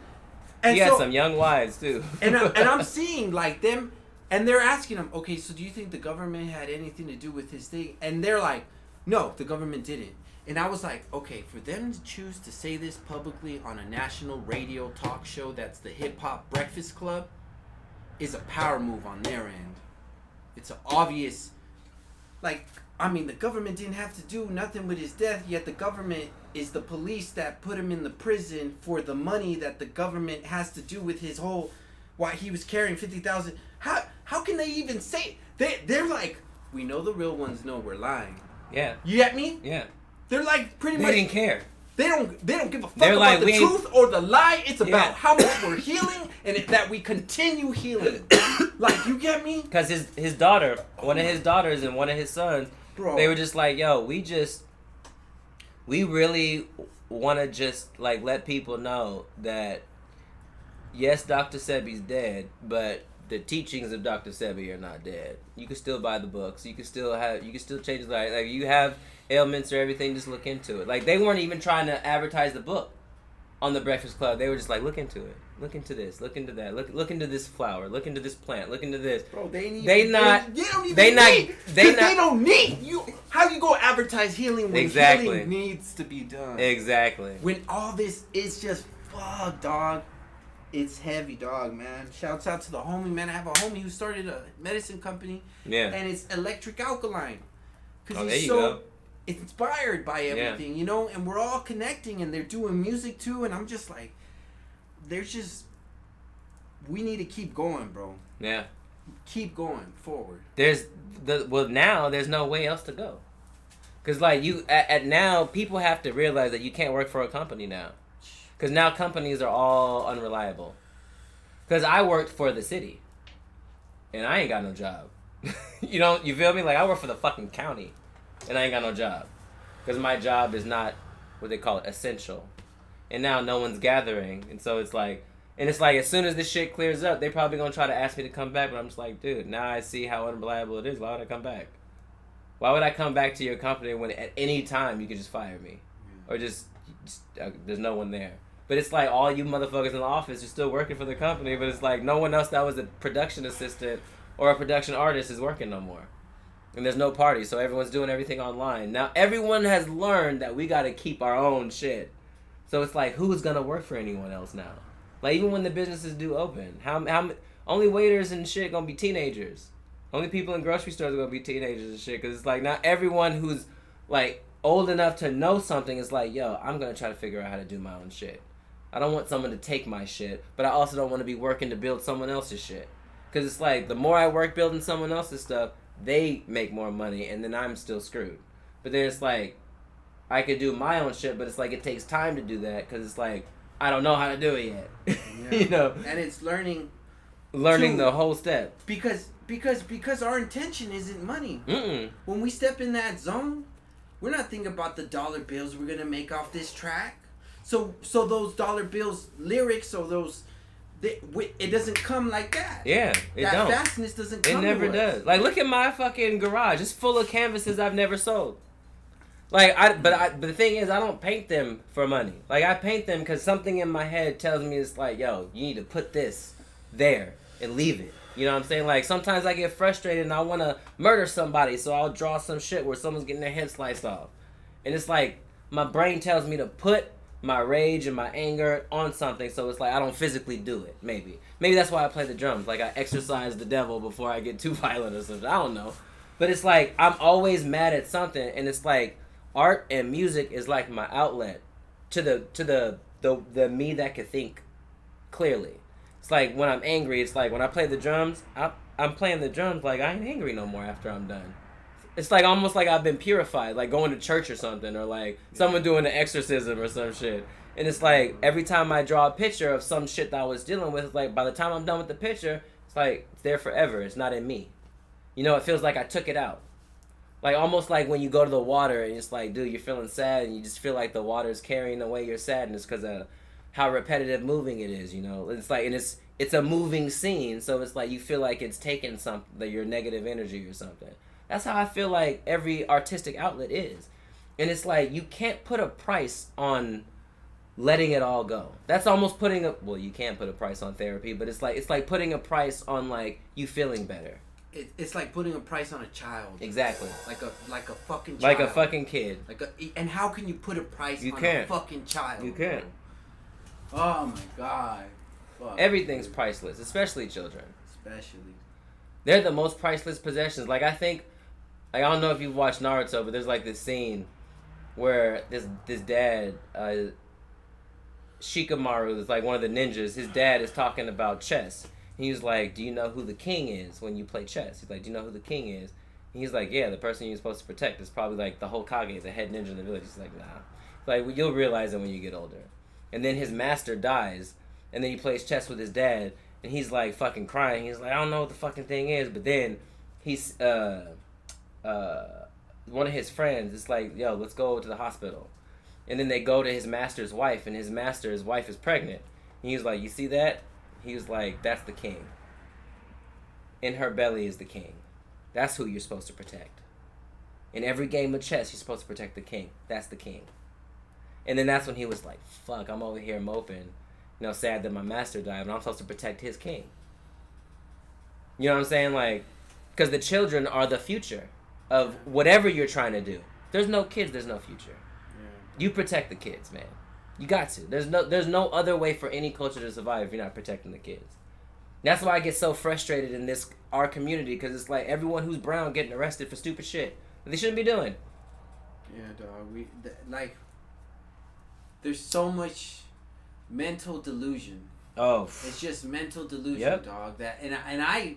[SPEAKER 1] And he had some young wives, too.
[SPEAKER 2] and I'm seeing, like, them, and they're asking him, okay, so do you think the government had anything to do with his thing? And they're like, no, the government didn't. And I was like, okay, for them to choose to say this publicly on a national radio talk show that's the Hip Hop Breakfast Club is a power move on their end. It's an obvious, like, I mean, the government didn't have to do nothing with his death, yet the government is the police that put him in the prison for the money that the government has to do with his whole, why he was carrying 50,000. How can they even say, they're like, we know the real ones know we're lying.
[SPEAKER 1] Yeah.
[SPEAKER 2] You get me?
[SPEAKER 1] Yeah.
[SPEAKER 2] They're like pretty much.
[SPEAKER 1] They didn't care.
[SPEAKER 2] They don't give a fuck about the truth or the lie. It's about how much we're healing and that we continue healing. Like, you get me?
[SPEAKER 1] Because his daughter, one of his daughters and one of his sons,
[SPEAKER 2] bro,
[SPEAKER 1] they were just like, yo, we really want to just, like, let people know that, yes, Dr. Sebi's dead, but the teachings of Dr. Sebi are not dead. You can still buy the books. You can still change his life. Like, you have ailments or everything, just look into it. Like, they weren't even trying to advertise the book on the Breakfast Club. They were just like, look into it. Look into this. Look into that. Look into this flower. Look into this plant. Look into this.
[SPEAKER 2] Bro, they don't need you. How you go advertise healing when healing needs to be done?
[SPEAKER 1] Exactly.
[SPEAKER 2] When all this is just fuck, dog. It's heavy, dog, man. Shouts out to the homie, man. I have a homie who started a medicine company.
[SPEAKER 1] Yeah.
[SPEAKER 2] And it's electric alkaline.
[SPEAKER 1] Because he's so
[SPEAKER 2] inspired by everything, you know? And we're all connecting, and they're doing music, too. And I'm just like, we need to keep going, bro.
[SPEAKER 1] Yeah.
[SPEAKER 2] Keep going forward.
[SPEAKER 1] Now there's no way else to go. Because, like, now, people have to realize that you can't work for a company now. Because now companies are all unreliable. Because I worked for the city. And I ain't got no job. You feel me? Like, I work for the fucking county. And I ain't got no job. Because my job is not what they call it, essential. And now no one's gathering. And so it's like, as soon as this shit clears up, they probably going to try to ask me to come back. But I'm just like, dude, now I see how unreliable it is. Why would I come back? Why would I come back to your company when at any time you could just fire me? Or just there's no one there. But it's like all you motherfuckers in the office are still working for the company, but it's like no one else that was a production assistant or a production artist is working no more. And there's no party, so everyone's doing everything online. Now everyone has learned that we got to keep our own shit. So it's like, who's going to work for anyone else now? Like, even when the businesses do open, only waiters and shit gonna be teenagers. Only people in grocery stores are gonna be teenagers and shit. Because it's like, not everyone who's, like, old enough to know something is like, yo, I'm gonna try to figure out how to do my own shit. I don't want someone to take my shit, but I also don't want to be working to build someone else's shit. Because it's like, the more I work building someone else's stuff, they make more money, and then I'm still screwed. But then it's like, I could do my own shit, but it's like, it takes time to do that, because it's like, I don't know how to do it yet.
[SPEAKER 2] Yeah.
[SPEAKER 1] You know?
[SPEAKER 2] And it's learning
[SPEAKER 1] The whole step.
[SPEAKER 2] Because our intention isn't money.
[SPEAKER 1] Mm-mm.
[SPEAKER 2] When we step in that zone, we're not thinking about the dollar bills we're gonna make off this track. So those dollar bills lyrics or those, it doesn't come like that.
[SPEAKER 1] Yeah,
[SPEAKER 2] that fastness doesn't come.
[SPEAKER 1] It never does. Like, look at my fucking garage. It's full of canvases I've never sold. Like, but the thing is, I don't paint them for money. Like, I paint them because something in my head tells me it's like, yo, you need to put this there and leave it. You know what I'm saying? Like, sometimes I get frustrated and I want to murder somebody, so I'll draw some shit where someone's getting their head sliced off. And it's like, my brain tells me to put my rage and my anger on something, so it's like I don't physically do it. Maybe that's why I play the drums. Like, I exercise the devil before I get too violent or something. I don't know. But it's like, I'm always mad at something, and it's like, art and music is like my outlet to the me that can think clearly. It's like, when I'm angry, it's like, when I play the drums, I'm playing the drums like I ain't angry no more after I'm done. It's like, almost like I've been purified, like going to church or something, or like someone doing an exorcism or some shit. And it's like, every time I draw a picture of some shit that I was dealing with, it's like, by the time I'm done with the picture, it's like, it's there forever. It's not in me. You know, it feels like I took it out. Like, almost like when you go to the water and it's like, dude, you're feeling sad and you just feel like the water's carrying away your sadness because of how repetitive moving it is, you know? It's like, and it's a moving scene, so it's like you feel like it's taking something, your negative energy or something. That's how I feel like every artistic outlet is. And it's like, you can't put a price on letting it all go. That's almost putting a, well, you can put a price on therapy, but it's like putting a price on, like, you feeling better.
[SPEAKER 2] It's like putting a price on a child.
[SPEAKER 1] Exactly.
[SPEAKER 2] Like a fucking child.
[SPEAKER 1] Like a fucking kid.
[SPEAKER 2] And how can you put a price on a fucking child?
[SPEAKER 1] You can't.
[SPEAKER 2] Oh my god. Fuck.
[SPEAKER 1] Everything's priceless, especially children.
[SPEAKER 2] Especially. They're
[SPEAKER 1] the most priceless possessions. Like, I think, like, I don't know if you've watched Naruto, but there's like this scene where this dad, Shikamaru, is like one of the ninjas. His dad is talking about chess. He was like, do you know who the king is when you play chess? He's like, do you know who the king is? And he's like, yeah, the person you're supposed to protect is probably like the Hokage, the head ninja in the village. He's like, nah. Like, well, you'll realize it when you get older. And then his master dies, and then he plays chess with his dad, and he's like fucking crying. He's like, I don't know what the fucking thing is. But then he's one of his friends is like, yo, let's go to the hospital. And then they go to his master's wife, and his master's wife is pregnant. And he's like, you see that? He was like, that's the king. In her belly is the king. That's who you're supposed to protect. In every game of chess, you're supposed to protect the king. That's the king. And then that's when he was like, fuck, I'm over here moping, sad that my master died, but I'm supposed to protect his king. You know what I'm saying? Like, because the children are the future of whatever you're trying to do. There's no kids, there's no future. Yeah. You protect the kids, man. You got to. There's no other way for any culture to survive if you're not protecting the kids. That's why I get so frustrated in our community, because it's like everyone who's brown getting arrested for stupid shit that they shouldn't be doing.
[SPEAKER 2] Yeah, dog. There's so much mental delusion.
[SPEAKER 1] Oh,
[SPEAKER 2] it's just mental delusion, dog. That and I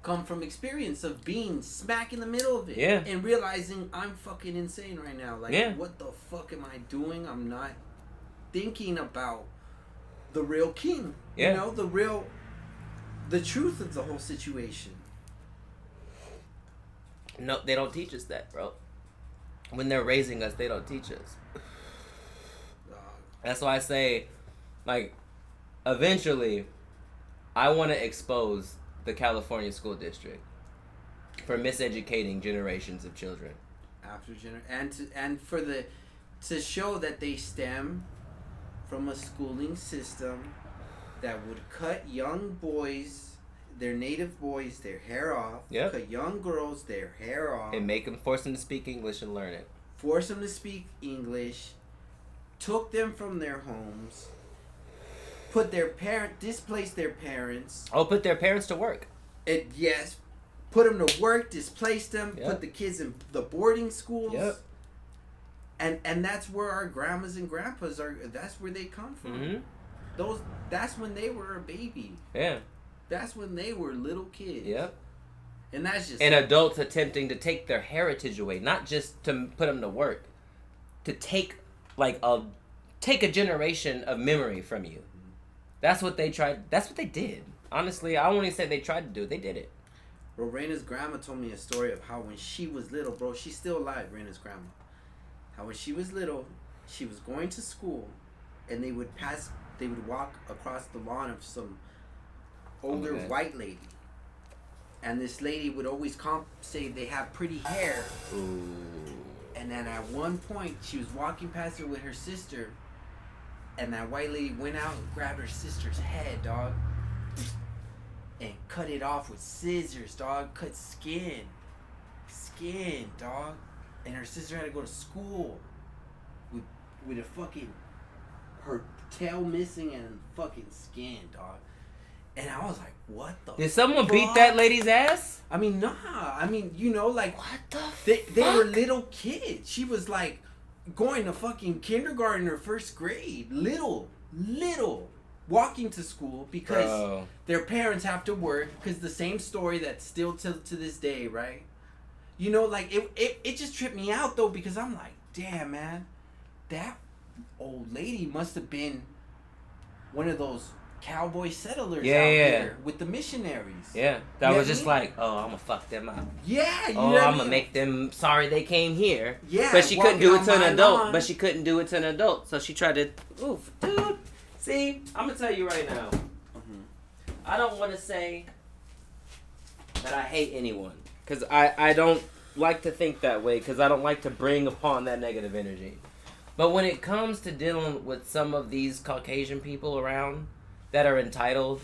[SPEAKER 2] come from experience of being smack in the middle of it, and realizing I'm fucking insane right now. Like, what the fuck am I doing? I'm not thinking about the real king. You know, the truth of the whole situation.
[SPEAKER 1] No, they don't teach us that, bro. When they're raising us, they don't teach us. That's why I say, like, eventually, I want to expose the California school district for miseducating generations of children.
[SPEAKER 2] To show that they stem from a schooling system that would cut young boys, their native boys, their hair off.
[SPEAKER 1] Yep.
[SPEAKER 2] Cut young girls their hair off.
[SPEAKER 1] And force them to speak English and learn it.
[SPEAKER 2] Force them to speak English. Took them from their homes. displace their parents.
[SPEAKER 1] Oh, put their parents to work.
[SPEAKER 2] Yes, put them to work, displace them,
[SPEAKER 1] Yep.
[SPEAKER 2] put the kids in the boarding schools.
[SPEAKER 1] Yep.
[SPEAKER 2] And that's where our grandmas and grandpas are. That's where they come from.
[SPEAKER 1] Mm-hmm.
[SPEAKER 2] That's when they were a baby.
[SPEAKER 1] Yeah.
[SPEAKER 2] That's when they were little kids.
[SPEAKER 1] Yep.
[SPEAKER 2] And that's just...
[SPEAKER 1] And adults attempting to take their heritage away, not just to put them to work, to take a generation of memory from you. That's what they tried. That's what they did. Honestly, I won't even say they tried to do it. They did it.
[SPEAKER 2] Bro, Raina's grandma told me a story of how when she was little, bro, she's still alive, Raina's grandma. How when she was little, she was going to school, and they would walk across the lawn of some older white lady. And this lady would always say they have pretty hair.
[SPEAKER 1] Ooh.
[SPEAKER 2] And then at one point, she was walking past her with her sister, and that white lady went out and grabbed her sister's head, dog, and cut it off with scissors, dog. Cut skin, dog. And her sister had to go to school with a fucking, her tail missing and fucking skin, dog. And I was like, what the
[SPEAKER 1] Did someone
[SPEAKER 2] fuck?
[SPEAKER 1] beat that lady's ass?
[SPEAKER 2] I mean, nah. I mean, you know, like,
[SPEAKER 1] What the
[SPEAKER 2] they
[SPEAKER 1] fuck?
[SPEAKER 2] were little kids. She was like going to fucking kindergarten or first grade. Little. Walking to school because
[SPEAKER 1] Bro.
[SPEAKER 2] their parents have to work. Because the same story that's still to this day, right? You know, like, it just tripped me out, though, because I'm like, damn, man. That old lady must have been one of those cowboy settlers out there with the missionaries.
[SPEAKER 1] Yeah, that was just like, oh, I'm gonna fuck them up.
[SPEAKER 2] Yeah, you
[SPEAKER 1] Oh,
[SPEAKER 2] know what
[SPEAKER 1] I'm
[SPEAKER 2] I
[SPEAKER 1] gonna
[SPEAKER 2] mean?
[SPEAKER 1] make them sorry they came here.
[SPEAKER 2] Yeah,
[SPEAKER 1] but she couldn't do it to an adult.
[SPEAKER 2] lawn.
[SPEAKER 1] But she couldn't do it to an adult, so she tried to. Oof, dude. See, I'm gonna tell you right now. I don't want to say that I hate anyone, because I don't like to think that way, because I don't like to bring upon that negative energy. But when it comes to dealing with some of these Caucasian people around that are entitled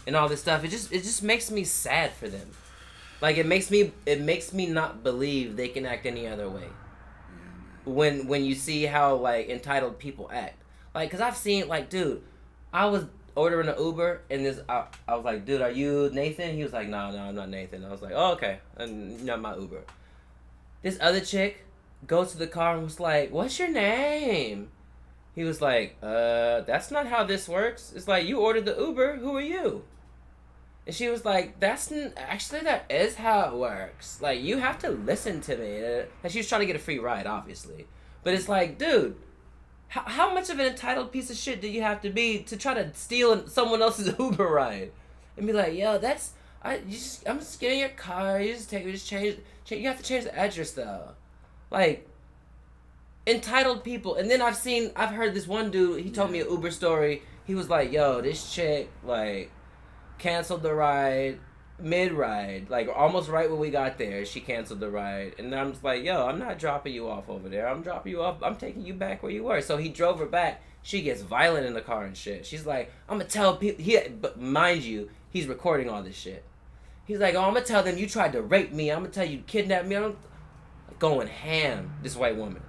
[SPEAKER 1] and all this stuff, it just makes me sad for them. Like, it makes me not believe they can act any other way. When you see how, like, entitled people act. Like, because I've seen, like, dude, I was ordering an Uber, and I was like, dude, are you Nathan? He was like, no, I'm not Nathan. I was like, oh, okay, and you're not my Uber. This other chick goes to the car and was like, what's your name? He was like, that's not how this works. It's like, you ordered the Uber, who are you? And she was like, actually, that is how it works. Like, you have to listen to me. And she was trying to get a free ride, obviously. But it's like, dude, how much of an entitled piece of shit do you have to be to try to steal someone else's Uber ride? And be like, yo, I'm just getting your car. You change. You have to change the address, though. Like, entitled people. And then I've heard this one dude, he told me an Uber story. He was like, yo, this chick, like, canceled the ride, mid-ride, like, almost right when we got there, she canceled the ride. And I'm just like, yo, I'm not dropping you off over there. I'm dropping you off. I'm taking you back where you were. So he drove her back. She gets violent in the car and shit. She's like, I'm going to tell people. But mind you, he's recording all this shit. He's like, oh, I'm going to tell them you tried to rape me. I'm going to tell you kidnapped me. I'm going ham, this white woman.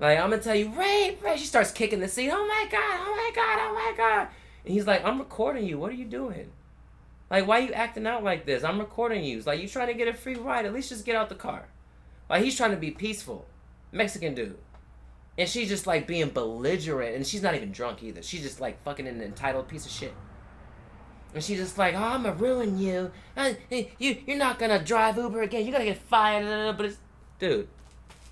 [SPEAKER 1] Like, I'm going to tell you, rape. She starts kicking the seat. Oh, my God. And he's like, I'm recording you. What are you doing? Like, why are you acting out like this? I'm recording you. It's like, you trying to get a free ride. At least just get out the car. Like, he's trying to be peaceful. Mexican dude. And she's just, like, being belligerent. And she's not even drunk either. She's just, like, fucking an entitled piece of shit. And she's just like, oh, I'm going to ruin you. You're not going to drive Uber again. You're going to get fired. But it's... Dude,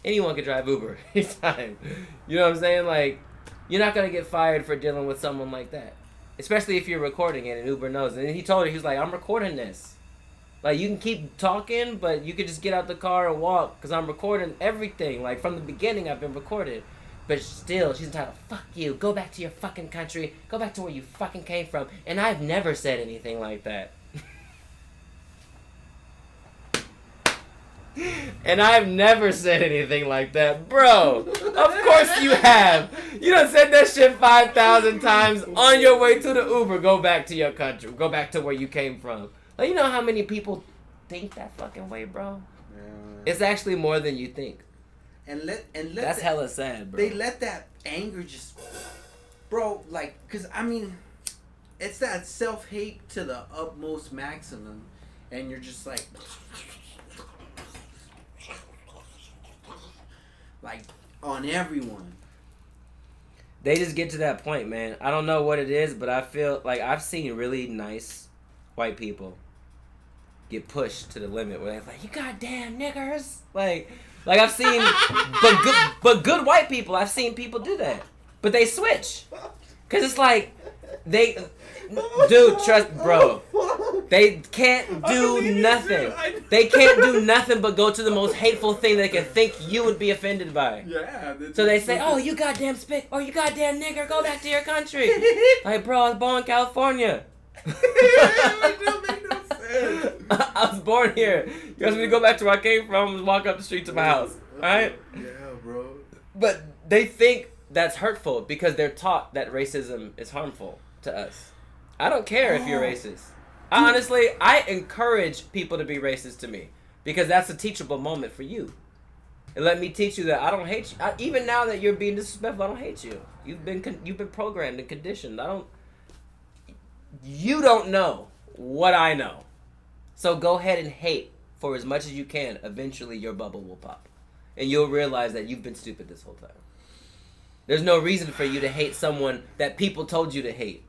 [SPEAKER 1] anyone can drive Uber anytime. You know what I'm saying? Like, you're not going to get fired for dealing with someone like that. Especially if you're recording it and Uber knows. And he told her, he was like, I'm recording this. Like, you can keep talking, but you can just get out the car and walk, because I'm recording everything. Like, from the beginning, I've been recorded. But still, she's entitled, fuck you. Go back to your fucking country. Go back to where you fucking came from. And I've never said anything like that. And I've never said anything like that. Bro, of course you have. You done said that shit 5,000 times on your way to the Uber. Go back to your country. Go back to where you came from. Like, you know how many people think that fucking way, bro? Yeah. It's actually more than you think. That's hella sad, bro.
[SPEAKER 2] They let that anger just... Bro, like, because, I mean... it's that self-hate to the utmost maximum, and you're just like on everyone.
[SPEAKER 1] They just get to that point, man. I don't know what it is, but I feel like I've seen really nice white people get pushed to the limit where they're like, "You goddamn niggers!" Like I've seen, but good white people. I've seen people do that, but they switch, cause it's like dude, trust, bro. They can't do nothing. They can't do nothing but go to the most hateful thing they can think you would be offended by.
[SPEAKER 2] Yeah.
[SPEAKER 1] So they say, "Oh, you goddamn spick," or "You goddamn nigger, go back to your country." Like, bro, I was born in California.
[SPEAKER 2] It don't make no sense.
[SPEAKER 1] I was born here. You guys want me to go back to where I came from and walk up the street to my house, alright?
[SPEAKER 2] Yeah, bro.
[SPEAKER 1] But they think that's hurtful because they're taught that racism is harmful to us. I don't care if you're racist. Honestly, I encourage people to be racist to me because that's a teachable moment for you. And let me teach you that I don't hate you. Even now that you're being disrespectful, I don't hate you. You've been programmed and conditioned. You don't know what I know. So go ahead and hate for as much as you can. Eventually your bubble will pop. And you'll realize that you've been stupid this whole time. There's no reason for you to hate someone that people told you to hate.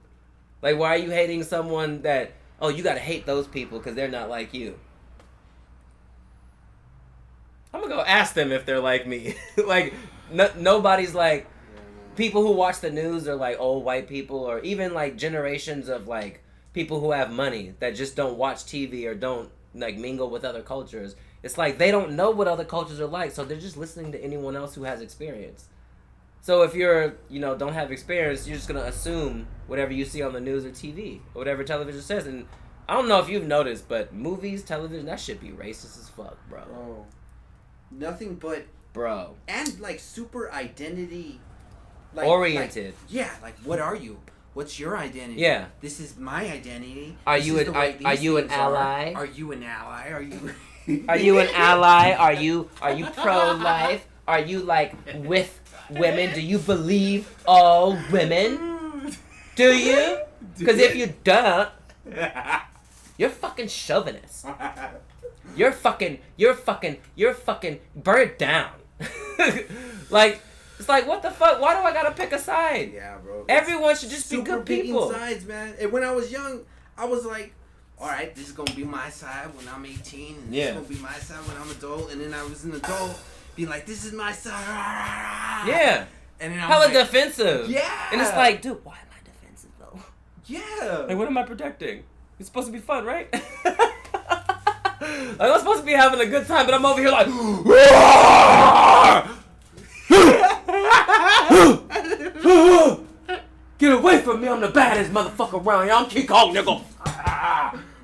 [SPEAKER 1] Like, why are you hating someone that, oh, you gotta hate those people because they're not like you? I'm gonna go ask them if they're like me. Like, nobody's like, people who watch the news are like old white people, or even like generations of like people who have money that just don't watch TV or don't like mingle with other cultures. It's like they don't know what other cultures are like, so they're just listening to anyone else who has experience. So if you're, don't have experience, you're just gonna assume whatever you see on the news or TV or whatever television says. And I don't know if you've noticed, but movies, television, that shit be racist as fuck, bro.
[SPEAKER 2] Bro. Nothing but
[SPEAKER 1] bro.
[SPEAKER 2] And like super identity
[SPEAKER 1] oriented.
[SPEAKER 2] Like what are you? What's your identity?
[SPEAKER 1] Yeah.
[SPEAKER 2] This is my identity.
[SPEAKER 1] Are you an ally?
[SPEAKER 2] Are you an ally? Are you
[SPEAKER 1] Are you an ally? Are you pro-life? Are you like with women? Do you believe all women? Do you? Because if you don't, you're fucking chauvinist. You're fucking burn it down. Like, it's like, what the fuck? Why do I gotta pick a side?
[SPEAKER 2] Yeah, bro.
[SPEAKER 1] Everyone should just be good people.
[SPEAKER 2] Picking sides, man. And when I was young, I was like, all right, this is gonna be my side when I'm 18, and this is gonna be my side when I'm adult. And then I was an adult, being like, this is my side.
[SPEAKER 1] Yeah.
[SPEAKER 2] And then I'm
[SPEAKER 1] hella
[SPEAKER 2] like,
[SPEAKER 1] defensive.
[SPEAKER 2] Yeah.
[SPEAKER 1] And it's like, dude, why am I defensive though?
[SPEAKER 2] Yeah.
[SPEAKER 1] Like, what am I protecting? It's supposed to be fun, right? Like, I'm supposed to be having a good time, but I'm over here like, get away from me! I'm the baddest motherfucker around here. I'm King Kong, nigga.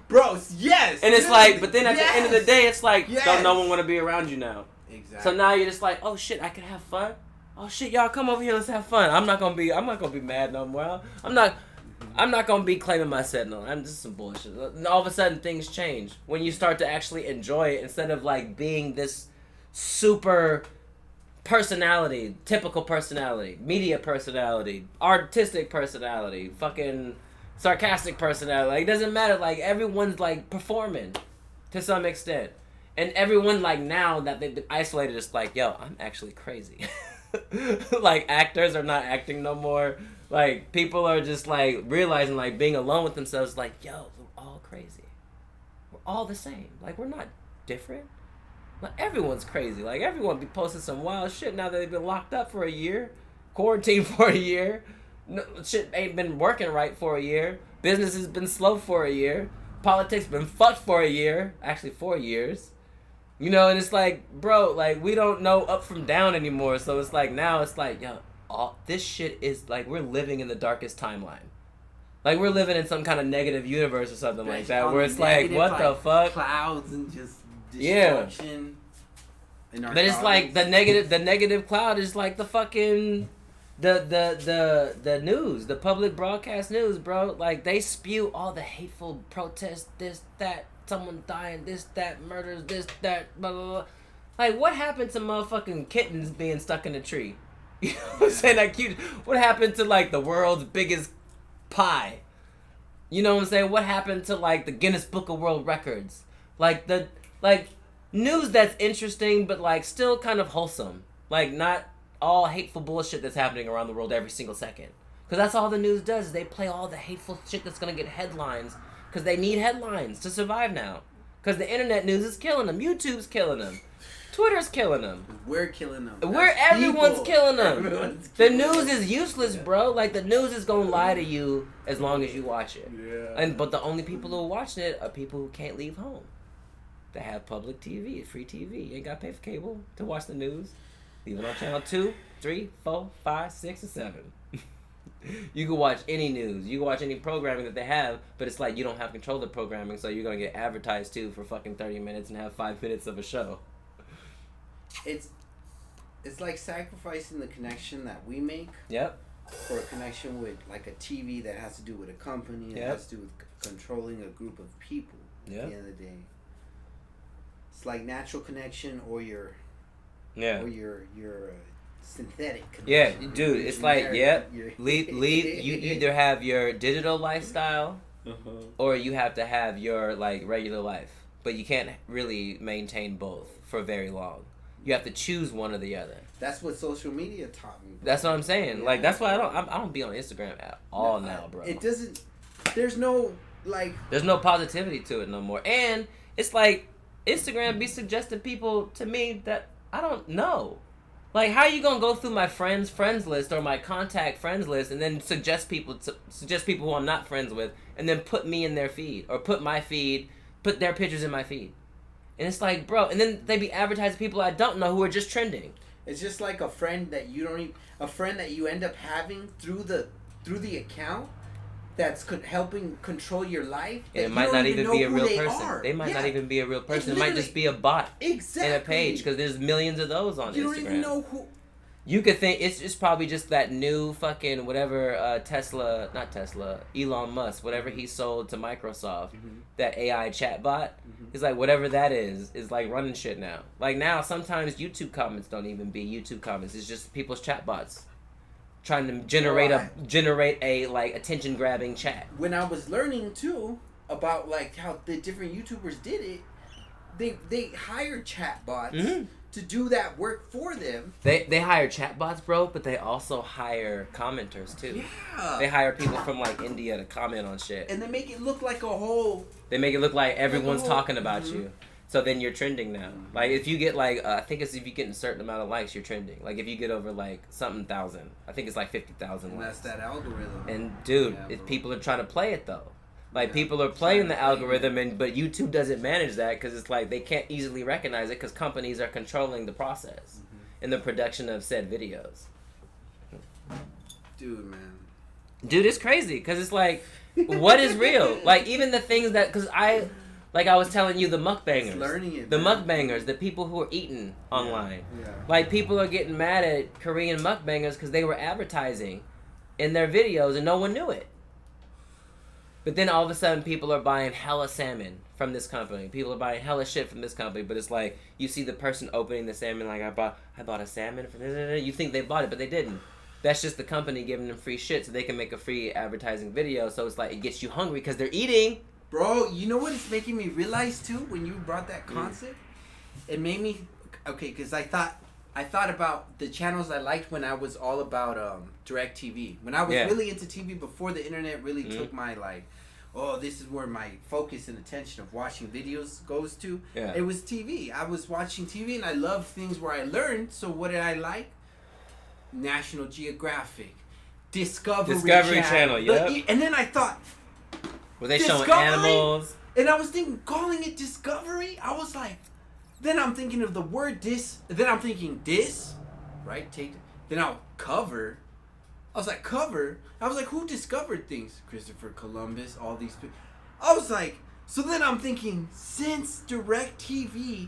[SPEAKER 2] Bro, yes.
[SPEAKER 1] And it's like, but then at the end of the day, it's like,
[SPEAKER 2] Yes.
[SPEAKER 1] don't no one want to be around you now.
[SPEAKER 2] Exactly.
[SPEAKER 1] So now you're just like, oh shit, I can have fun. Oh shit, y'all come over here, let's have fun. I'm not gonna be mad no more. I'm not gonna be claiming my set. No, I'm just some bullshit. And all of a sudden, things change when you start to actually enjoy it instead of like being this super personality, typical personality, media personality, artistic personality, fucking sarcastic personality. Like, it doesn't matter. Like, everyone's like performing to some extent, and everyone like now that they've been isolated, it's like, yo, I'm actually crazy. Like, actors are not acting no more. Like, people are just like realizing, like, being alone with themselves, like, yo, we're all crazy. We're all the same. Like, we're not different. Like, everyone's crazy. Like, everyone be posting some wild shit now that they've been locked up for a year, quarantined for a year. No, shit ain't been working right for a year. Business has been slow for a year. Politics been fucked for a year. Actually, 4 years. And it's like, bro, like, we don't know up from down anymore. So it's like, now it's like, yo, this shit is like, we're living in the darkest timeline. Like, we're living in some kind of negative universe or something like that, where it's like, what the fuck?
[SPEAKER 2] Clouds and just destruction.
[SPEAKER 1] Yeah. But it's like the negative cloud is like the fucking the news, the public broadcast news, bro. Like, they spew all the hateful protests, this, that, someone dying, this, that, murders, this, that, blah, blah, blah. Like, what happened to motherfucking kittens being stuck in a tree? You know what I'm saying? Like, cute. What happened to like the world's biggest pie? You know what I'm saying? What happened to like the Guinness Book of World Records? Like news that's interesting but like still kind of wholesome. Like not all hateful bullshit that's happening around the world every single second. Because that's all the news does is they play all the hateful shit that's going to get headlines. Because they need headlines to survive now. Because the internet news is killing them. YouTube's killing them. Twitter's killing them.
[SPEAKER 2] We're killing them.
[SPEAKER 1] Everyone's killing them. The
[SPEAKER 2] killing
[SPEAKER 1] news
[SPEAKER 2] them.
[SPEAKER 1] is useless, bro. Like the news is going to lie to you as long as you watch it.
[SPEAKER 2] Yeah.
[SPEAKER 1] But the only people who are watching it are people who can't leave home. They have public TV, free TV. You ain't got to pay for cable to watch the news. Leave it on channel 2, 3, 4, 5, 6, or 7. You can watch any news. You can watch any programming that they have, but it's like you don't have control of the programming, so you're going to get advertised to for fucking 30 minutes and have 5 minutes of a show.
[SPEAKER 2] It's like sacrificing the connection that we make.
[SPEAKER 1] Yep.
[SPEAKER 2] For a connection with like a TV that has to do with a company, that has to do with controlling a group of people.
[SPEAKER 1] Yep.
[SPEAKER 2] At the end of the day. It's like natural connection or your synthetic connection.
[SPEAKER 1] Yeah, dude, it's like, leave. You either have your digital lifestyle or you have to have your like regular life. But you can't really maintain both for very long. You have to choose one or the other.
[SPEAKER 2] That's what social media taught me.
[SPEAKER 1] That's what I'm saying. Yeah. Like that's why I don't be on Instagram at all now, bro.
[SPEAKER 2] It doesn't. There's no
[SPEAKER 1] positivity to it no more. And it's like Instagram be suggesting people to me that I don't know. Like, how you gonna go through my friends list or my contact friends list and then suggest people who I'm not friends with and then put me in their feed or put their pictures in my feed? And it's like, bro, and then they be advertising people I don't know who are just trending.
[SPEAKER 2] It's just like a friend that you end up having through the account that's helping control your life.
[SPEAKER 1] It might not even be a real person. They might not even be a real person. It might just be a bot in a page because there's millions of those on Instagram.
[SPEAKER 2] You don't even know who.
[SPEAKER 1] You could think it's probably just that new fucking whatever Elon Musk, whatever he sold to Microsoft, that AI chatbot. It's like whatever that is like running shit now. Like now, sometimes YouTube comments don't even be YouTube comments. It's just people's chatbots trying to generate a like attention grabbing chat.
[SPEAKER 2] When I was learning too about like how the different YouTubers did it, they hired chatbots to do that work for them.
[SPEAKER 1] They hire chatbots, bro, but they also hire commenters too. Yeah. They hire people from like India to comment on shit.
[SPEAKER 2] And they make it look like a whole.
[SPEAKER 1] They make it look like everyone's talking about you. So then you're trending now. Like if you get like I think it's if you get a certain amount of likes, you're trending. Like if you get over like something thousand, I think it's like 50,000 likes.
[SPEAKER 2] And that's that algorithm.
[SPEAKER 1] And dude, people are trying to play it though. Like people are playing the algorithm, but YouTube doesn't manage that because it's like they can't easily recognize it because companies are controlling the process in the production of said videos.
[SPEAKER 2] Dude, man.
[SPEAKER 1] Dude, it's crazy because it's like, what is real? Like even the things that because I was telling you the mukbangers, mukbangers, the people who are eating online. Yeah. Like people are getting mad at Korean mukbangers because they were advertising in their videos and no one knew it. But then all of a sudden, people are buying hella salmon from this company. People are buying hella shit from this company. But it's like you see the person opening the salmon, like I bought a salmon from this. You think they bought it, but they didn't. That's just the company giving them free shit so they can make a free advertising video. So it's like it gets you hungry because they're eating.
[SPEAKER 2] Bro, you know what it's making me realize too when you brought that concept? It made me because I thought about the channels I liked when I was all about DirecTV. When I was really into TV before the internet really took my like, oh, this is where my focus and attention of watching videos goes to. Yeah. It was TV. I was watching TV and I loved things where I learned. So what did I like? National Geographic, Discovery Channel.
[SPEAKER 1] Yeah.
[SPEAKER 2] And then I thought,
[SPEAKER 1] were they showing animals?
[SPEAKER 2] And I was thinking, calling it Discovery. I was like. Then I'm thinking of the word dis. Then I'm thinking dis, right? Then I'll cover. I was like cover. I was like, who discovered things? Christopher Columbus. All these people. I was like, so then I'm thinking, since DirecTV,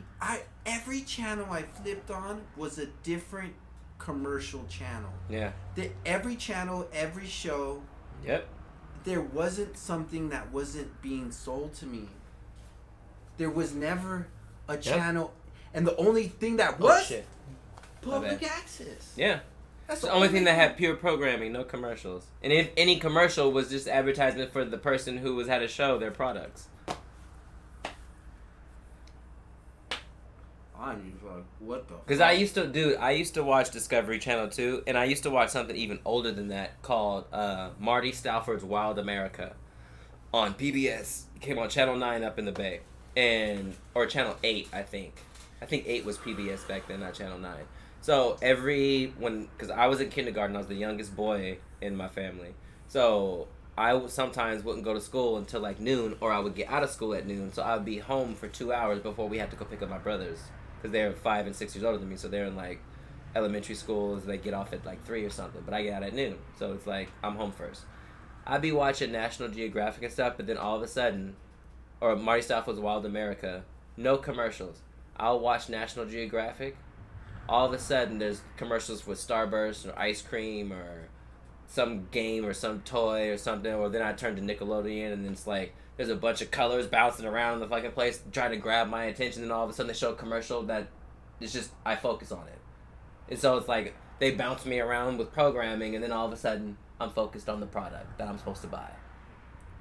[SPEAKER 2] every channel I flipped on was a different commercial channel. Yeah. Every channel, every show. Yep. There wasn't something that wasn't being sold to me. There was never a channel, and the only thing that was public access.
[SPEAKER 1] Yeah, That's the only thing that had pure programming, no commercials. And if any commercial was just advertisement for the person who had to show their products.
[SPEAKER 2] I'm just like, what the fuck?
[SPEAKER 1] Because I used to watch Discovery Channel 2, and I used to watch something even older than that called Marty Stauffer's Wild America on PBS. It came on Channel 9 up in the Bay. Or Channel 8, I think. I think 8 was PBS back then, not Channel 9. So because I was in kindergarten, I was the youngest boy in my family. So I sometimes wouldn't go to school until like noon, or I would get out of school at noon. So I would be home for 2 hours before we had to go pick up my brothers. Because they're 5 and 6 years older than me, so they're in like elementary schools. They get off at like 3 or something, but I get out at noon. So it's like I'm home first. I'd be watching National Geographic and stuff, but then all of a sudden, or Marty Stauffer's Wild America, no commercials. I'll watch National Geographic. All of a sudden, there's commercials with Starburst or ice cream or some game or some toy or something. Or then I turn to Nickelodeon, and then it's like there's a bunch of colors bouncing around the fucking place trying to grab my attention. And all of a sudden, they show a commercial that it's just I focus on it. And so it's like they bounce me around with programming, and then all of a sudden, I'm focused on the product that I'm supposed to buy.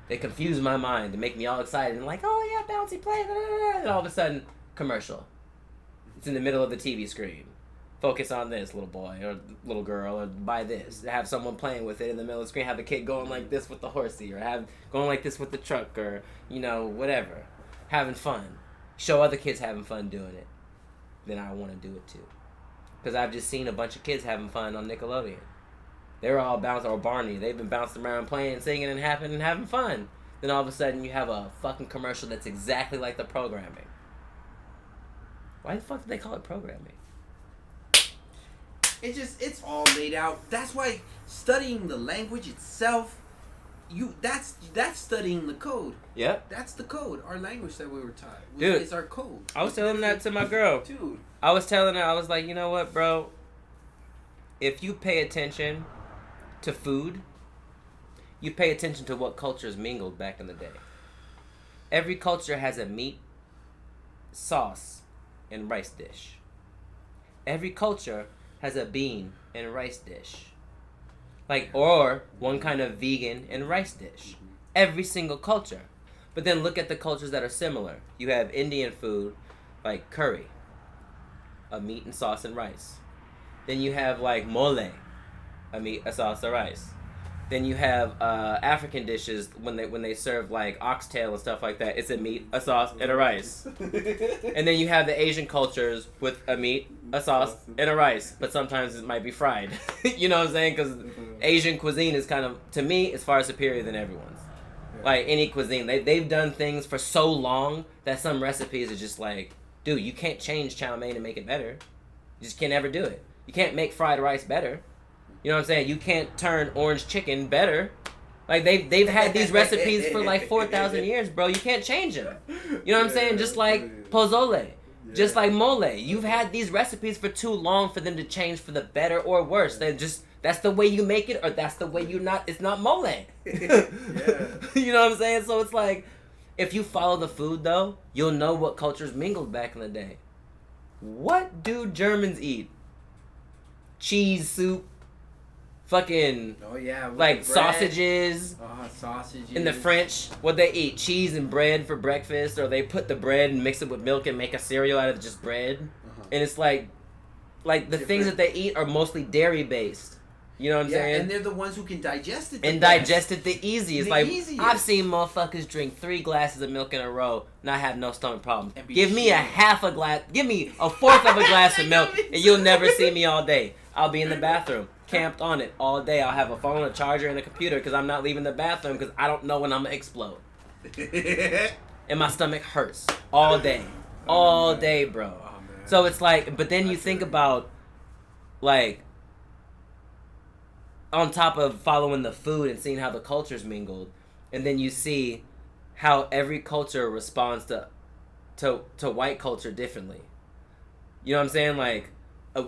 [SPEAKER 1] They confuse my mind and make me all excited and like, oh yeah, bouncy play, blah, blah, blah. And all of a sudden, commercial. It's in the middle of the TV screen. Focus on this, little boy or little girl, or buy this. Have someone playing with it in the middle of the screen. Have a kid going like this with the horsey, or have going like this with the truck, or whatever. Having fun. Show other kids having fun doing it. Then I want to do it too. Because I've just seen a bunch of kids having fun on Nickelodeon. They're all bouncing, or Barney. They've been bouncing around playing, singing, and having fun. Then all of a sudden you have a fucking commercial that's exactly like the programming. Why the fuck did they call it programming?
[SPEAKER 2] It's all laid out. That's why studying the language itself, that's studying the code.
[SPEAKER 1] Yep.
[SPEAKER 2] That's the code. Our language that we were taught.
[SPEAKER 1] Dude,
[SPEAKER 2] it's our code.
[SPEAKER 1] I was telling that to my girl.
[SPEAKER 2] Dude.
[SPEAKER 1] I was telling her, I was like, you know what, bro? If you pay attention to food, you pay attention to what cultures mingled back in the day. Every culture has a meat, sauce, and rice dish. Every culture has a bean and rice dish. Or one kind of vegan and rice dish. Every single culture. But then look at the cultures that are similar. You have Indian food, like curry, a meat and sauce and rice. Then you have like mole, a meat, a sauce, a rice. Then you have African dishes when they serve like oxtail and stuff like that. It's a meat, a sauce, and a rice. And then you have the Asian cultures with a meat, a sauce, and a rice. But sometimes it might be fried. You know what I'm saying? Because Asian cuisine is kind of, to me, it's far superior than everyone's. Like any cuisine. They've done things for so long that some recipes are just like, dude, you can't change chow mein and make it better. You just can't ever do it. You can't make fried rice better. You know what I'm saying? You can't turn orange chicken better. Like they've had these recipes for like 4,000 years, bro. You can't change them. You know what I'm saying? Just like pozole, just like mole. You've had these recipes for too long for them to change for the better or worse. That's the way you make it, or that's the way it's not mole. You know what I'm saying? So it's like, if you follow the food though, you'll know what cultures mingled back in the day. What do Germans eat? Cheese soup. Fucking like sausages.
[SPEAKER 2] Sausages.
[SPEAKER 1] In the French, what they eat? Cheese and bread for breakfast, or they put the bread and mix it with milk and make a cereal out of just bread. And it's like the things that they eat are mostly dairy based. You know what I'm saying?
[SPEAKER 2] And they're the ones who can digest it.
[SPEAKER 1] Digest it the easiest. I've seen motherfuckers drink 3 glasses of milk in a row, not have no stomach problems. Give me a half a glass. Give me a fourth of a glass of milk, and you'll never see me all day. I'll be in the bathroom, camped on it all day. I'll have a phone, a charger, and a computer because I'm not leaving the bathroom because I don't know when I'm going to explode. And my stomach hurts all day. All day, bro.
[SPEAKER 2] Oh, man.
[SPEAKER 1] So it's like, but then you think about, like, on top of following the food and seeing how the cultures mingled, and then you see how every culture responds to white culture differently. You know what I'm saying? Like,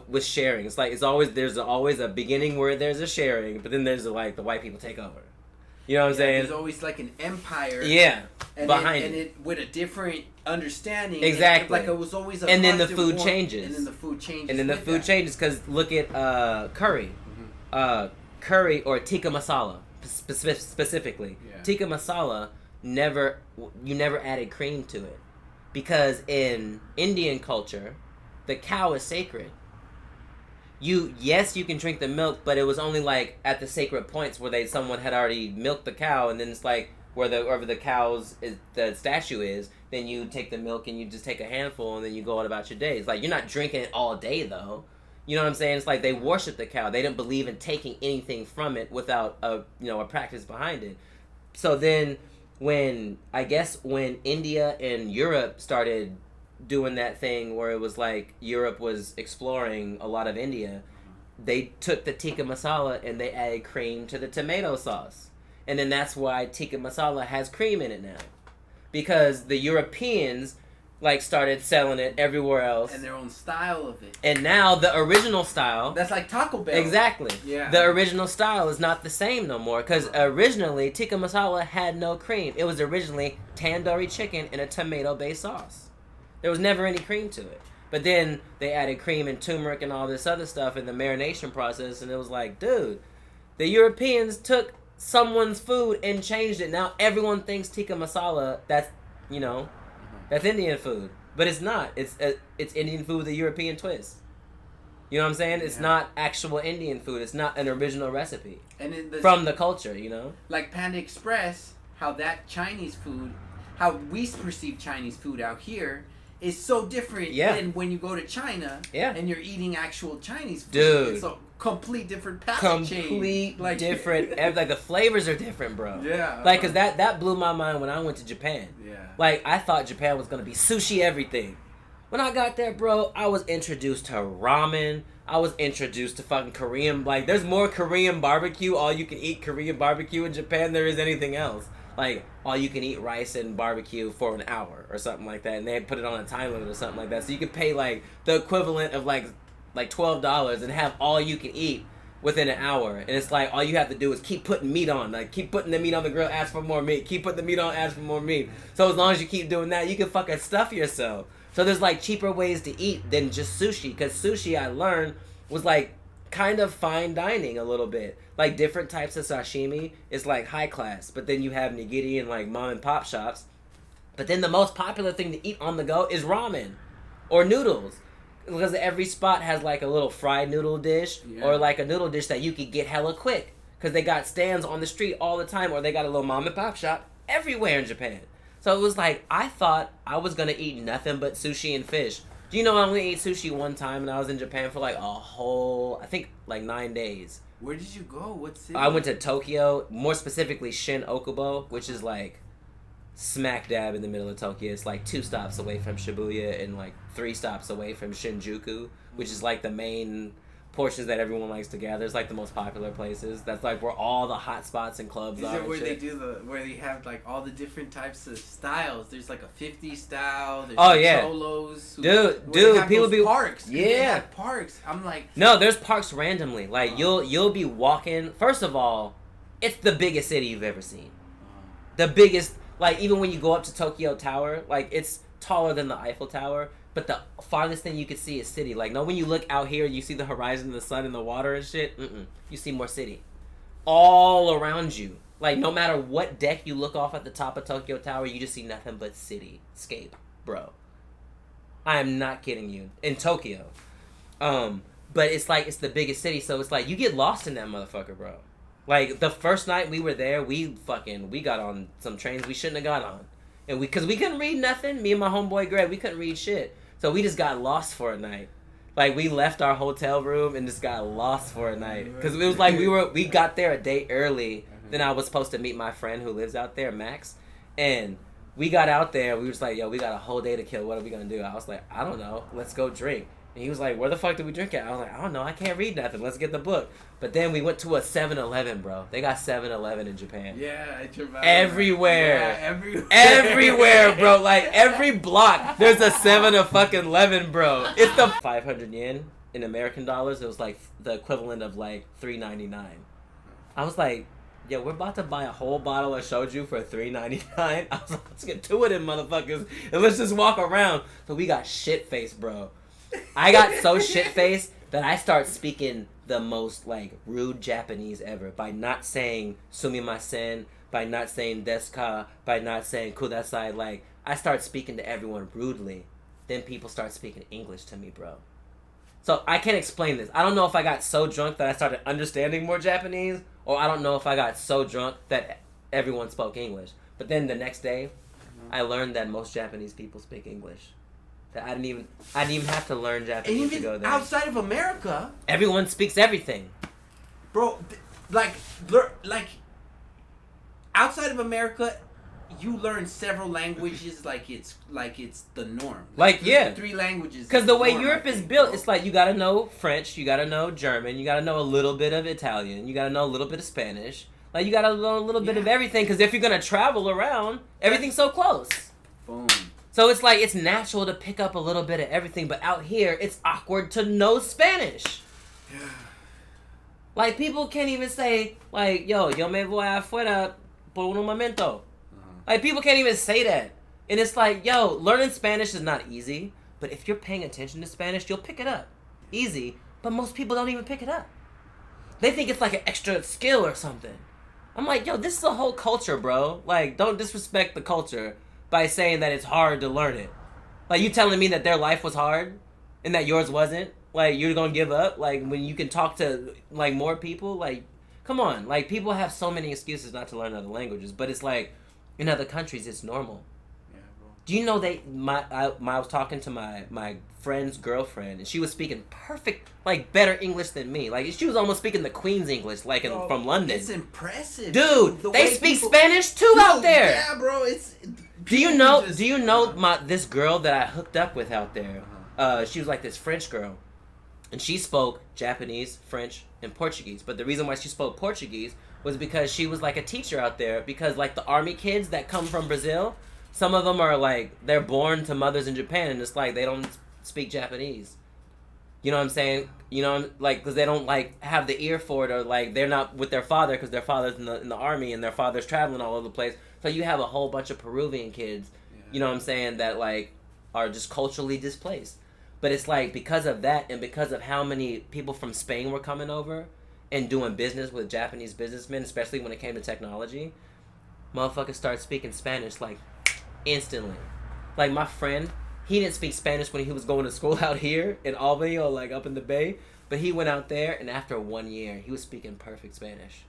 [SPEAKER 1] with sharing, it's like there's always a beginning where there's a sharing, but then there's the white people take over. You know what I'm saying?
[SPEAKER 2] There's always like an empire.
[SPEAKER 1] Yeah,
[SPEAKER 2] behind it with a different understanding.
[SPEAKER 1] Exactly.
[SPEAKER 2] Like it was always a
[SPEAKER 1] and then the food changes.
[SPEAKER 2] And then the food changes.
[SPEAKER 1] And then the food changes because look at curry. curry or tikka masala specifically.
[SPEAKER 2] Yeah.
[SPEAKER 1] Tikka masala you never added cream to it, because in Indian culture, the cow is sacred. You can drink the milk, but it was only like at the sacred points where someone had already milked the cow, and then it's like wherever the the statue is, then you take the milk and you just take a handful and then you go on about your days. Like, you're not drinking it all day though. You know what I'm saying? It's like they worship the cow. They didn't believe in taking anything from it without a practice behind it. So then when India and Europe started doing that thing where it was like Europe was exploring a lot of India, they took the tikka masala and they added cream to the tomato sauce. And then that's why tikka masala has cream in it now. Because the Europeans like started selling it everywhere else.
[SPEAKER 2] And their own style of it.
[SPEAKER 1] And now the original style...
[SPEAKER 2] That's like Taco Bell.
[SPEAKER 1] Exactly.
[SPEAKER 2] Yeah.
[SPEAKER 1] The original style is not the same no more. Because originally, tikka masala had no cream. It was originally tandoori chicken in a tomato-based sauce. There was never any cream to it. But then they added cream and turmeric and all this other stuff in the marination process. And it was like, dude, the Europeans took someone's food and changed it. Now everyone thinks tikka masala, that's Indian food. But it's not. It's Indian food with a European twist. You know what I'm saying? It's not actual Indian food. It's not an original recipe. And from the culture,
[SPEAKER 2] Like Panda Express, how that Chinese food, how we perceive Chinese food out here is so different than when you go to China and you're eating actual Chinese food.
[SPEAKER 1] Dude.
[SPEAKER 2] It's a complete different palate change.
[SPEAKER 1] Different. Like, the flavors are different, bro.
[SPEAKER 2] Yeah.
[SPEAKER 1] Like, because that blew my mind when I went to Japan.
[SPEAKER 2] Yeah.
[SPEAKER 1] Like, I thought Japan was going to be sushi everything. When I got there, bro, I was introduced to ramen. I was introduced to fucking Korean. Like, there's more Korean barbecue, all you can eat Korean barbecue in Japan than there is anything else. Like, all you can eat rice and barbecue for an hour or something like that. And they put it on a time limit or something like that. So you could pay, like, the equivalent of, like $12 and have all you can eat within an hour. And it's like, all you have to do is keep putting meat on. Like, keep putting the meat on the grill, ask for more meat. Keep putting the meat on, ask for more meat. So as long as you keep doing that, you can fucking stuff yourself. So there's, like, cheaper ways to eat than just sushi. Because sushi, I learned, was, like, kind of fine dining a little bit. Like, different types of sashimi is like high class, but then you have nigiri and like mom and pop shops. But then the most popular thing to eat on the go is ramen or noodles, because every spot has like a little fried noodle dish or like a noodle dish that you could get hella quick, because they got stands on the street all the time, or they got a little mom and pop shop everywhere in Japan. So it was like, I thought I was gonna eat nothing but sushi and fish. Do you know I only ate sushi one time, and I was in Japan for like a whole, I think, like 9 days.
[SPEAKER 2] Where did you go? What city?
[SPEAKER 1] I went to Tokyo, more specifically Shin Okubo, which is like smack dab in the middle of Tokyo. It's like 2 stops away from Shibuya and like 3 stops away from Shinjuku, which is like the main portions that everyone likes to gather. It's like the most popular places. That's like where all the hot spots and clubs are.
[SPEAKER 2] Is it where they do where they have like all the different types of styles? There's like a 50s style. There's solos.
[SPEAKER 1] Dude, people be
[SPEAKER 2] parks.
[SPEAKER 1] Yeah,
[SPEAKER 2] they have parks. I'm like,
[SPEAKER 1] no, there's parks randomly. Like you'll be walking. First of all, it's the biggest city you've ever seen. The biggest. Like, even when you go up to Tokyo Tower, like, it's taller than the Eiffel Tower, but the farthest thing you can see is city. Like, no, when you look out here, you see the horizon, the sun, and the water and shit. You see more city. All around you. Like, no matter what deck you look off at the top of Tokyo Tower, you just see nothing but cityscape, bro. I am not kidding you. In Tokyo. But it's like, it's the biggest city, so it's like, you get lost in that motherfucker, bro. Like, the first night we were there, we got on some trains we shouldn't have got on. And because we couldn't read nothing. Me and my homeboy Greg, we couldn't read shit. So we just got lost for a night. Like, we left our hotel room and just got lost for a night. Because it was like we got there a day early than I was supposed to meet my friend who lives out there, Max. And we got out there, we were just like, yo, we got a whole day to kill. What are we going to do? I was like, I don't know. Let's go drink. And he was like, where the fuck did we drink at? I was like, I don't know. I can't read nothing. Let's get the book. But then we went to a 7-Eleven, bro. They got 7-Eleven in Japan.
[SPEAKER 2] Yeah,
[SPEAKER 1] everywhere.
[SPEAKER 2] Yeah, everywhere.
[SPEAKER 1] Everywhere, bro. Like, every block, there's a 7-Eleven, bro. It's the 500 yen in American dollars. It was like the equivalent of like $3.99. I was like, yo, we're about to buy a whole bottle of soju for $3.99. I was like, let's get 2 of them motherfuckers and let's just walk around. So we got shit-faced, bro. I got so shit-faced that I start speaking the most like rude Japanese ever by not saying sumimasen, by not saying desu ka, by not saying kudasai. Like I start speaking to everyone rudely, then people start speaking English to me, bro. So I can't explain this. I don't know if I got so drunk that I started understanding more Japanese, or I don't know if I got so drunk that everyone spoke English. But then the next day, I learned that most Japanese people speak English. That I didn't even have to learn Japanese to go there.
[SPEAKER 2] Outside of America,
[SPEAKER 1] everyone speaks everything,
[SPEAKER 2] bro. Like outside of America, you learn several languages like it's the norm.
[SPEAKER 1] Like yeah,
[SPEAKER 2] 3 languages.
[SPEAKER 1] Because the way Europe is built, it's like you gotta know French, you gotta know German, you gotta know a little bit of Italian, you gotta know a little bit of Spanish. Like you gotta know a little bit of everything. Because if you're gonna travel around, everything's so close.
[SPEAKER 2] Boom.
[SPEAKER 1] So it's like it's natural to pick up a little bit of everything, but out here it's awkward to know Spanish. Yeah. Like people can't even say like, yo me voy afuera por un momento. Like people can't even say that. And it's like, yo, learning Spanish is not easy, but if you're paying attention to Spanish, you'll pick it up. Easy, but most people don't even pick it up. They think it's like an extra skill or something. I'm like, yo, this is a whole culture, bro. Like, don't disrespect the culture by saying that it's hard to learn it. Like, you telling me that their life was hard and that yours wasn't? Like, you're gonna give up? Like, when you can talk to, like, more people? Like, come on. Like, people have so many excuses not to learn other languages, but it's like, in other countries, it's normal. Yeah, bro. Do you know I was talking to my friend's girlfriend, and she was speaking perfect, like, better English than me. Like, she was almost speaking the Queen's English, like, from London.
[SPEAKER 2] It's impressive.
[SPEAKER 1] Dude, they speak Spanish, too, out there.
[SPEAKER 2] Yeah, bro, it's...
[SPEAKER 1] Do you know this girl that I hooked up with out there? She was, like, this French girl. And she spoke Japanese, French, and Portuguese. But the reason why she spoke Portuguese was because she was like a teacher out there. Because like the army kids that come from Brazil, some of them are like, they're born to mothers in Japan, and it's like they don't speak Japanese. You know what I'm saying? You know, like, because they don't like have the ear for it, or like they're not with their father because their father's in the army and their father's traveling all over the place. So you have a whole bunch of Peruvian kids, you know what I'm saying, that like are just culturally displaced. But it's like because of that, and because of how many people from Spain were coming over and doing business with Japanese businessmen, especially when it came to technology, motherfuckers started speaking Spanish like instantly. Like my friend, he didn't speak Spanish when he was going to school out here in Albany or like up in the Bay, but he went out there, and after 1 year, he was speaking perfect Spanish.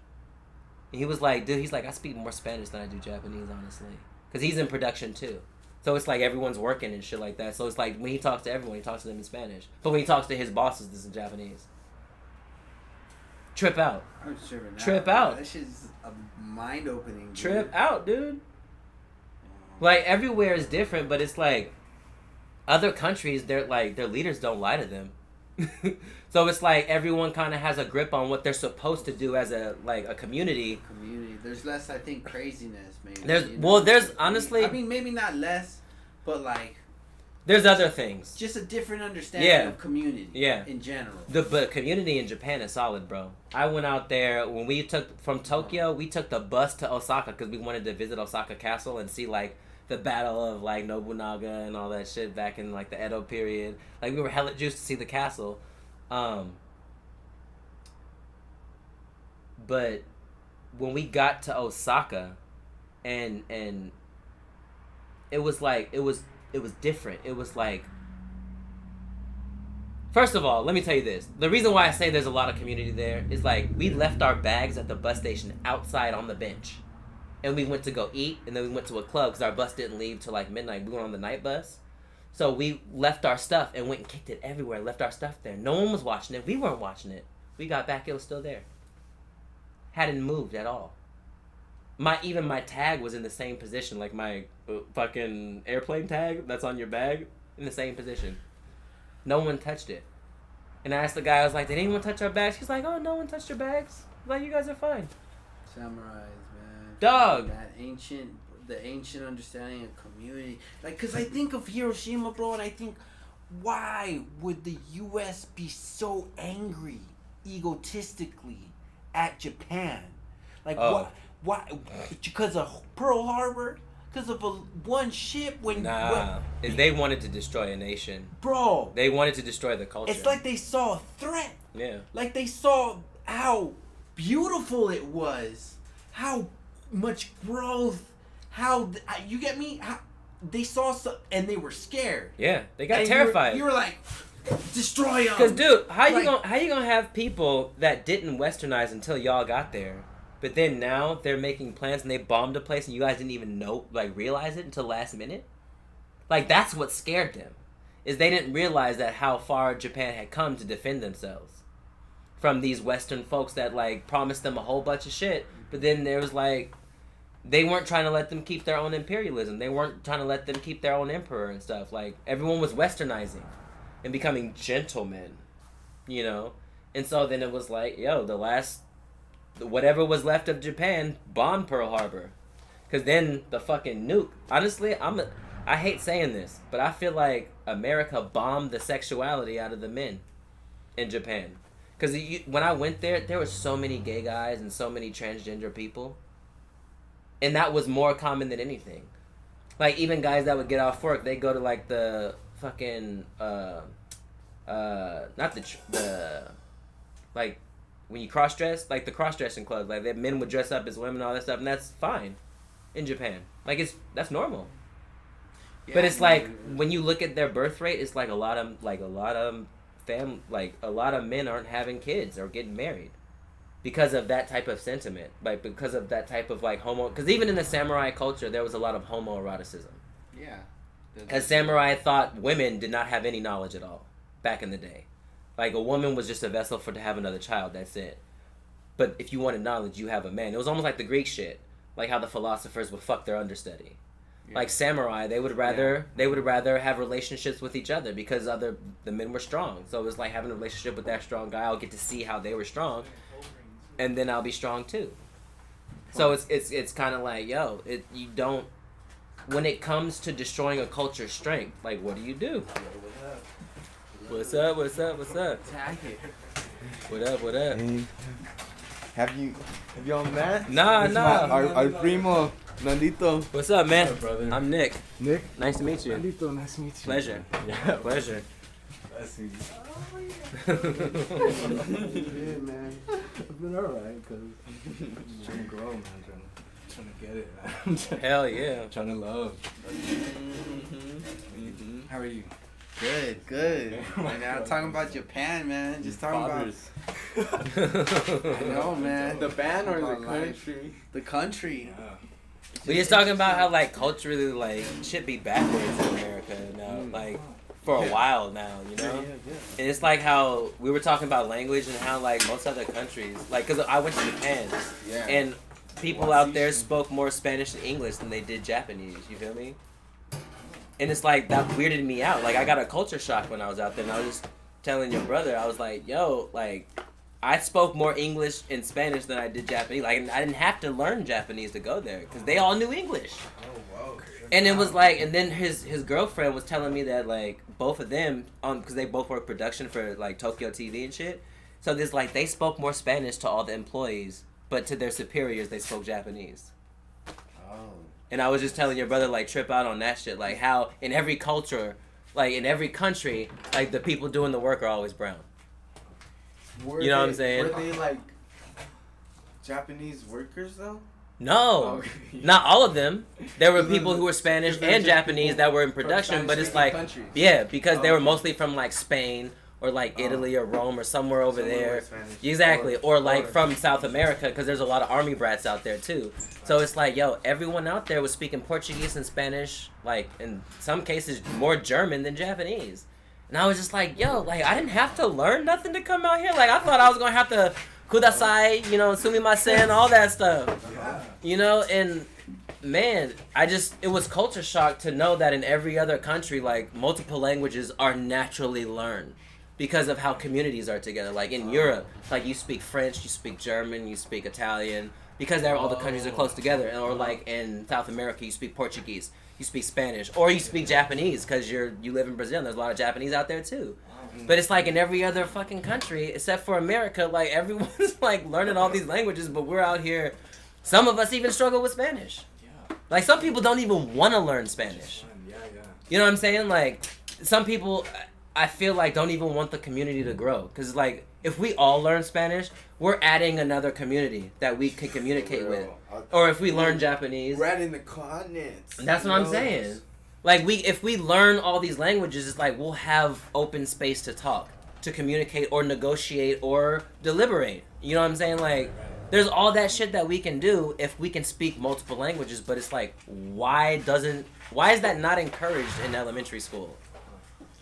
[SPEAKER 1] And he was like, dude, he's like, I speak more Spanish than I do Japanese, honestly. Because he's in production too. So it's like everyone's working and shit like that. So it's like when he talks to everyone, he talks to them in Spanish. But when he talks to his bosses, this is Japanese. Trip out.
[SPEAKER 2] I'm tripping out.
[SPEAKER 1] Trip out.
[SPEAKER 2] That shit's a mind-opening.
[SPEAKER 1] Trip out, dude. Like everywhere is different, but it's like other countries, they're like their leaders don't lie to them. So it's like everyone kind of has a grip on what they're supposed to do as a community.
[SPEAKER 2] There's less, I think, craziness, maybe.
[SPEAKER 1] There's honestly,
[SPEAKER 2] I mean, maybe not less, but like
[SPEAKER 1] there's other things.
[SPEAKER 2] Just a different understanding of community.
[SPEAKER 1] Yeah.
[SPEAKER 2] In general.
[SPEAKER 1] But community in Japan is solid, bro. I went out there when we took from Tokyo. We took the bus to Osaka because we wanted to visit Osaka Castle and see like the battle of like Nobunaga and all that shit back in like the Edo period. Like we were hella juiced to see the castle. But when we got to Osaka and it was like it was different. It was like, first of all, let me tell you this. The reason why I say there's a lot of community there is like we left our bags at the bus station outside on the bench. And we went to go eat, and then we went to a club because our bus didn't leave till like midnight. We went on the night bus. So we left our stuff and went and kicked it everywhere. Left our stuff there. No one was watching it. We weren't watching it. We got back, it was still there. Hadn't moved at all. Even my tag was in the same position, like my fucking airplane tag that's on your bag, in the same position. No one touched it. And I asked the guy, I was like, did anyone touch our bags? He's like, oh, no one touched your bags. Like, you guys are fine.
[SPEAKER 2] Samurais, man.
[SPEAKER 1] Dog.
[SPEAKER 2] The ancient understanding of community. Like, because I think of Hiroshima, bro, and I think, why would the U.S. be so angry, egotistically, at Japan? Like, why? Because of Pearl Harbor? because of one ship.
[SPEAKER 1] They wanted to destroy a nation.
[SPEAKER 2] Bro.
[SPEAKER 1] They wanted to destroy the culture.
[SPEAKER 2] It's like they saw a threat.
[SPEAKER 1] Yeah.
[SPEAKER 2] Like they saw how beautiful it was, how much growth, you get me? How they saw and they were scared.
[SPEAKER 1] Yeah, they got terrified.
[SPEAKER 2] You were like, destroy them.
[SPEAKER 1] Because, dude, how you gonna have people that didn't westernize until y'all got there, but then now they're making plans and they bombed a place and you guys didn't even realize it until last minute? Like, that's what scared them, is they didn't realize that how far Japan had come to defend themselves from these Western folks that, like, promised them a whole bunch of shit, but then there was, like, they weren't trying to let them keep their own imperialism. They weren't trying to let them keep their own emperor and stuff. Like, everyone was westernizing and becoming gentlemen, you know? And so then it was like, yo, whatever was left of Japan bombed Pearl Harbor. Because then the fucking nuke. Honestly, I hate saying this, but I feel like America bombed the sexuality out of the men in Japan. Because when I went there were so many gay guys and so many transgender people. And that was more common than anything. Like, even guys that would get off work, they go to, like, the fucking, like, when you cross-dress, like, the cross-dressing clubs. Like, men would dress up as women and all that stuff, and that's fine in Japan. Like, that's normal. Yeah, but it's like, when you look at their birth rate, it's like a lot of men aren't having kids or getting married because of that type of sentiment, like because of that type of like homo. Because even in the samurai culture, there was a lot of homoeroticism. Yeah, because samurai thought women did not have any knowledge at all back in the day. Like, a woman was just a vessel to have another child. That's it. But if you wanted knowledge, you have a man. It was almost like the Greek shit, like how the philosophers would fuck their understudy. Yeah. Like samurai, they would rather have relationships with each other because the men were strong. So it was like having a relationship with that strong guy. I'll get to see how they were strong, and then I'll be strong too. So it's kind of like, yo, you don't. When it comes to destroying a culture's strength, like, what do you do? What's up?
[SPEAKER 2] Tag it.
[SPEAKER 1] What up?
[SPEAKER 3] Hey, have you all met?
[SPEAKER 1] Nah.
[SPEAKER 3] Our primo, Nandito.
[SPEAKER 1] What's up, man?
[SPEAKER 3] What's up, brother?
[SPEAKER 1] I'm Nick.
[SPEAKER 3] Nick?
[SPEAKER 1] Nice to meet you.
[SPEAKER 3] Nandito, nice to meet you.
[SPEAKER 1] Pleasure.
[SPEAKER 3] Yeah.
[SPEAKER 1] Pleasure.
[SPEAKER 3] Let's see. Yeah, man. I've been alright, because I'm trying to grow, man. Trying to get it, man.
[SPEAKER 1] Hell yeah.
[SPEAKER 3] Trying to love. How are you?
[SPEAKER 2] Good. And now talking about Japan, man. Just talking about. I know, man.
[SPEAKER 3] The band or the
[SPEAKER 2] country?
[SPEAKER 3] Life.
[SPEAKER 2] The country. Yeah.
[SPEAKER 1] We just talking about how, like, culturally, like, shit be backwards in America now, like, for a while now, you know? Yeah. And it's like how we were talking about language and how, like, most other countries, like, because I went to Japan, and people out there spoke more Spanish and English than they did Japanese, you feel me? And it's like, that weirded me out. Like, I got a culture shock when I was out there, and I was just telling your brother, I was like, yo, like, I spoke more English and Spanish than I did Japanese. Like, I didn't have to learn Japanese to go there, because they all knew English. Oh, wow. And it was like, and then his girlfriend was telling me that, like, both of them, because they both work production for, like, Tokyo TV and shit, so there's, like, they spoke more Spanish to all the employees, but to their superiors, they spoke Japanese. And I was just telling your brother, like, trip out on that shit. Like, how in every culture, like, in every country, like, the people doing the work are always brown. You know what I'm saying?
[SPEAKER 3] Were they, like, Japanese workers, though?
[SPEAKER 1] No. Not all of them. There were people who were Spanish and Japanese that were in production, but it's like, yeah, because they were mostly from, like, Spain or, like, Italy or Rome or somewhere over there. Exactly. Or, like, from South America, because there's a lot of army brats out there, too. So it's like, yo, everyone out there was speaking Portuguese and Spanish, like, in some cases, more German than Japanese. And I was just like, yo, like, I didn't have to learn nothing to come out here. Like, I thought I was going to have to kudasai, you know, sumimasen, all that stuff. You know, and, man, it was culture shock to know that in every other country, like, multiple languages are naturally learned because of how communities are together. Like, in Europe, like, you speak French, you speak German, you speak Italian, because all the countries are close together. Or, like, in South America, you speak Portuguese, you speak Spanish, or you speak Japanese, because you live in Brazil, and there's a lot of Japanese out there, too. But it's like in every other fucking country, except for America, like, everyone's, like, learning all these languages, but we're out here, some of us even struggle with Spanish. Like, some people don't even want to learn Spanish.
[SPEAKER 3] Yeah.
[SPEAKER 1] You know what I'm saying? Like, some people, I feel like, don't even want the community to grow. Because, like, if we all learn Spanish, we're adding another community that we can communicate with. Or if we learn Japanese.
[SPEAKER 4] We're adding the continents.
[SPEAKER 1] That's what I'm saying. Like, if we learn all these languages, it's like we'll have open space to talk, to communicate or negotiate or deliberate. You know what I'm saying? Like, there's all that shit that we can do if we can speak multiple languages, but it's like, why is that not encouraged in elementary school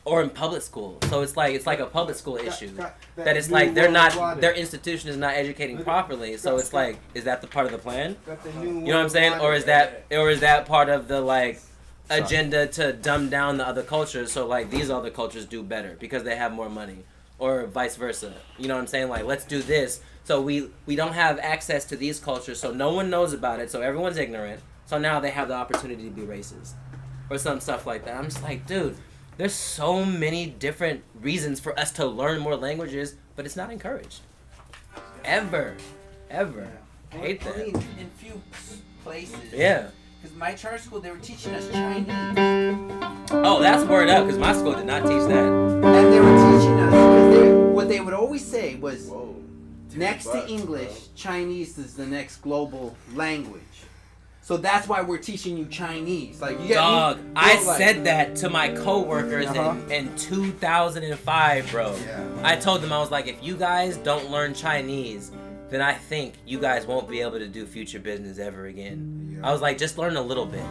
[SPEAKER 1] or in public school? So it's like a public school issue that it's like their institution is not educating properly. So it's like, is that the part of the plan? You know what I'm saying? Or is that part of the like agenda to dumb down the other cultures, so like these other cultures do better because they have more money, or vice versa? You know what I'm saying? Like, let's do this so we don't have access to these cultures, so no one knows about it, so everyone's ignorant, so now they have the opportunity to be racist or some stuff like that. I'm just like, dude, there's so many different reasons for us to learn more languages, but it's not encouraged ever. I hate that.
[SPEAKER 2] Only in few places.
[SPEAKER 1] Yeah.
[SPEAKER 2] Because my charter school, they were teaching us Chinese.
[SPEAKER 1] Oh, that's word up, because my school did not teach that.
[SPEAKER 2] And they were teaching us, because what they would always say was, next to English, Chinese is the next global language. So that's why we're teaching you Chinese. Like, you
[SPEAKER 1] Dog, I said that to my coworkers in 2005, bro.
[SPEAKER 4] Yeah.
[SPEAKER 1] I told them, I was like, if you guys don't learn Chinese, then I think you guys won't be able to do future business ever again. Yeah. I was like, just learn a little bit.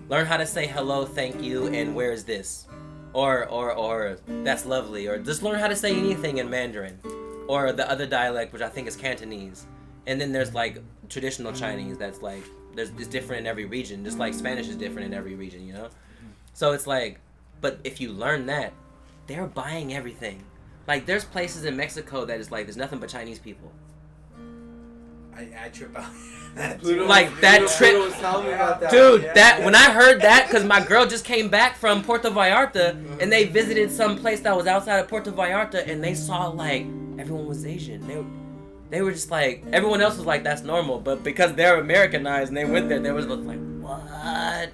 [SPEAKER 1] Learn how to say hello, thank you, and where's this? Or that's lovely. Or just learn how to say anything in Mandarin. Or the other dialect, which I think is Cantonese. And then there's like traditional Chinese that's like, it's different in every region. Just like Spanish is different in every region, you know? So it's like, but if you learn that, they're buying everything. Like, there's places in Mexico that is like, there's nothing but Chinese people.
[SPEAKER 2] I trip out.
[SPEAKER 1] Like, that trip, dude, that, when I heard that, because my girl just came back from Puerto Vallarta, and they visited some place that was outside of Puerto Vallarta, and they saw, like, everyone was Asian. They were just like, everyone else was like, that's normal, but because they're Americanized and they went there, they was like, what?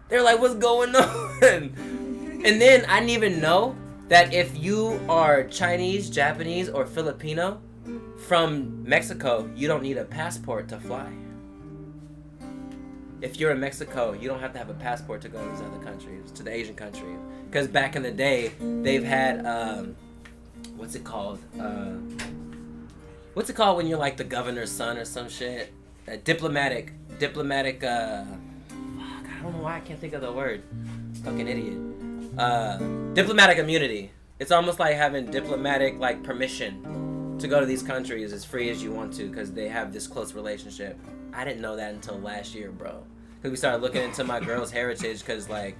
[SPEAKER 1] They're like, what's going on? And then I didn't even know that if you are Chinese, Japanese, or Filipino from Mexico, you don't need a passport to fly. If you're in Mexico, you don't have to have a passport to go to these other countries, to the Asian countries. Because back in the day, they've had, what's it called when you're like the governor's son or some shit? Diplomatic, fuck, I don't know why I can't think of the word. Fucking idiot. Diplomatic immunity. It's almost like having diplomatic, like, permission to go to these countries as free as you want to because they have this close relationship. I didn't know that until last year, bro. Because we started looking into my girl's heritage because, like,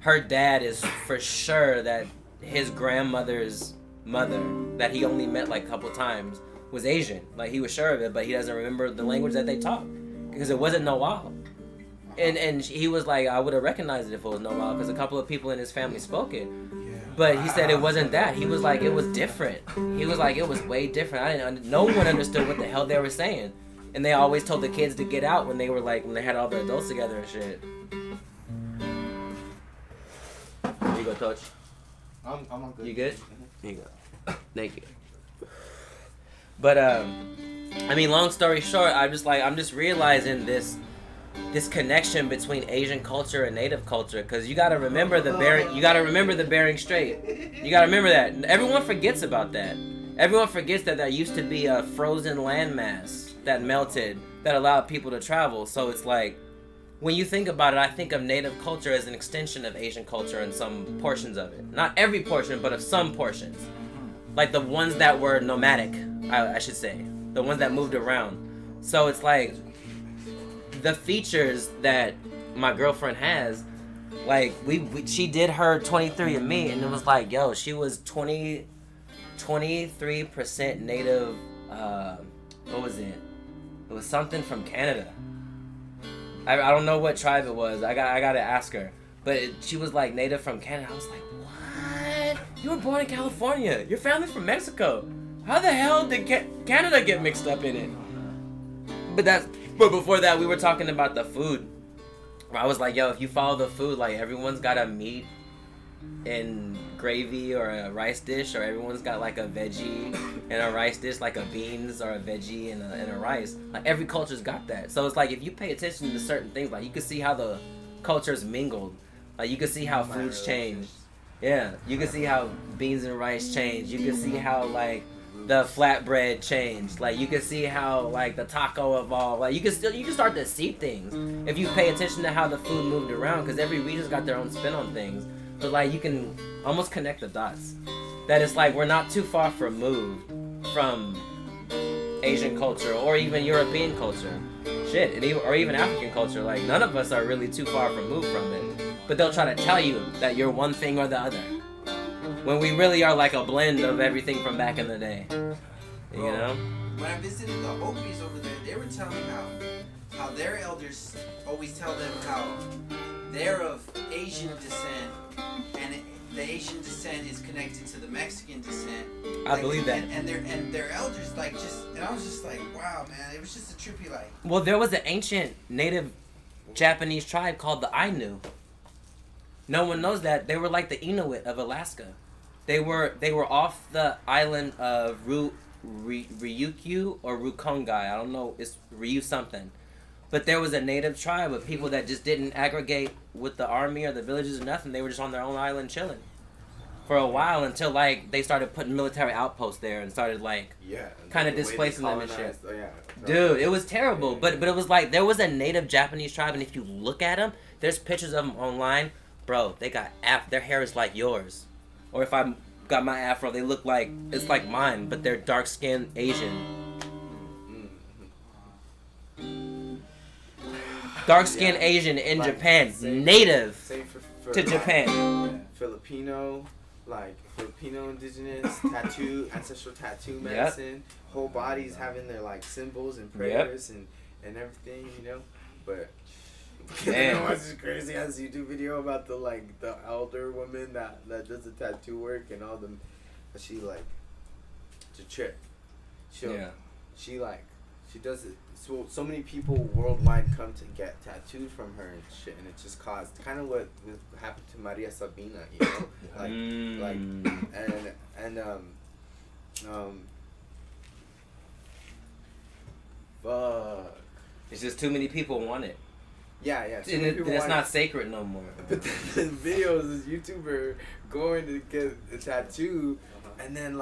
[SPEAKER 1] her dad is for sure that his grandmother's mother, that he only met, like, a couple times, was Asian. Like, he was sure of it, but he doesn't remember the language that they talk because it wasn't Noel. And he was like, I would have recognized it if it was Noel because a couple of people in his family spoke it. But he said it wasn't that. He was like, it was different. He was like, it was way different. No one understood what the hell they were saying. And they always told the kids to get out when they were like, when they had all the adults together and shit. You go, Touch.
[SPEAKER 4] I'm all good.
[SPEAKER 1] You good? Here you go. Thank you. But I mean, long story short, I'm just realizing this connection between Asian culture and Native culture, because you gotta remember the Bering Strait. You gotta remember that. Everyone forgets about that. Everyone forgets that there used to be a frozen landmass that melted that allowed people to travel. So it's like, when you think about it, I think of Native culture as an extension of Asian culture in some portions of it. Not every portion, but of some portions. Like the ones that were nomadic, I should say. The ones that moved around. So it's like, the features that my girlfriend has, like, she did her 23andMe, and it was like, yo, she was 23% Native, what was it? It was something from Canada. I don't know what tribe it was. I gotta ask her. But she was like Native from Canada. I was like, what? You were born in California. Your family's from Mexico. How the hell did Canada get mixed up in it? But before that, we were talking about the food. I was like, yo, if you follow the food, like everyone's got a meat and gravy or a rice dish, or everyone's got like a veggie and a rice dish, like a beans or a veggie and a rice. Like every culture's got that. So it's like if you pay attention to certain things, like you can see how the cultures mingled. Like you can see how foods change. Yeah, you can see how beans and rice change. You can see how like the flatbread changed. Like you can see how like the taco evolved. Like you can start to see things if you pay attention to how the food moved around, because every region's got their own spin on things. But like you can almost connect the dots. That it's like we're not too far removed from Asian culture or even European culture. Shit, or even African culture. Like none of us are really too far removed from it. But they'll try to tell you that you're one thing or the other, when we really are like a blend of everything from back in the day. You know?
[SPEAKER 2] When I visited the Hopis over there, they were telling me how their elders always tell them how they're of Asian descent, and the Asian descent is connected to the Mexican descent.
[SPEAKER 1] I believe that.
[SPEAKER 2] And their elders like just, and I was just like, wow, man, it was just a trippy like.
[SPEAKER 1] Well, there was an ancient native Japanese tribe called the Ainu. No one knows that. They were like the Inuit of Alaska. They were off the island of Ryukyu or Rukongai. I don't know. It's Ryu something. But there was a native tribe of people that just didn't aggregate with the army or the villages or nothing. They were just on their own island chilling for a while until like they started putting military outposts there and started like kind of displacing them and shit. Dude, it was terrible. But it was like there was a native Japanese tribe, and if you look at them, there's pictures of them online. Bro, they got their hair is like yours. Or if I got my afro, they look like, it's like mine, but they're dark-skinned Asian. Dark-skinned Asian in like, Japan, native to Japan.
[SPEAKER 4] Filipino, like Filipino indigenous tattoo, ancestral tattoo medicine. Whole bodies having their like symbols and prayers and everything, you know. But you know what's just crazy? As YouTube video about the elder woman that does the tattoo work and all them, she like, it's a trip. She does it. So many people worldwide come to get tattooed from her and shit, and it just caused kind of what happened to Maria Sabina, you know, fuck.
[SPEAKER 1] It's just too many people want it.
[SPEAKER 4] Yeah.
[SPEAKER 1] And it's not sacred no more.
[SPEAKER 4] But the videos is YouTuber going to get a tattoo, and then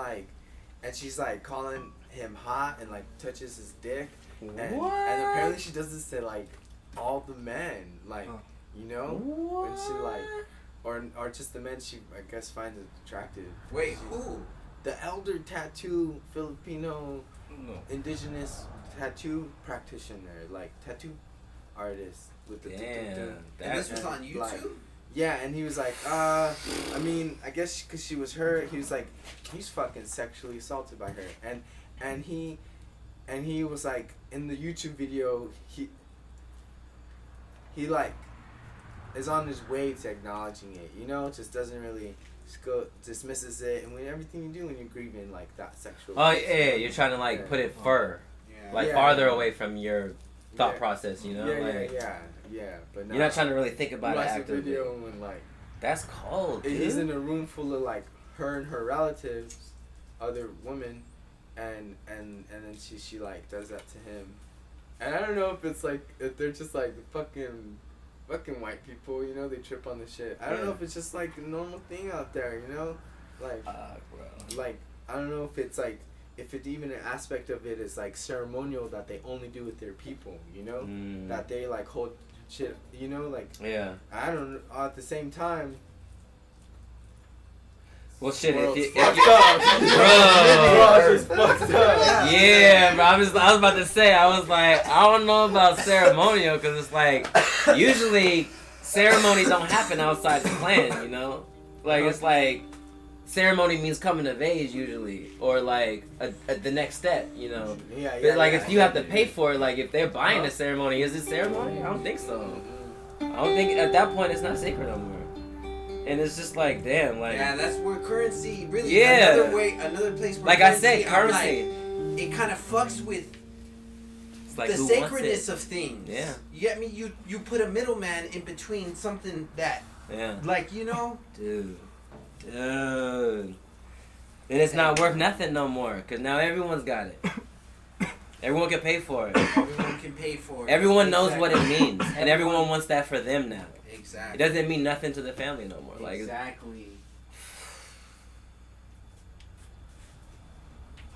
[SPEAKER 4] and she's like calling him hot and like touches his dick. And apparently she does this to like all the men, you know, when she like, or just the men she I guess finds attractive.
[SPEAKER 2] Wait, who?
[SPEAKER 4] The elder tattoo Filipino indigenous tattoo practitioner, like tattoo artist with the
[SPEAKER 2] and this was on YouTube?
[SPEAKER 4] Like, yeah, and he was like, I mean, I guess because she was her, he was like, he's fucking sexually assaulted by her, and he was like, in the YouTube video, he like is on his way to acknowledging it, you know, just doesn't really dismisses it, and when everything you do when you're grieving like that sexual.
[SPEAKER 1] Oh yeah, you're trying to like put it farther away from your thought process, you know.
[SPEAKER 4] Yeah, but
[SPEAKER 1] you're not trying to really think about it actively.
[SPEAKER 4] Video when like
[SPEAKER 1] that's cold. Dude.
[SPEAKER 4] He's in a room full of like her and her relatives, other women, and then she like does that to him, and I don't know if it's like if they're just like fucking white people, you know, they trip on the shit. I don't know if it's just like a normal thing out there, you know, like like I don't know if it's like. If it's even an aspect of it is like ceremonial that they only do with their people, you know, that they like hold shit, you know, like I don't know. At the same time,
[SPEAKER 1] well, shit, if you
[SPEAKER 4] fucked up.
[SPEAKER 1] Yeah, bro. I was about to say, I was like, I don't know about ceremonial because it's like usually ceremonies don't happen outside the clan, you know, like it's like. Ceremony means coming of age usually, or like the next step, you know. But like if you have to pay for it, like if they're buying a ceremony, is it ceremony? I don't think so. I don't think at that point it's not sacred no more. And it's just like damn, like
[SPEAKER 2] that's where currency really. Another place. Where
[SPEAKER 1] like I said, currency.
[SPEAKER 2] Like, it kind of fucks with
[SPEAKER 1] like,
[SPEAKER 2] the
[SPEAKER 1] who
[SPEAKER 2] sacredness
[SPEAKER 1] wants
[SPEAKER 2] of things.
[SPEAKER 1] Yeah.
[SPEAKER 2] You get me? You put a middleman in between something that,
[SPEAKER 1] Yeah.
[SPEAKER 2] like, you know.
[SPEAKER 1] Dude. Then it's not worth nothing no more, because now everyone's got it. Everyone can pay for it.
[SPEAKER 2] Everyone can pay for it.
[SPEAKER 1] Everyone knows what it means, and everyone wants that for them now.
[SPEAKER 2] Exactly.
[SPEAKER 1] It doesn't mean nothing to the family no more. Like,
[SPEAKER 2] exactly.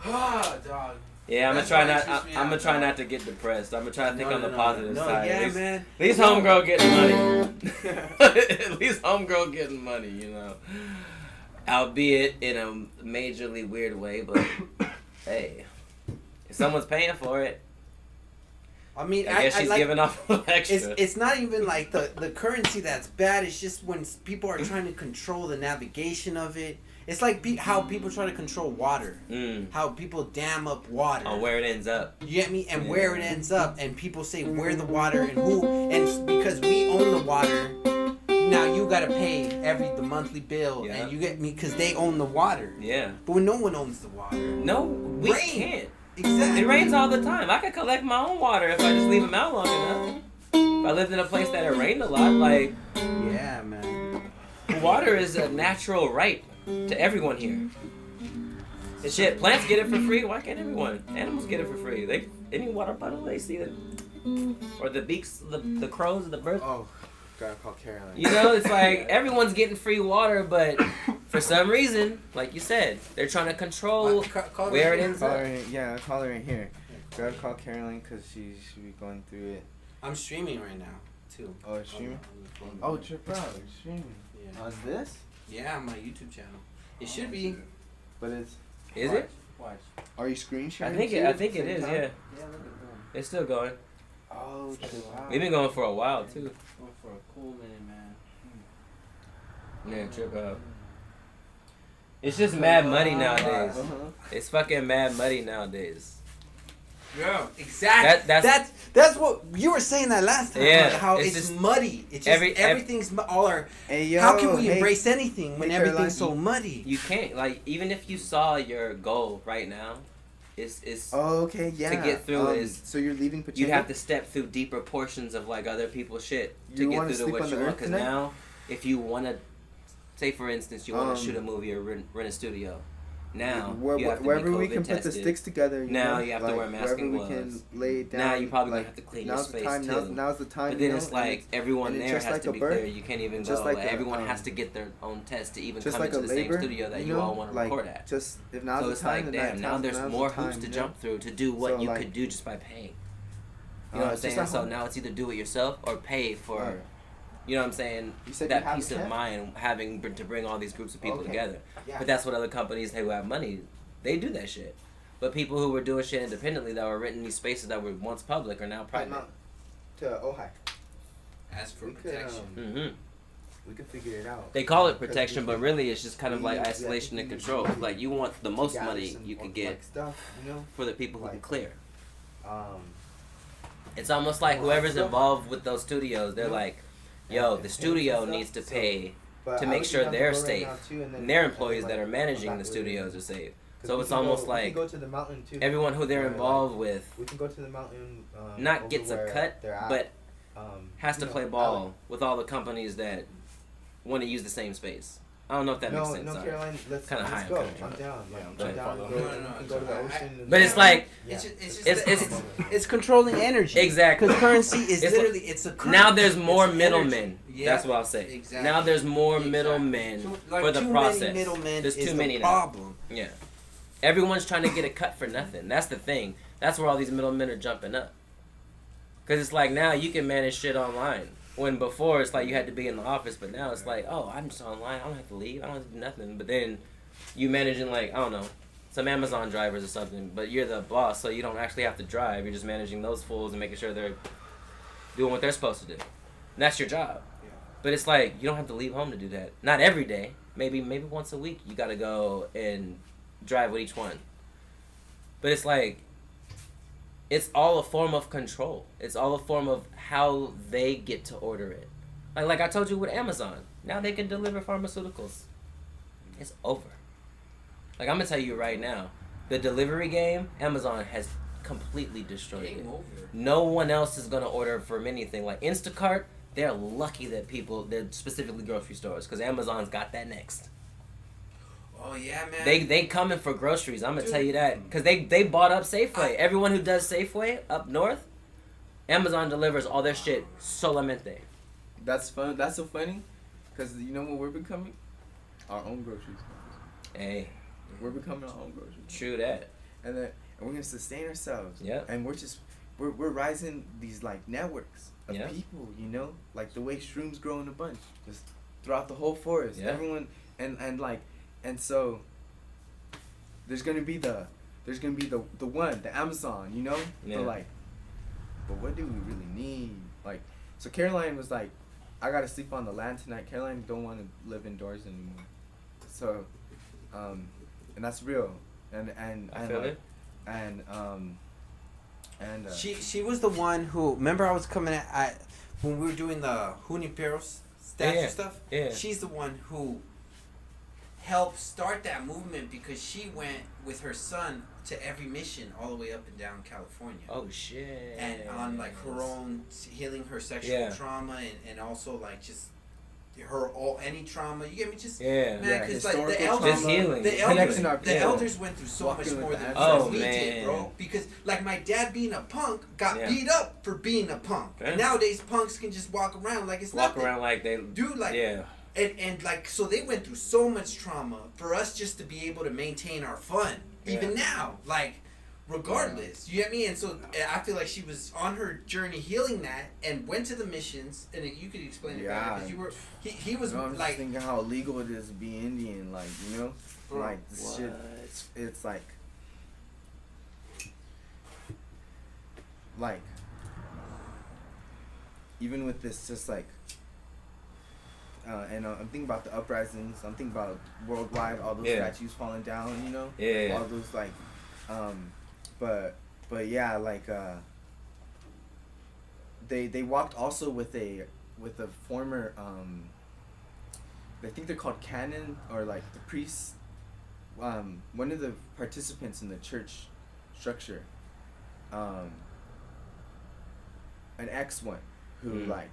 [SPEAKER 2] Ah, dog.
[SPEAKER 1] yeah, I'm gonna
[SPEAKER 2] That's
[SPEAKER 1] try
[SPEAKER 2] why it
[SPEAKER 1] not.
[SPEAKER 2] trips me
[SPEAKER 1] I'm gonna
[SPEAKER 2] out,
[SPEAKER 1] try
[SPEAKER 2] dog.
[SPEAKER 1] not to get depressed. I'm gonna try to think
[SPEAKER 2] No,
[SPEAKER 1] on the
[SPEAKER 2] no,
[SPEAKER 1] positive
[SPEAKER 2] no,
[SPEAKER 1] side.
[SPEAKER 2] yeah,
[SPEAKER 1] at least,
[SPEAKER 2] man.
[SPEAKER 1] At least homegirl getting money. At least homegirl getting money. You know, albeit in a majorly weird way, but hey, if someone's paying for it,
[SPEAKER 2] I mean,
[SPEAKER 1] I guess she's
[SPEAKER 2] like,
[SPEAKER 1] giving off a little extra.
[SPEAKER 2] it's not even like the currency that's bad. It's just when people are trying to control the navigation of it. It's like how people try to control water. How people dam up water.
[SPEAKER 1] On where it ends up.
[SPEAKER 2] You get me? And where it ends up. And people say where the water and who. And because we own the water, now you gotta pay the monthly bill.
[SPEAKER 1] Yeah.
[SPEAKER 2] And you get me? Because they own the water.
[SPEAKER 1] Yeah.
[SPEAKER 2] But when no one owns the water.
[SPEAKER 1] No, we
[SPEAKER 2] Rain.
[SPEAKER 1] can't.
[SPEAKER 2] Exactly.
[SPEAKER 1] It rains all the time. I could collect my own water if I just leave them out long enough. If I lived in a place that it rained a lot, like,
[SPEAKER 2] Yeah, man.
[SPEAKER 1] water is a natural right to everyone here. Shit, plants get it for free. Why can't everyone? Animals get it for free. They any water puddle they see it, or the beaks, the crows, the birds.
[SPEAKER 4] Oh, gotta call Caroline.
[SPEAKER 1] You know, it's like everyone's getting free water, but for some reason, like you said, they're trying to control
[SPEAKER 2] Call
[SPEAKER 1] where
[SPEAKER 2] her.
[SPEAKER 1] it ends
[SPEAKER 4] Call
[SPEAKER 1] up.
[SPEAKER 4] her in, yeah, call her in here. Gotta call Caroline because she should be going through it.
[SPEAKER 2] I'm streaming right now, too.
[SPEAKER 4] Oh, it's streaming?
[SPEAKER 2] Oh,
[SPEAKER 4] Oh, trip out. It's streaming.
[SPEAKER 2] yeah.
[SPEAKER 4] On this?
[SPEAKER 2] Yeah, on my YouTube channel. It should be.
[SPEAKER 4] But it's.
[SPEAKER 1] Is it?
[SPEAKER 2] Watch.
[SPEAKER 4] Are you screen
[SPEAKER 1] I
[SPEAKER 4] sharing?
[SPEAKER 1] think
[SPEAKER 4] too
[SPEAKER 1] it. I
[SPEAKER 4] at
[SPEAKER 1] think
[SPEAKER 4] the
[SPEAKER 1] it
[SPEAKER 4] same
[SPEAKER 1] is.
[SPEAKER 4] time?
[SPEAKER 1] Yeah,
[SPEAKER 2] Yeah, look at that.
[SPEAKER 1] it's still going.
[SPEAKER 4] Oh, trip out.
[SPEAKER 1] We've been going for a while too.
[SPEAKER 2] Going for a cool minute, man.
[SPEAKER 1] Yeah, trip out. It's just mad muddy nowadays.
[SPEAKER 4] Uh-huh.
[SPEAKER 1] It's fucking mad muddy nowadays.
[SPEAKER 2] Yeah, exactly.
[SPEAKER 1] That's-
[SPEAKER 2] That's what you were saying that last time.
[SPEAKER 1] Yeah,
[SPEAKER 2] like how
[SPEAKER 1] it's
[SPEAKER 2] it's
[SPEAKER 1] just
[SPEAKER 2] muddy. It's just everything's all our.
[SPEAKER 4] Hey, yo,
[SPEAKER 2] How can we
[SPEAKER 4] hey,
[SPEAKER 2] embrace anything when
[SPEAKER 4] hey,
[SPEAKER 2] everything's
[SPEAKER 4] Caroline,
[SPEAKER 2] so muddy?
[SPEAKER 1] You can't, like, even if you saw your goal right now, it's
[SPEAKER 4] Oh, okay, yeah.
[SPEAKER 1] get through is-
[SPEAKER 4] So you're leaving Pacheco?
[SPEAKER 1] you'd have to step through deeper portions of like other people's shit to
[SPEAKER 4] You
[SPEAKER 1] get
[SPEAKER 4] wanna
[SPEAKER 1] through to
[SPEAKER 4] sleep
[SPEAKER 1] what
[SPEAKER 4] on
[SPEAKER 1] you
[SPEAKER 4] the
[SPEAKER 1] want.
[SPEAKER 4] earth
[SPEAKER 1] Because
[SPEAKER 4] tonight?
[SPEAKER 1] now, if you want to, say for instance, you want to shoot a
[SPEAKER 4] Um,
[SPEAKER 1] movie or rent a studio, now
[SPEAKER 4] Where,
[SPEAKER 1] you have to
[SPEAKER 4] wherever
[SPEAKER 1] be
[SPEAKER 4] we
[SPEAKER 1] COVID
[SPEAKER 4] can put the
[SPEAKER 1] tested.
[SPEAKER 4] sticks together.
[SPEAKER 1] Now
[SPEAKER 4] know,
[SPEAKER 1] you have to wear mask
[SPEAKER 4] wherever
[SPEAKER 1] and
[SPEAKER 4] we
[SPEAKER 1] gloves.
[SPEAKER 4] can lay it down.
[SPEAKER 1] Now you probably
[SPEAKER 4] like,
[SPEAKER 1] gonna have to clean your
[SPEAKER 4] now's the
[SPEAKER 1] space
[SPEAKER 4] time,
[SPEAKER 1] too.
[SPEAKER 4] Now's the time.
[SPEAKER 1] But then
[SPEAKER 4] you know,
[SPEAKER 1] it's
[SPEAKER 4] and
[SPEAKER 1] like everyone
[SPEAKER 4] and it's
[SPEAKER 1] there
[SPEAKER 4] just
[SPEAKER 1] has
[SPEAKER 4] like
[SPEAKER 1] to
[SPEAKER 4] a
[SPEAKER 1] be
[SPEAKER 4] bird.
[SPEAKER 1] clear. You can't even
[SPEAKER 4] Just
[SPEAKER 1] go.
[SPEAKER 4] like
[SPEAKER 1] Like,
[SPEAKER 4] a,
[SPEAKER 1] everyone has to get their own test to even
[SPEAKER 4] just
[SPEAKER 1] come
[SPEAKER 4] like
[SPEAKER 1] into
[SPEAKER 4] a
[SPEAKER 1] the
[SPEAKER 4] labor,
[SPEAKER 1] same studio that
[SPEAKER 4] you
[SPEAKER 1] you
[SPEAKER 4] know,
[SPEAKER 1] all want to
[SPEAKER 4] like,
[SPEAKER 1] record at.
[SPEAKER 4] Just if now's
[SPEAKER 1] So
[SPEAKER 4] the
[SPEAKER 1] it's
[SPEAKER 4] time,
[SPEAKER 1] like,
[SPEAKER 4] then
[SPEAKER 1] damn, now there's
[SPEAKER 4] now's
[SPEAKER 1] more
[SPEAKER 4] the time,
[SPEAKER 1] hoops to
[SPEAKER 4] you know?
[SPEAKER 1] jump through to do what
[SPEAKER 4] So,
[SPEAKER 1] you
[SPEAKER 4] like,
[SPEAKER 1] could do just by paying. You know what I'm
[SPEAKER 4] just
[SPEAKER 1] saying?
[SPEAKER 4] at
[SPEAKER 1] So
[SPEAKER 4] home.
[SPEAKER 1] now it's either do it yourself or pay for,
[SPEAKER 4] Right.
[SPEAKER 1] you know what I'm saying,
[SPEAKER 4] You said you
[SPEAKER 1] that
[SPEAKER 4] have
[SPEAKER 1] peace
[SPEAKER 4] a
[SPEAKER 1] of
[SPEAKER 4] cat?
[SPEAKER 1] mind having to bring all these groups of people
[SPEAKER 4] Okay.
[SPEAKER 1] together.
[SPEAKER 4] Yeah.
[SPEAKER 1] But that's what other companies who have money, they do that shit. But people who were doing shit independently that were renting these spaces that were once public are now private.
[SPEAKER 4] To Ojai.
[SPEAKER 2] As for
[SPEAKER 4] We could,
[SPEAKER 2] protection.
[SPEAKER 1] Mm-hmm.
[SPEAKER 4] We could figure it out.
[SPEAKER 1] They call it
[SPEAKER 4] Because
[SPEAKER 1] protection,
[SPEAKER 4] we
[SPEAKER 1] but
[SPEAKER 4] could-
[SPEAKER 1] really it's just kind of like
[SPEAKER 4] we-
[SPEAKER 1] isolation and
[SPEAKER 4] we-
[SPEAKER 1] control. Like, you want the most
[SPEAKER 4] gather
[SPEAKER 1] money
[SPEAKER 4] some
[SPEAKER 1] you can
[SPEAKER 4] like
[SPEAKER 1] get
[SPEAKER 4] stuff, you know.
[SPEAKER 1] for the people who can
[SPEAKER 4] like-
[SPEAKER 1] clear.
[SPEAKER 4] Um,
[SPEAKER 1] It's almost like
[SPEAKER 4] Well,
[SPEAKER 1] whoever's
[SPEAKER 4] stuff-
[SPEAKER 1] involved with those studios, they're
[SPEAKER 4] Yeah.
[SPEAKER 1] like, yo,
[SPEAKER 4] and
[SPEAKER 1] the studio
[SPEAKER 4] stuff,
[SPEAKER 1] needs to
[SPEAKER 4] so-
[SPEAKER 1] pay
[SPEAKER 4] but
[SPEAKER 1] to
[SPEAKER 4] I
[SPEAKER 1] make
[SPEAKER 4] would
[SPEAKER 1] sure
[SPEAKER 4] have to
[SPEAKER 1] they're
[SPEAKER 4] go right
[SPEAKER 1] safe.
[SPEAKER 4] now, too, and then-
[SPEAKER 1] And their
[SPEAKER 4] and then,
[SPEAKER 1] employees that
[SPEAKER 4] like,
[SPEAKER 1] are managing
[SPEAKER 4] come
[SPEAKER 1] the
[SPEAKER 4] back with it.
[SPEAKER 1] studios are safe.
[SPEAKER 4] 'Cause
[SPEAKER 1] So
[SPEAKER 4] we
[SPEAKER 1] it's
[SPEAKER 4] can
[SPEAKER 1] almost
[SPEAKER 4] go, we
[SPEAKER 1] like
[SPEAKER 4] can go to the mountain too.
[SPEAKER 1] everyone who they're
[SPEAKER 4] Where,
[SPEAKER 1] involved
[SPEAKER 4] like,
[SPEAKER 1] with
[SPEAKER 4] we can go to the mountain.
[SPEAKER 1] not
[SPEAKER 4] over
[SPEAKER 1] gets a
[SPEAKER 4] where
[SPEAKER 1] cut,
[SPEAKER 4] they're at.
[SPEAKER 1] but has to
[SPEAKER 4] you know,
[SPEAKER 1] play ball with all the companies that want to use the same space. I don't know if that makes sense.
[SPEAKER 4] No,
[SPEAKER 1] sorry.
[SPEAKER 4] Caroline, let's
[SPEAKER 1] Kinda high,
[SPEAKER 4] let's
[SPEAKER 1] I'm
[SPEAKER 4] go.
[SPEAKER 1] kinda
[SPEAKER 4] I'm
[SPEAKER 1] drunk.
[SPEAKER 4] down.
[SPEAKER 3] Yeah,
[SPEAKER 4] Like,
[SPEAKER 3] I'm
[SPEAKER 4] I'm
[SPEAKER 3] trying
[SPEAKER 4] down.
[SPEAKER 3] to
[SPEAKER 4] Go,
[SPEAKER 3] follow.
[SPEAKER 2] No,
[SPEAKER 4] we can go to the ocean.
[SPEAKER 1] But it's like
[SPEAKER 2] It's controlling energy.
[SPEAKER 1] Exactly.
[SPEAKER 2] Because currency is
[SPEAKER 1] It's
[SPEAKER 2] literally it's a currency.
[SPEAKER 1] now there's more
[SPEAKER 2] It's
[SPEAKER 1] middlemen.
[SPEAKER 2] energy. Yeah,
[SPEAKER 1] That's what I'll say.
[SPEAKER 2] exactly.
[SPEAKER 1] Now there's more
[SPEAKER 2] Exactly.
[SPEAKER 1] middlemen
[SPEAKER 2] Like,
[SPEAKER 1] for the
[SPEAKER 2] too
[SPEAKER 1] process.
[SPEAKER 2] Many middlemen
[SPEAKER 1] There's
[SPEAKER 2] is
[SPEAKER 1] too
[SPEAKER 2] the
[SPEAKER 1] many now.
[SPEAKER 2] problem.
[SPEAKER 1] Yeah. Everyone's trying to get a cut for nothing. That's the thing. That's where all these middlemen are jumping up. Because it's like now you can manage shit online. When before it's like you had to be in the office, but now it's like, oh, I'm just online. I don't have to leave. I don't have to do nothing. But then you managing like, I don't know, some Amazon drivers or something. But you're the boss, so you don't actually have to drive. You're just managing those fools and making sure they're doing what they're supposed to do. And that's your job.
[SPEAKER 2] Yeah.
[SPEAKER 1] But it's like you don't have to leave home to do that. Not every day. Maybe once a week you got to go and drive with each one. But it's like, it's all a form of control. It's all a form of how they get to order it. Like I told you with Amazon. Now they can deliver pharmaceuticals. It's over. Like, I'm going to tell you right now, the delivery game, Amazon has completely destroyed it.
[SPEAKER 2] Game over.
[SPEAKER 1] No one else is gonna order from anything like Instacart. They're lucky that they're specifically grocery stores, because Amazon's got that next.
[SPEAKER 2] Oh yeah, man.
[SPEAKER 1] They coming for groceries. I'm gonna tell you that, because they bought up Safeway. Everyone who does Safeway up north, Amazon delivers all their shit solamente.
[SPEAKER 4] That's fun. That's so funny, because you know what we're becoming? Our own groceries.
[SPEAKER 1] Hey,
[SPEAKER 4] We're becoming our own groceries.
[SPEAKER 1] true that.
[SPEAKER 4] And we're gonna sustain ourselves.
[SPEAKER 1] Yeah.
[SPEAKER 4] And we're rising these like networks of
[SPEAKER 1] Yeah.
[SPEAKER 4] people, you know, like the way shrooms grow in a bunch, just throughout the whole forest.
[SPEAKER 1] Yeah.
[SPEAKER 4] Everyone and so there's gonna be the one, the Amazon, you know.
[SPEAKER 1] Yeah.
[SPEAKER 4] But what do we really need? Like, so Caroline was like, I gotta sleep on the land tonight. Caroline don't want to live indoors anymore. So, and that's real. And
[SPEAKER 1] I feel it.
[SPEAKER 4] And
[SPEAKER 2] She was the one who, remember I was coming at when we were doing the Juniperos statue stuff?
[SPEAKER 1] Yeah.
[SPEAKER 2] She's the one who helped start that movement, because she went with her son to every mission all the way up and down California.
[SPEAKER 1] Oh shit.
[SPEAKER 2] And on like her own healing her sexual trauma, and also like just any trauma, you get me? Just man, because like the elders,
[SPEAKER 1] just healing.
[SPEAKER 2] the elders went through so much more than we did, bro. Because like my dad being a punk got beat up for being a punk, and nowadays punks can just walk around like it's nothing.
[SPEAKER 1] Walk around like they
[SPEAKER 2] dude, like and like, so they went through so much trauma for us just to be able to maintain our fun even now, like regardless, you get me? And so I feel like she was on her journey healing that, and went to the missions, and you could explain it better, because you were he was
[SPEAKER 4] I'm
[SPEAKER 2] like
[SPEAKER 4] just thinking how illegal it is to be Indian, like, you know, like this shit. It's like even with this, just like and I'm thinking about the uprisings. I'm thinking about worldwide, all those statues falling down, you know, all those like but yeah, like they walked also with a former I think they're called canon, or like the priests, one of the participants in the church structure, an ex-one who like,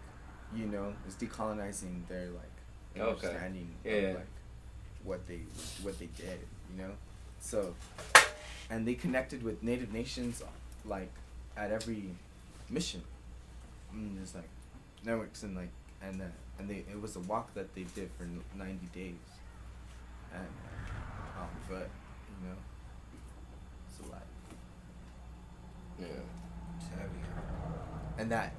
[SPEAKER 4] you know, is decolonizing their like understanding of like what they did, you know. So, and they connected with Native nations like at every mission. There's like networks and like and it was a walk that they did for 90 days, and but you know, it's a lot.
[SPEAKER 1] Yeah.
[SPEAKER 2] it's heavy.
[SPEAKER 4] And that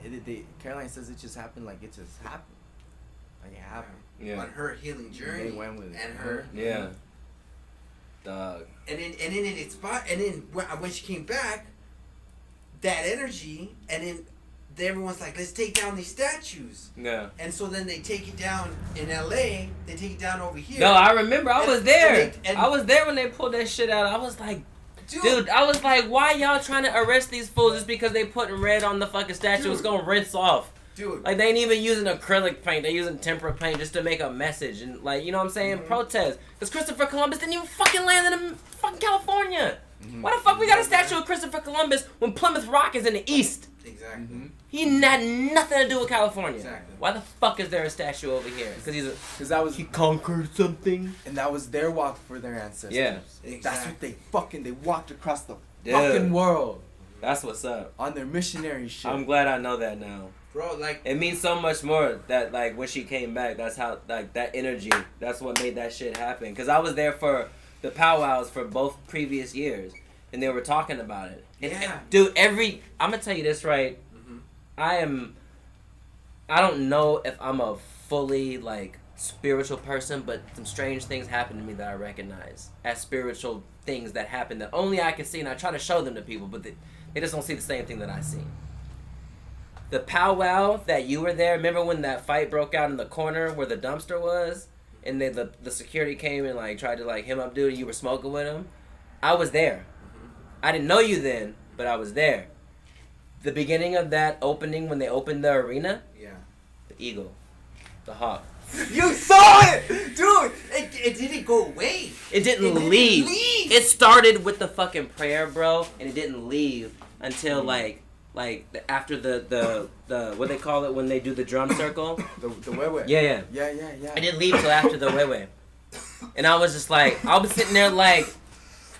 [SPEAKER 4] Caroline says it just happened, like it just happened, like it happened.
[SPEAKER 1] Yeah.
[SPEAKER 2] On her healing journey,
[SPEAKER 4] They went with it.
[SPEAKER 2] and her
[SPEAKER 1] Dog.
[SPEAKER 2] and then it spot, and then when she came back, that energy, and then everyone's like, let's take down these statues.
[SPEAKER 1] Yeah.
[SPEAKER 2] And so then they take it down in LA, they take it down over here.
[SPEAKER 1] No, I remember. I was there.
[SPEAKER 2] and
[SPEAKER 1] I was there when they pulled that shit out. I was like,
[SPEAKER 2] dude,
[SPEAKER 1] I was like, why y'all trying to arrest these fools just because they putting red on the fucking statue?
[SPEAKER 2] Dude.
[SPEAKER 1] It's gonna rinse off.
[SPEAKER 2] dude.
[SPEAKER 1] Like, they ain't even using acrylic paint. They're using tempera paint just to make a message. And, like, you know what I'm saying? Protest. Because Christopher Columbus didn't even fucking land in fucking California. Why the fuck we got a statue of Christopher Columbus when Plymouth Rock is in the east?
[SPEAKER 2] Exactly.
[SPEAKER 1] He had nothing to do with California.
[SPEAKER 2] Exactly.
[SPEAKER 1] Why the fuck is there a statue over here? Because
[SPEAKER 4] he
[SPEAKER 1] conquered something.
[SPEAKER 4] and that was their walk for their ancestors.
[SPEAKER 1] Yeah.
[SPEAKER 4] That's what they walked across the
[SPEAKER 1] Dude.
[SPEAKER 4] fucking world
[SPEAKER 1] That's what's up.
[SPEAKER 4] on their missionary shit.
[SPEAKER 1] I'm glad I know that now.
[SPEAKER 2] Bro, like,
[SPEAKER 1] It means so much more that, like, when she came back, that's how, like, that energy, that's what made that shit happen. Because I was there for the powwows for both previous years, and they were talking about it. And, dude, I'm going to tell you this, right? I don't know if I'm a fully, like, spiritual person, but some strange things happen to me that I recognize as spiritual things that happen that only I can see, and I try to show them to people, but they just don't see the same thing that I see. The powwow that you were there, remember when that fight broke out in the corner where the dumpster was, and then the security came and, like, tried to, like, hem up dude, and you were smoking with him? I was there. I didn't know you then, but I was there. The beginning of that opening, when they opened the arena, the eagle, the hawk.
[SPEAKER 2] you saw it, dude. It didn't go away.
[SPEAKER 1] It didn't leave. It started with the fucking prayer, bro, and it didn't leave. until after the what they call it when they do the drum circle.
[SPEAKER 4] The way.
[SPEAKER 1] Yeah. I didn't leave till after the way. And I was just like, I was sitting there like,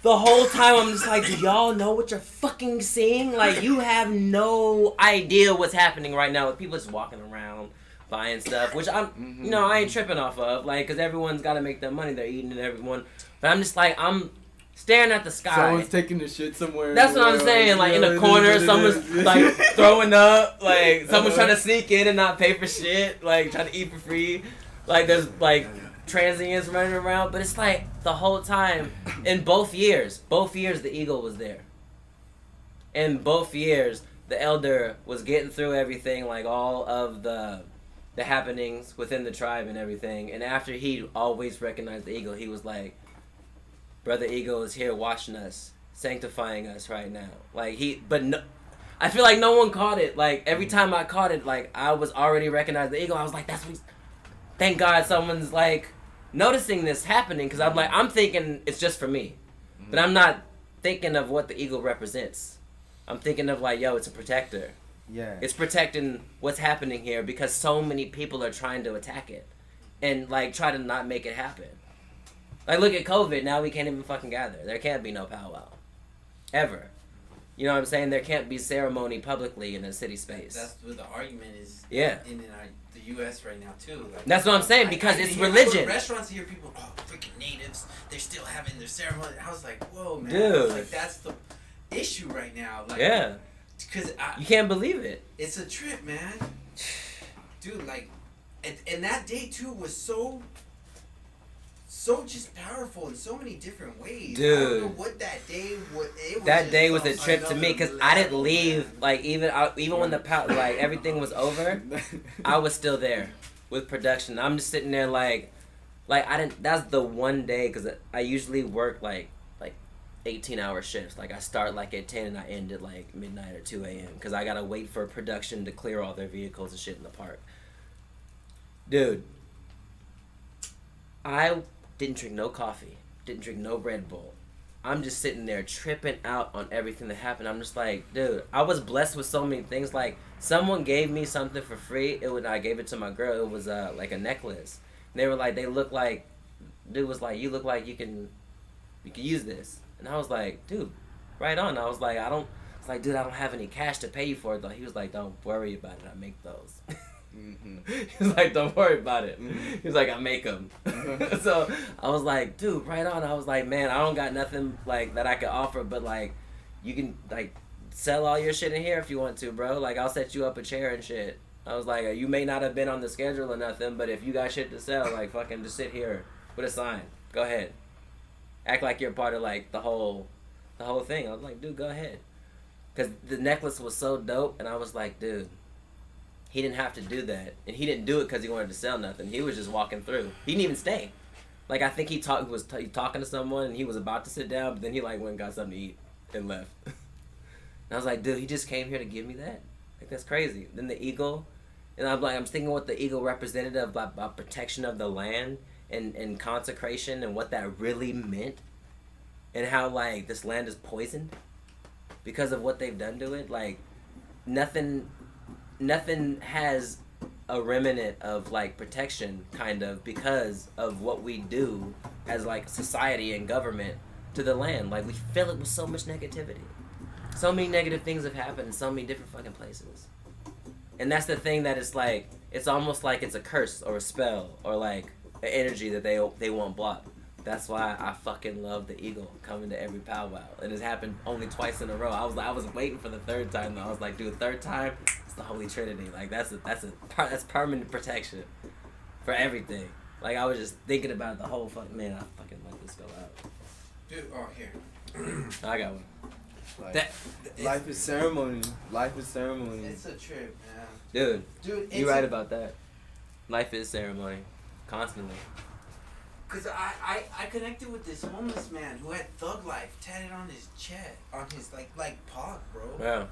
[SPEAKER 1] the whole time I'm just like, do y'all know what you're fucking seeing? Like, you have no idea what's happening right now with people just walking around buying stuff, which I'm, I ain't tripping off of, like, because everyone's got to make their money, they're eating and everyone. But I'm just like, I'm staring at the sky.
[SPEAKER 3] Someone's taking the shit somewhere.
[SPEAKER 1] That's what I'm saying. Like, in the corner, someone's like throwing up. Like, someone's trying to sneak in and not pay for shit. Like, trying to eat for free. Like, there's like transients running around. But it's like the whole time, in both years the eagle was there. In both years, the elder was getting through everything, like all of the happenings within the tribe and everything. And after he always recognized the eagle, he was like, Brother Eagle is here watching us, sanctifying us right now. Like, I feel like no one caught it. Like, every time I caught it, like, I was already recognized the eagle. I was like, that's what he's... Thank God someone's, like, noticing this happening. Because I'm like, I'm thinking it's just for me. But I'm not thinking of what the eagle represents. I'm thinking of, like, yo, it's a protector.
[SPEAKER 4] Yeah.
[SPEAKER 1] It's protecting what's happening here because so many people are trying to attack it. And, like, try to not make it happen. Like, look at COVID. Now we can't even fucking gather. There can't be no powwow. Ever. You know what I'm saying? There can't be ceremony publicly in a city space.
[SPEAKER 2] That's what the argument is.
[SPEAKER 1] Yeah.
[SPEAKER 2] In the U.S. right now, too. Like,
[SPEAKER 1] that's what I'm saying, because it's religion.
[SPEAKER 2] Restaurants hear people, oh, freaking natives, they're still having their ceremony. I was like, whoa, man.
[SPEAKER 1] Dude.
[SPEAKER 2] Like, that's the issue right now. Like,
[SPEAKER 1] yeah.
[SPEAKER 2] Because
[SPEAKER 1] you can't believe it.
[SPEAKER 2] It's a trip, man. Dude, like, and that day, too, was so just powerful in so many different ways.
[SPEAKER 1] Dude.
[SPEAKER 2] I don't know what that day was.
[SPEAKER 1] That day was a trip to me because I didn't leave. Man. Like, even when the everything was over, I was still there with production. I'm just sitting there like I didn't. That's the one day because I usually work like 18-hour shifts. Like, I start like at 10 and I end at like midnight or 2 a.m. because I gotta wait for production to clear all their vehicles and shit in the park. Dude, I didn't drink no coffee, didn't drink no Red Bull. I'm just sitting there tripping out on everything that happened. I'm just like, dude, I was blessed with so many things. Like, someone gave me something for free. I gave it to my girl. It was like a necklace. And they were like, dude was like, you look like you can use this. And I was like, dude, right on. I was like, dude, I don't have any cash to pay you for it though. He was like, don't worry about it. I make those. He was like, don't worry about it. He was like, I make them. So I was like, dude, right on. I was like, man, I don't got nothing like that I could offer, but like, you can like sell all your shit in here if you want to, bro. Like, I'll set you up a chair and shit. I was like, you may not have been on the schedule or nothing, but if you got shit to sell, like, fucking just sit here with a sign. Go ahead. Act like you're part of like the whole thing. I was like, dude, go ahead. Cause the necklace was so dope, and I was like, dude, he didn't have to do that, and he didn't do it because he wanted to sell nothing. He was just walking through. He didn't even stay. Like, I think he was talking to someone, and he was about to sit down, but then he like went and got something to eat and left. And I was like, dude, he just came here to give me that. Like, that's crazy. Then the eagle, and I'm thinking what the eagle represented about protection of the land and consecration and what that really meant, and how like this land is poisoned because of what they've done to it. Like, nothing has a remnant of like protection, kind of, because of what we do as like society and government to the land. Like, we fill it with so much negativity. So many negative things have happened in so many different fucking places. And that's the thing, that it's like, it's almost like it's a curse or a spell or like an energy that they won't block. That's why I fucking love the eagle coming to every powwow. And it's happened only twice in a row. I was waiting for the third time though. I was like, dude, third time, it's the Holy Trinity. Like, that's permanent protection for everything. Like, I was just thinking about the whole fucking, man, I fucking let this go out.
[SPEAKER 2] Dude, oh, here.
[SPEAKER 1] I got one.
[SPEAKER 4] Life is ceremony. Life is ceremony.
[SPEAKER 2] It's a trip, man.
[SPEAKER 1] Dude, you're right about that. Life is ceremony. Constantly.
[SPEAKER 2] Because I connected with this homeless man who had thug life tatted on his chest, on his like paw, bro.
[SPEAKER 1] Yeah.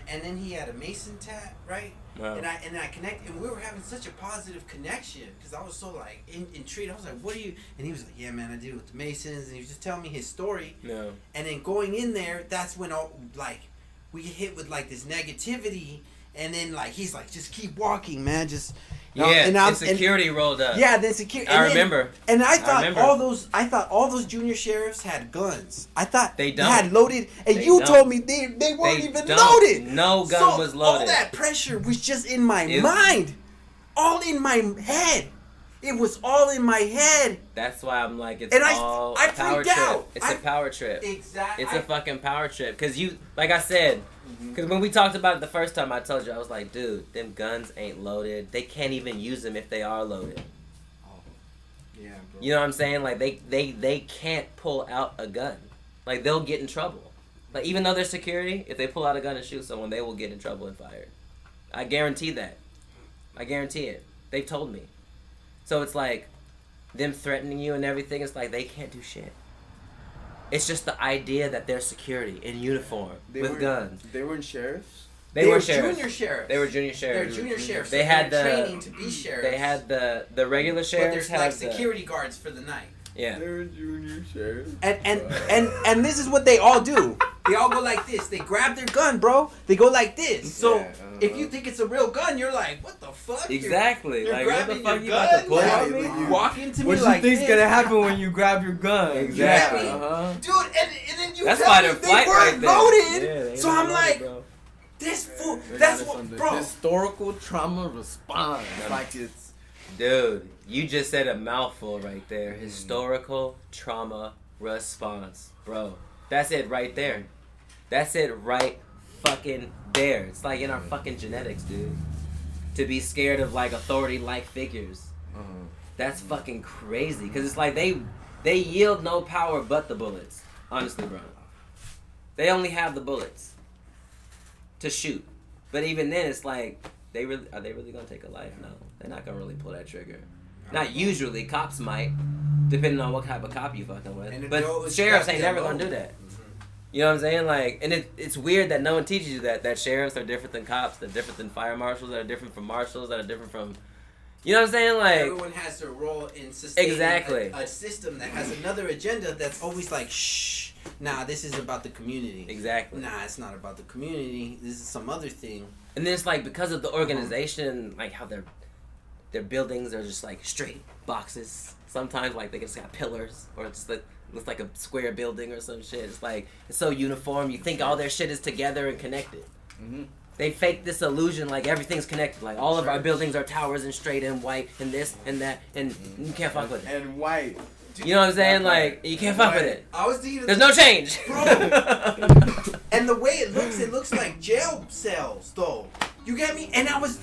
[SPEAKER 2] And then he had a Mason tat, right?
[SPEAKER 1] Yeah.
[SPEAKER 2] And I connected, and we were having such a positive connection because I was so like intrigued. I was like, what do you? And he was like, yeah, man, I did it with the Masons, and he was just telling me his story.
[SPEAKER 1] Yeah.
[SPEAKER 2] And then going in there, that's when all like we get hit with like this negativity, and then like he's like, just keep walking, man, just.
[SPEAKER 1] Yeah,
[SPEAKER 2] and
[SPEAKER 1] security rolled up.
[SPEAKER 2] Yeah, then security.
[SPEAKER 1] I remember.
[SPEAKER 2] And I thought all those junior sheriffs had guns. I thought
[SPEAKER 1] they
[SPEAKER 2] had loaded, and you told me they weren't even loaded.
[SPEAKER 1] No gun was loaded.
[SPEAKER 2] All that pressure was just in my mind, all in my head. It was all in my head.
[SPEAKER 1] That's why I'm like, it's
[SPEAKER 2] and
[SPEAKER 1] all
[SPEAKER 2] I
[SPEAKER 1] a power
[SPEAKER 2] freaked
[SPEAKER 1] trip.
[SPEAKER 2] out.
[SPEAKER 1] It's a power trip.
[SPEAKER 2] Exactly.
[SPEAKER 1] It's a fucking power trip. Because you, like I said, because when we talked about it the first time, I told you, I was like, dude, them guns ain't loaded. They can't even use them if they are loaded.
[SPEAKER 3] Oh. Yeah, bro.
[SPEAKER 1] You know what I'm saying? Like, they can't pull out a gun. Like, they'll get in trouble. Like, even though they're security, if they pull out a gun and shoot someone, they will get in trouble and fired. I guarantee that. I guarantee it. They've told me. So it's like, them threatening you and everything, it's like they can't do shit. It's just the idea that they're security in uniform with guns.
[SPEAKER 4] They weren't sheriffs?
[SPEAKER 1] They were
[SPEAKER 2] junior
[SPEAKER 1] sheriffs.
[SPEAKER 2] sheriffs.
[SPEAKER 1] They were junior sheriffs.
[SPEAKER 2] They're junior sheriffs.
[SPEAKER 1] They
[SPEAKER 2] so
[SPEAKER 1] had
[SPEAKER 2] they're
[SPEAKER 1] the
[SPEAKER 2] training to be sheriffs.
[SPEAKER 1] They had the regular sheriffs.
[SPEAKER 2] But there's like security guards for the night.
[SPEAKER 1] Yeah.
[SPEAKER 4] They were junior sheriffs.
[SPEAKER 2] And this is what they all do. They all go like this. They grab their gun, bro. They go like this. So if you think it's a real gun, you're like, what the fuck?
[SPEAKER 1] Exactly.
[SPEAKER 2] You're
[SPEAKER 1] like, what the
[SPEAKER 2] grabbing
[SPEAKER 1] fuck
[SPEAKER 2] your
[SPEAKER 1] you about to pull
[SPEAKER 2] gun?
[SPEAKER 1] on me?
[SPEAKER 2] You walk into me
[SPEAKER 3] What
[SPEAKER 2] like
[SPEAKER 3] you think's
[SPEAKER 2] this.
[SPEAKER 3] gonna happen when you grab your gun?
[SPEAKER 1] Exactly.
[SPEAKER 2] Yeah. Dude, and then you
[SPEAKER 1] That's
[SPEAKER 2] tell
[SPEAKER 1] fight
[SPEAKER 2] me
[SPEAKER 1] or
[SPEAKER 2] they
[SPEAKER 1] flight
[SPEAKER 2] weren't
[SPEAKER 1] right there.
[SPEAKER 2] loaded.
[SPEAKER 1] Yeah, they
[SPEAKER 2] so
[SPEAKER 1] ain't
[SPEAKER 2] I'm
[SPEAKER 1] loaded,
[SPEAKER 2] like,
[SPEAKER 1] bro.
[SPEAKER 2] this fool.
[SPEAKER 3] They
[SPEAKER 2] That's
[SPEAKER 3] got us
[SPEAKER 2] what,
[SPEAKER 3] under
[SPEAKER 2] bro.
[SPEAKER 3] Historical trauma response. Like it's.
[SPEAKER 1] Dude, you just said a mouthful right there. Historical trauma response. Bro, that's it right there. That's it right fucking there. It's like in our fucking genetics, dude. To be scared of like authority-like figures. That's fucking crazy. Because it's like they yield no power but the bullets. Honestly, bro. They only have the bullets to shoot. But even then, it's like, are they really gonna take a life? No. They're not gonna really pull that trigger. Not usually. Cops might, depending on what type of cop you fucking with. But sheriffs ain't never gonna do that. You know what I'm saying? Like, and it's weird that no one teaches you that sheriffs are different than cops, that are different than fire marshals, that are different from marshals, that are different from, you know what I'm saying? Like,
[SPEAKER 2] everyone has their role in sustaining a system that has another agenda that's always like, shh, nah, this is about the community.
[SPEAKER 1] Exactly.
[SPEAKER 2] Nah, it's not about the community. This is some other thing.
[SPEAKER 1] And then it's like, because of the organization, like how their buildings are just like straight boxes. Sometimes like they just got pillars, or it's like looks like a square building or some shit. It's like, it's so uniform. You think all their shit is together and connected. Mm-hmm. They fake this illusion like everything's connected. Like all of our buildings are towers and straight and white and this and that, and you can't fuck with it.
[SPEAKER 4] And white.
[SPEAKER 1] You know what I'm saying? Like, you can't fuck with it.
[SPEAKER 2] I was thinking
[SPEAKER 1] there's no change.
[SPEAKER 2] Bro. And the way it looks like jail cells, though. You get me? And I was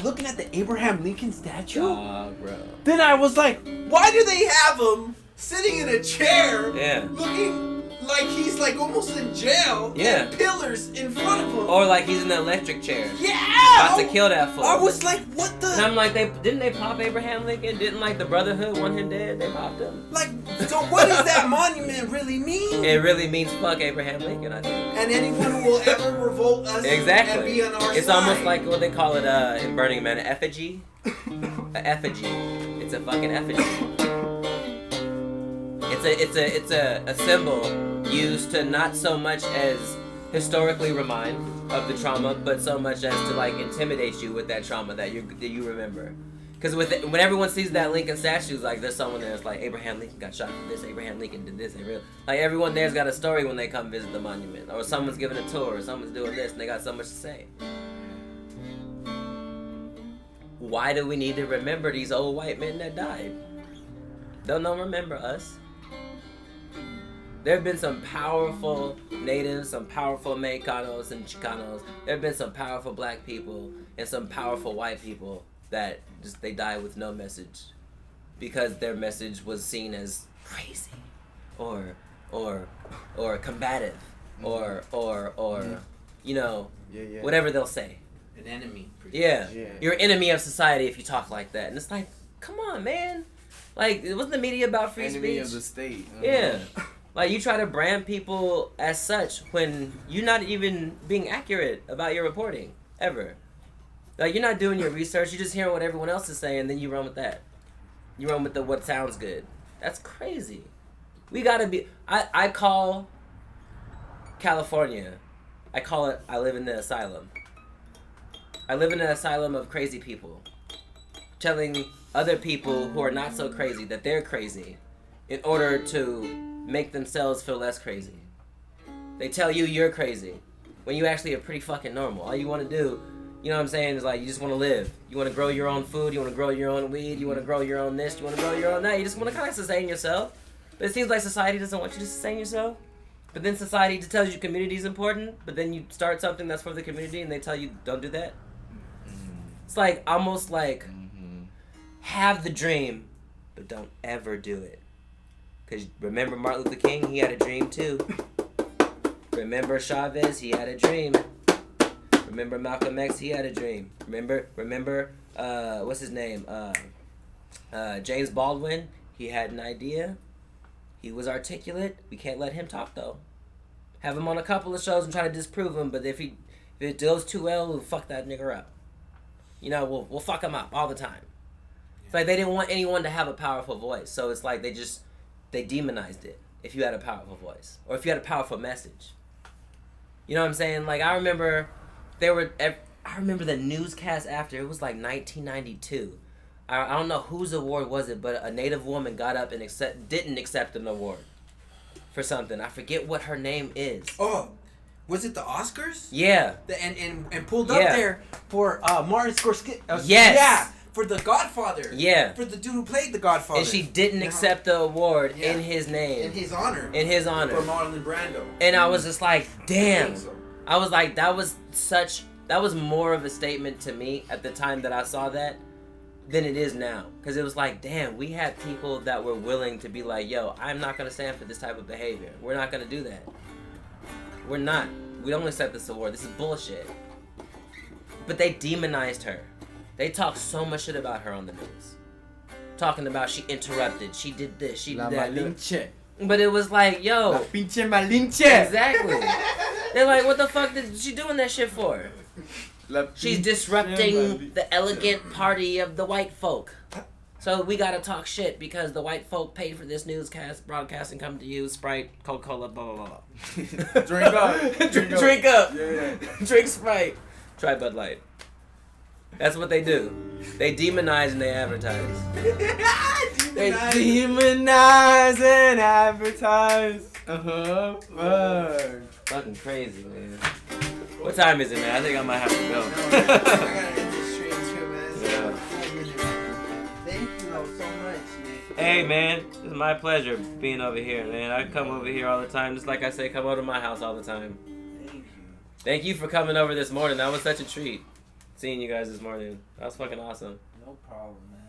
[SPEAKER 2] looking at the Abraham Lincoln statue.
[SPEAKER 1] Oh, bro.
[SPEAKER 2] Then I was like, why do they have him sitting in a chair, looking like he's like almost in jail, and pillars in front of him,
[SPEAKER 1] or like he's in the electric chair, about to kill that fool.
[SPEAKER 2] I was like, what the?
[SPEAKER 1] And I'm like, didn't they pop Abraham Lincoln? Didn't like the Brotherhood want him dead? They popped him.
[SPEAKER 2] Like, so what does that monument really mean?
[SPEAKER 1] It really means fuck Abraham Lincoln, I think.
[SPEAKER 2] And anyone who will ever revolt us and be on our
[SPEAKER 1] It's
[SPEAKER 2] side.
[SPEAKER 1] almost like what they call it in Burning Man, an effigy. An effigy. It's a fucking effigy. It's a symbol used to not so much as historically remind of the trauma, but so much as to like intimidate you with that trauma that you remember. Because when everyone sees that Lincoln statue, like there's someone there that's like, Abraham Lincoln got shot for this, Abraham Lincoln did this, like everyone there's got a story when they come visit the monument, or someone's giving a tour, or someone's doing this, and they got so much to say. Why do we need to remember these old white men that died? Don't no remember us. There have been some powerful natives, some powerful Mexicanos and Chicanos. There have been some powerful black people and some powerful white people that just they died with no message because their message was seen as crazy or combative or you know, whatever they'll say.
[SPEAKER 2] An enemy.
[SPEAKER 1] Yeah. You're an enemy of society if you talk like that. And it's like, come on, man. Like, wasn't the media about free speech?
[SPEAKER 4] Enemy of the state.
[SPEAKER 1] Yeah. Like, you try to brand people as such when you're not even being accurate about your reporting, ever. Like, you're not doing your research, you're just hearing what everyone else is saying, then you run with that. You run with what sounds good. That's crazy. We gotta be... I call California I call it, I live in the asylum. I live in an asylum of crazy people. Telling other people who are not so crazy that they're crazy in order to make themselves feel less crazy. They tell you you're crazy when you actually are pretty fucking normal. All you want to do, you know what I'm saying, is like you just want to live. You want to grow your own food. You want to grow your own weed. You want to grow your own this. You want to grow your own that. You just want to kind of sustain yourself. But it seems like society doesn't want you to sustain yourself. But then society just tells you community is important. But then you start something that's for the community and they tell you don't do that. It's like almost like have the dream, but don't ever do it. Because remember Martin Luther King, he had a dream too. Remember Chavez, he had a dream. Remember Malcolm X, he had a dream. Remember, what's his name? James Baldwin, he had an idea. He was articulate. We can't let him talk though. Have him on a couple of shows and try to disprove him, but if it goes too well, we'll fuck that nigga up. You know, we'll fuck him up all the time. It's like they didn't want anyone to have a powerful voice, so it's like they demonized it if you had a powerful voice or if you had a powerful message. You know what I'm saying? Like I remember the newscast after, it was like 1992. I don't know whose award was it, but a Native woman got up and didn't accept an award for something. I forget what her name is.
[SPEAKER 2] Oh, was it the Oscars?
[SPEAKER 1] Yeah.
[SPEAKER 2] And pulled up there for Martin Scorsese.
[SPEAKER 1] Yes.
[SPEAKER 2] Yeah. For The Godfather.
[SPEAKER 1] Yeah.
[SPEAKER 2] For the dude who played The Godfather.
[SPEAKER 1] And she didn't accept the award in his name.
[SPEAKER 2] In his honor.
[SPEAKER 1] In his honor.
[SPEAKER 2] For Marlon Brando.
[SPEAKER 1] And I was just like, damn. I was like, that was more of a statement to me at the time that I saw that than it is now. Because it was like, damn, we had people that were willing to be like, yo, I'm not going to stand for this type of behavior. We're not going to do that. We're not. We don't accept this award. This is bullshit. But they demonized her. They talked so much shit about her on the news. Talking about she interrupted, she did this, she did that.
[SPEAKER 4] Malinche.
[SPEAKER 1] But it was like, yo.
[SPEAKER 4] La pinche Malinche.
[SPEAKER 1] Exactly. They're like, what the fuck did she doing that shit for? She's disrupting the elegant party of the white folk. So we gotta talk shit because the white folk paid for this newscast, broadcast, and come to you, Sprite, Coca-Cola, blah, blah, blah.
[SPEAKER 4] Drink up.
[SPEAKER 1] Drink up.
[SPEAKER 4] Yeah.
[SPEAKER 1] Drink Sprite. Try Bud Light. That's what they do. They demonize and they advertise.
[SPEAKER 4] They demonize and advertise.
[SPEAKER 1] Fucking crazy, man. What time is it, man? I think I might have to go.
[SPEAKER 2] I gotta end this stream too, man.
[SPEAKER 1] Yeah.
[SPEAKER 2] Thank you so much, man.
[SPEAKER 1] Hey, man. It's my pleasure being over here, man. I come over here all the time. Just like I say, come over to my house all the time.
[SPEAKER 2] Thank you.
[SPEAKER 1] Thank you for coming over this morning. That was such a treat. Seeing you guys this morning. That was fucking awesome.
[SPEAKER 2] No problem, man.